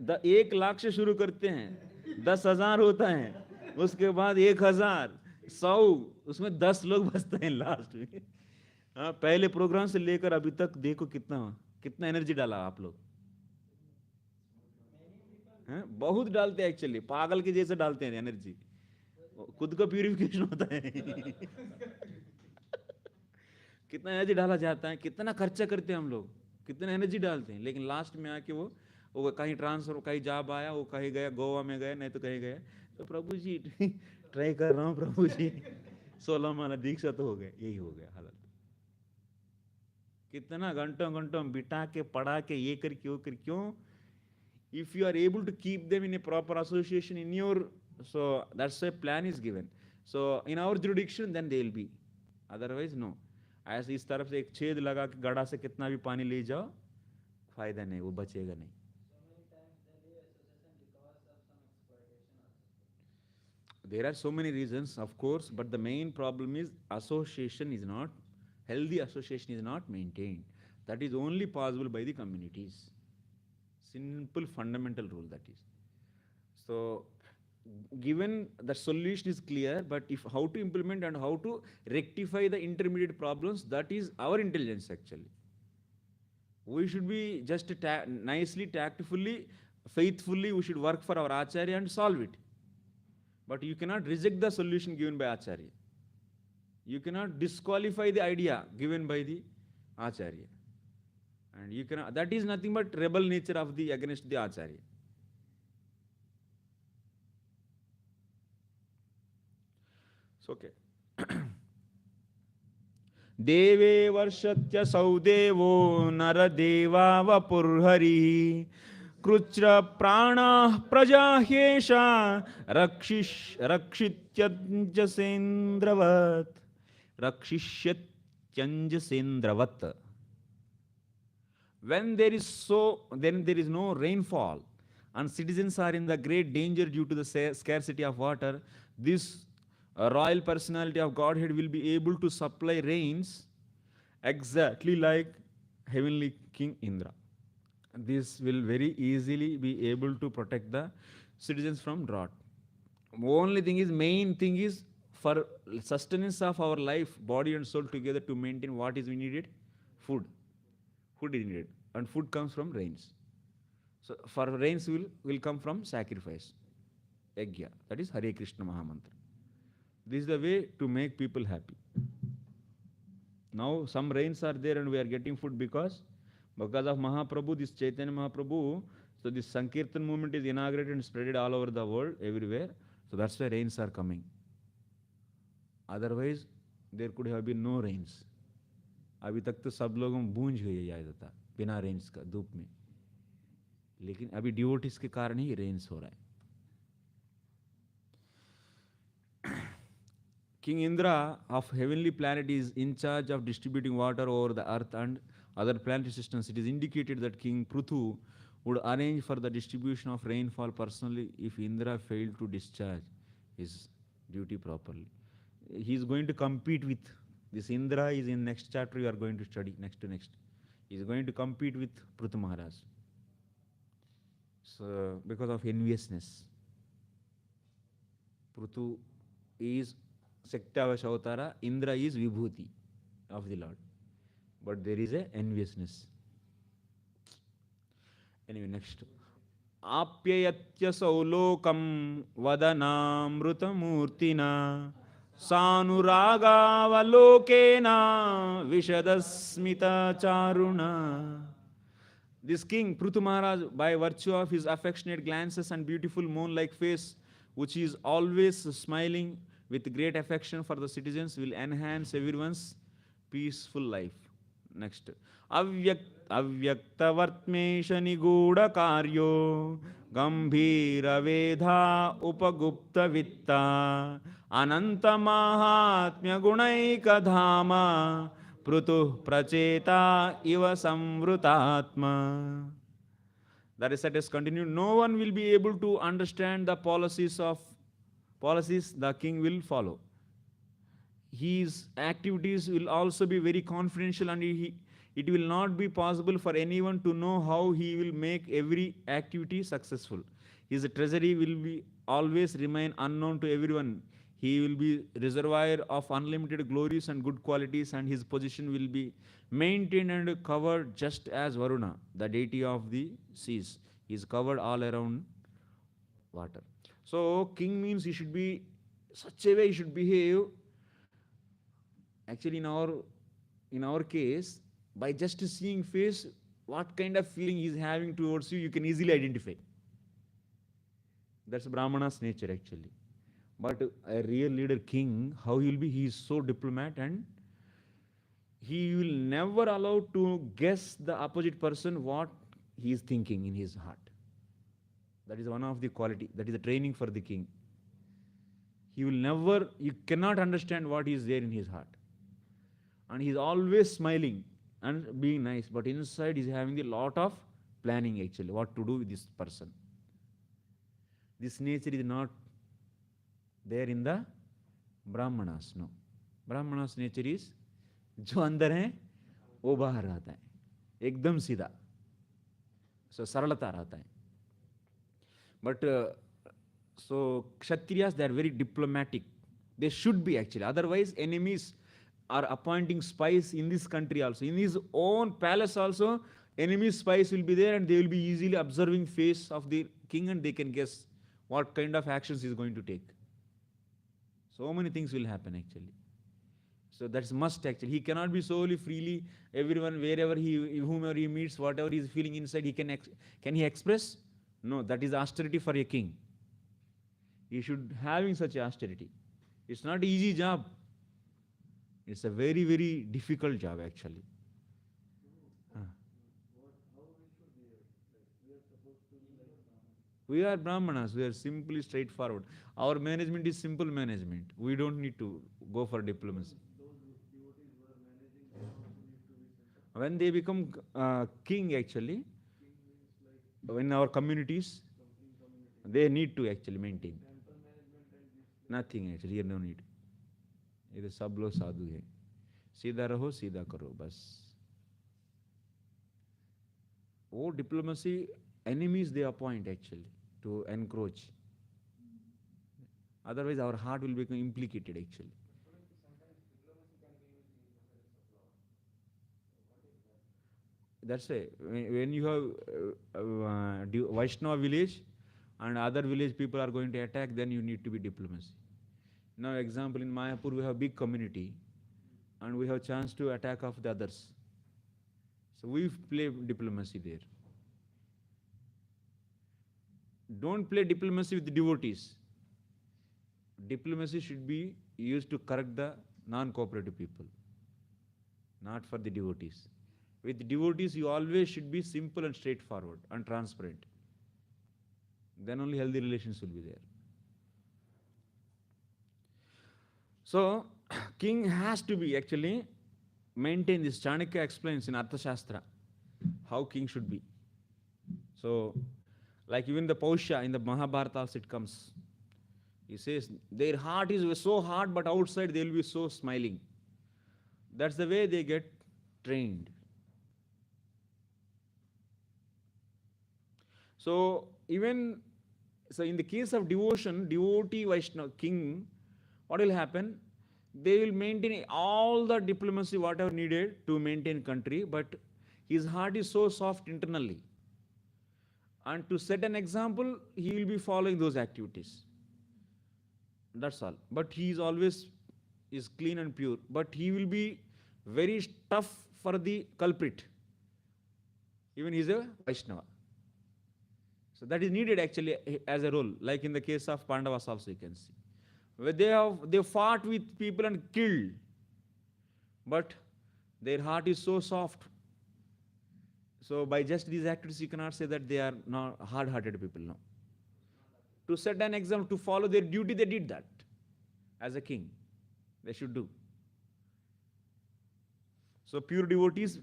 1 लाख से शुरू करते हैं, 10,000 होता है, उसके बाद 1,000, 100, उसमें 10 लोग बचते हैं लास्ट में. हाँ, पहले प्रोग्राम से लेकर अभी तक देखो कितना एनर्जी डाला आप लोग. बहुत डालते हैं एक्चुअली, पागल के जैसे डालते हैं एनर्जी. खुद का प्यूरिफिकेशन होता है. कितना एनर्जी डाला जाता है, कितना खर्चा करते हैं हम लोग, कितना एनर्जी डालते हैं, लेकिन लास्ट में आके वो कहीं ट्रांसफर, कहीं जॉब आया, वो कहीं गया, गोवा में गया, नहीं तो कहीं गया, तो प्रभु जी ट्राई कर रहा हूँ प्रभु जी, 16 माला दीक्षा तो हो गया. यही हो गया हालत. कितना घंटों घंटों बिठा के पढ़ा के ये कर क्यों. If you are able to keep them in a proper association in your, so that's why plan is given. So in our jurisdiction, then they will be. Otherwise, no. ऐसे इस तरफ से एक छेद लगा के गड़ा से कितना भी पानी ले जाओ, फायदा नहीं, वो बचेगा नहीं. There are so many reasons, of course, but the main problem is association is not, healthy association is not maintained. That is only possible by the communities. Simple fundamental rule that is. So, given the solution is clear, but if how to implement and how to rectify the intermediate problems, that is our intelligence actually. We should be just nicely, tactfully, faithfully, we should work for our Acharya and solve it. But you cannot reject the solution given by Acharya. You cannot disqualify the idea given by the Acharya. And you cannot, that is nothing but rebel nature of the against the Acharya. So, okay. देवे वर्षत्य सौदेवो नरदेवा वपुर्हरि कृच्र प्राणाः प्रजाह्येषा रक्षिष्यत्यञ्जसेन्द्रवत्. When there is then there is no rainfall and citizens are in the great danger due to the scarcity of water, this royal personality of Godhead will be able to supply rains exactly like heavenly King Indra. This will very easily be able to protect the citizens from drought. Only thing is, main thing is for sustenance of our life, body and soul together, to maintain what is we needed? Food. Food is needed, and food comes from rains. So for rains will come from sacrifice, yajna, that is Hare Krishna Mahamantra. This is the way to make people happy. Now some rains are there and we are getting food because of Mahaprabhu, this Chaitanya Mahaprabhu. So this Sankirtan movement is inaugurated and spread all over the world, everywhere. So that's why rains are coming. Otherwise, there could have been no rains. अभी तक तो सब लोगों में बूंझ गई है था बिना रेंस का, धूप में. लेकिन अभी डिवोटीज के कारण ही रेंस हो रहा है. King Indra of heavenly planet is in charge of distributing water over the earth and other planetary systems. It is indicated that King Prithu would arrange for the distribution of rainfall personally if Indra failed to discharge his duty properly. He is going to compete with this Indra. Is in next chapter we are going to study, next to next. He is going to compete with Prithu Maharaj. So, because of enviousness. Prithu is Sektavash Avatara, Indra is Vibhuti of the Lord. But there is a enviousness. Anyway, next. Apyayatya saulokam vadanamrutamurtina Sanuragavalokena Vishadasmita Charuna. This king, Prithu Maharaj, by virtue of his affectionate glances and beautiful moon-like face, which is always smiling with great affection for the citizens, will enhance everyone's peaceful life. next. Avyaktavartmesha nigooda karyo gambhira vedha upagupta vitta ananta mahatmya gunaika dhama prutu pracheta iva samvrutatma. That is, let us continue. No one will be able to understand the policies the king will follow. His activities will also be very confidential, and it will not be possible for anyone to know how he will make every activity successful. His treasury will be always remain unknown to everyone. He will be reservoir of unlimited glories and good qualities, and his position will be maintained and covered just as Varuna, the deity of the seas, is covered all around water. So king means he should be such a way, he should behave. Actually, in our case, by just seeing face, what kind of feeling he is having towards you, you can easily identify. That's Brahmana's nature actually. But a real leader, king, how he will be? He is so diplomat, and he will never allow to guess the opposite person what he is thinking in his heart. That is one of the quality. That is the training for the king. He will never, you cannot understand what is there in his heart. And he is always smiling and being nice, but inside he is having a lot of planning actually, what to do with this person. This nature is not there in the Brahmanas, no. Brahmanas nature is, जो अंदर है वो बाहर रहता है, एकदम सीधा, so सरलता रहता है. But so Kshatriyas, they are very diplomatic. They should be actually, otherwise enemies are appointing spies in this country also. In his own palace also, enemy spies will be there, and they will be easily observing face of the king, and they can guess what kind of actions he is going to take. So many things will happen actually. So that's must actually. He cannot be solely freely, everyone, wherever whomever he meets, whatever he is feeling inside, he can he express? No, that is austerity for a king. He should having such austerity. It's not an easy job. It's a very, very difficult job actually. We are Brahmanas, we are simply straightforward. Our management is simple management. We don't need to go for diplomacy. When they become king actually, in our communities, they need to actually maintain. Nothing actually, here no need. इधर सब लोग साधु है, सीधा रहो सीधा करो बस. वो diplomacy enemies they appoint actually to encroach. Otherwise our heart will become implicated actually. That's why when you have Vaishnava village and other village people are going to attack, then you need to be diplomacy. Now example, in Mayapur we have big community and we have chance to attack of the others. So we play diplomacy there. Don't play diplomacy with the devotees. Diplomacy should be used to correct the non-cooperative people, not for the devotees. With devotees, you always should be simple and straightforward and transparent. Then only healthy relations will be there. So, king has to be actually maintain this. Chanakya explains in Arthashastra how king should be. So, like even the Pausha in the Mahabharata also it comes. He says their heart is so hard, but outside they will be so smiling. That's the way they get trained. So even so in the case of devotion, devotee Vaishnava king, what will happen? They will maintain all the diplomacy whatever needed to maintain country, but his heart is so soft internally. And to set an example, he will be following those activities. That's all. But he is always is clean and pure. But he will be very tough for the culprit. Even he is a Vaishnava. So that is needed actually as a role, like in the case of Pandavas also you can see. Where they fought with people and killed. But Their heart is so soft. So by just these activities, you cannot say that they are not hard-hearted people. No. To set an example, to follow their duty, they did that. As a king, they should do. So pure devotees,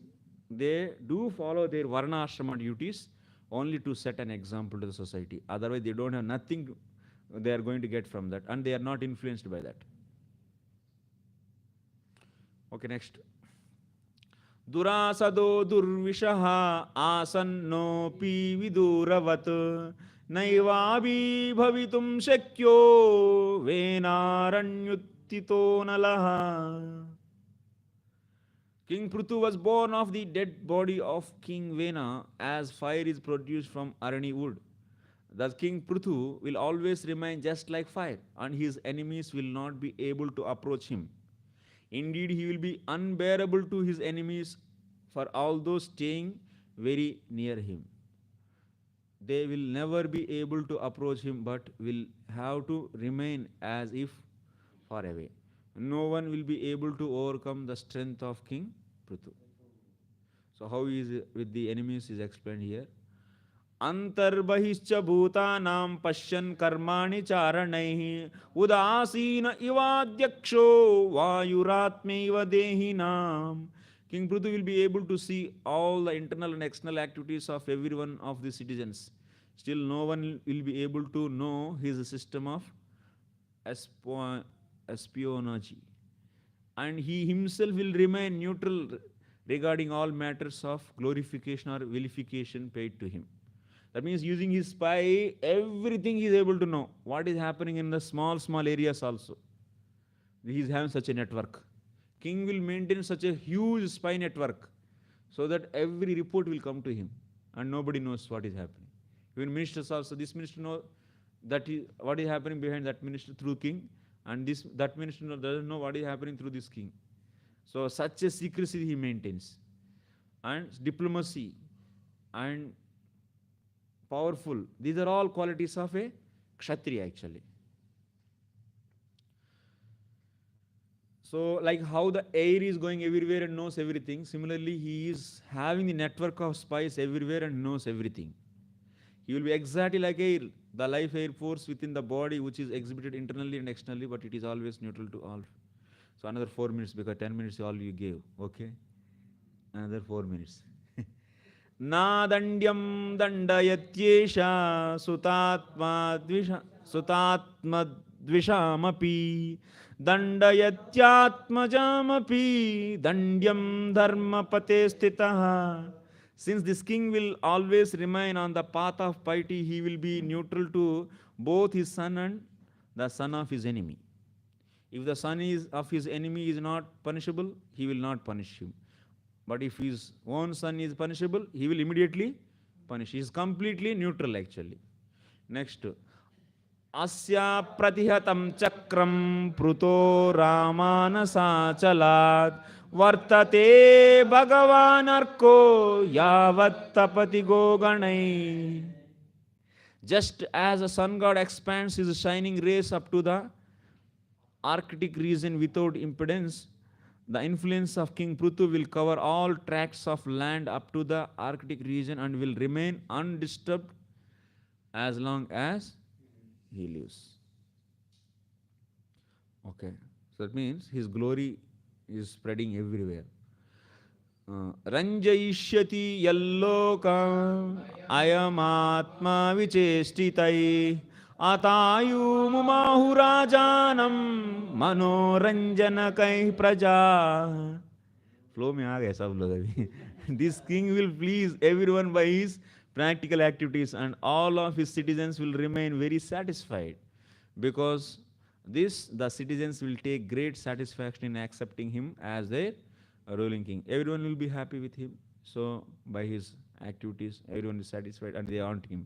they do follow their varna ashrama duties only to set an example to the society. Otherwise, they don't have nothing they are going to get from that, and they are not influenced by that. Okay, next. Durasado durvishaha asannopi viduravat naivabi bhavitum shakyo venaranyuttito nalaha. King Prithu was born of the dead body of King Vena, as fire is produced from arani wood. Thus King Prithu will always remain just like fire, and his enemies will not be able to approach him. Indeed, he will be unbearable to his enemies, for all those staying very near him. They will never be able to approach him, but will have to remain as if far away. No one will be able to overcome the strength of King Prithu. So how is with the enemies is explained here. Antarbahishcha bhutanam pashyan karmani charanaihi udasina ivadyaksho vayuratmeva dehinam. King Prithu will be able to see all the internal and external activities of every one of the citizens. Still no one will be able to know his system of espionage. And he himself will remain neutral regarding all matters of glorification or vilification paid to him. That means using his spy, everything he is able to know. What is happening in the small areas also. He is having such a network. King will maintain such a huge spy network so that every report will come to him and nobody knows what is happening. Even ministers also, this minister knows that what is happening behind that minister through king, and that minister doesn't know what is happening through this king. So such a secrecy he maintains. And diplomacy and powerful, these are all qualities of a kshatriya actually. So like how the air is going everywhere and knows everything, similarly he is having the network of spies everywhere and knows everything. He will be exactly like air, the life air force within the body which is exhibited internally and externally, but it is always neutral to all. So another 4 minutes, because 10 minutes all you gave, okay? Another 4 minutes. Na dandyam dandayatyesha sutatma dvishamapi dandayatyatmajamapi dandyam dharmapate stitaha. Since this king will always remain on the path of piety, he will be neutral to both his son and the son of his enemy. If the son of his enemy is not punishable, he will not punish him. But if his own son is punishable, he will immediately punish. He is completely neutral actually. Next. Asya pratihatam chakram pruto ramanasa chalat vartate bhagavan arko yavat tapati goganai. Just as the sun god expands his shining rays up to the Arctic region without impedance, the influence of King Prithu will cover all tracts of land up to the Arctic region and will remain undisturbed as long as he lives. Okay, so that means his glory is spreading everywhere. Ranjayishyati yalloka ayamatma vichestitai atayu mumahurajanam manoranjanakai praja. Flow mein aa gaye sab log abhi. This king will please everyone by his practical activities, and all of his citizens will remain very satisfied, because the citizens will take great satisfaction in accepting him as their ruling king. Everyone will be happy with him. So by his activities, everyone is satisfied and they want him.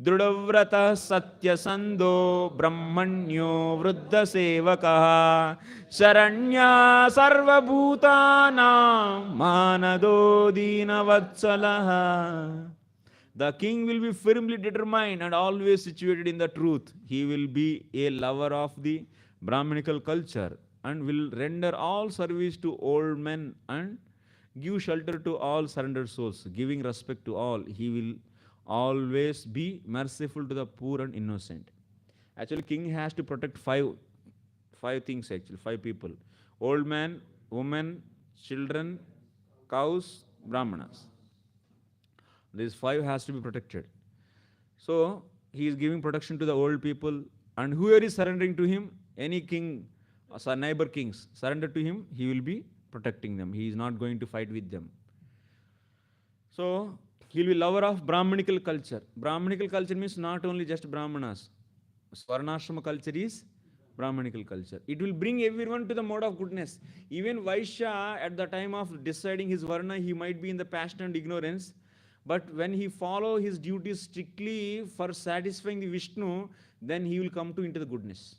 Drudavrata satya sando brahmanyo vruddha sevakaha saranya sarva bhutana manado dina vatsalaha. The king will be firmly determined and always situated in the truth. He will be a lover of the Brahminical culture and will render all service to old men and Give shelter to all surrendered souls, giving respect to all. He will always be merciful to the poor and innocent. Actually, king has to protect five things actually, five people. Old man, woman, children, cows, brahmanas. These five has to be protected. So he is giving protection to the old people, and whoever is surrendering to him, any king or neighbor kings surrender to him, he will be protecting them. He is not going to fight with them. So he will be lover of Brahmanical culture. Brahmanical culture means not only just Brahmanas. Swarnashrama culture is Brahmanical culture. It will bring everyone to the mode of goodness. Even Vaishya, at the time of deciding his Varna, he might be in the passion and ignorance. But when he follow his duties strictly for satisfying the Vishnu, then he will come to into the goodness.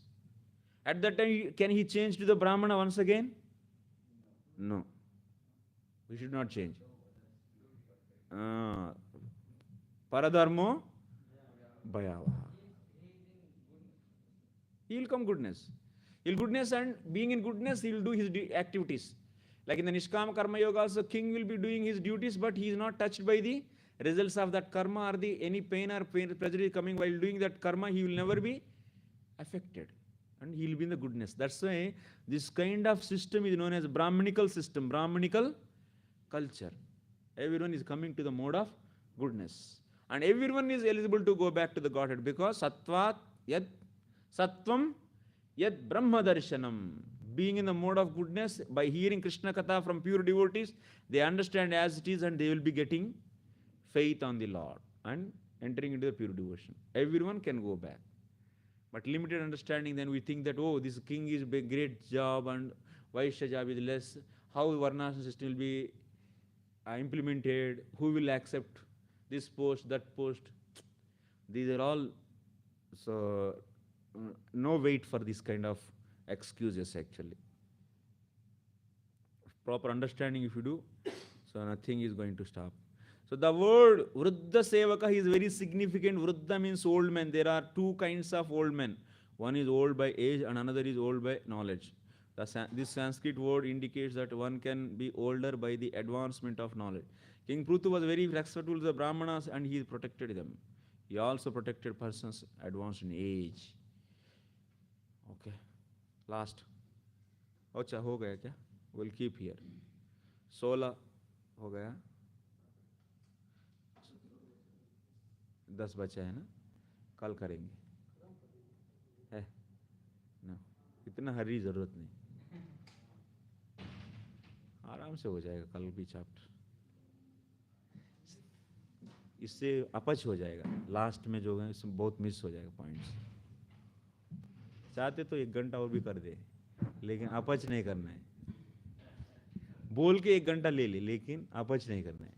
At that time, can he change to the Brahmana once again? No. We should not change. Paradharmo Bhayavaha. He will come goodness. He will goodness, and being in goodness, he will do his activities. Like in the Nishkama Karma Yoga also, king will be doing his duties, but he is not touched by the results of that karma or any pain or pleasure coming while doing that karma. He will never be affected, and he will be in the goodness. That's why this kind of system is known as Brahmanical system, Brahmanical culture. Everyone is coming to the mode of goodness, and everyone is eligible to go back to the Godhead, because Sattvat Yad Sattvam Yad Brahma Darshanam. Being in the mode of goodness, by hearing Krishna Katha from pure devotees, they understand as it is, and they will be getting faith on the Lord and entering into the pure devotion. Everyone can go back. But limited understanding, then we think that, oh, this king is a great job and Vaishya job is less. How Varna system will be implemented? Who will accept this post, that post? These are all, so no weight for this kind of excuses actually. Proper understanding if you do, so nothing is going to stop. So the word Vruddha Sevaka is very significant. Vruddha means old man. There are two kinds of old men. One is old by age and another is old by knowledge. This Sanskrit word indicates that one can be older by the advancement of knowledge. King Prithu was very respectful to the Brahmanas and he protected them. He also protected persons advanced in age. Okay. Last. अच्छा हो गया क्या? We'll keep here. 16 हो गया. 10 बचा है ना? कल करेंगे. है? ना. इतना हरी जरूरत नहीं. आराम से हो जाएगा कल भी चैप्टर. इससे अपच हो जाएगा. लास्ट में जो है इसमें बहुत मिस हो जाएगा पॉइंट्स. चाहते तो 1 घंटा और भी कर दे, लेकिन अपच नहीं करना है. बोल के 1 घंटा ले ले, लेकिन अपच नहीं करना है.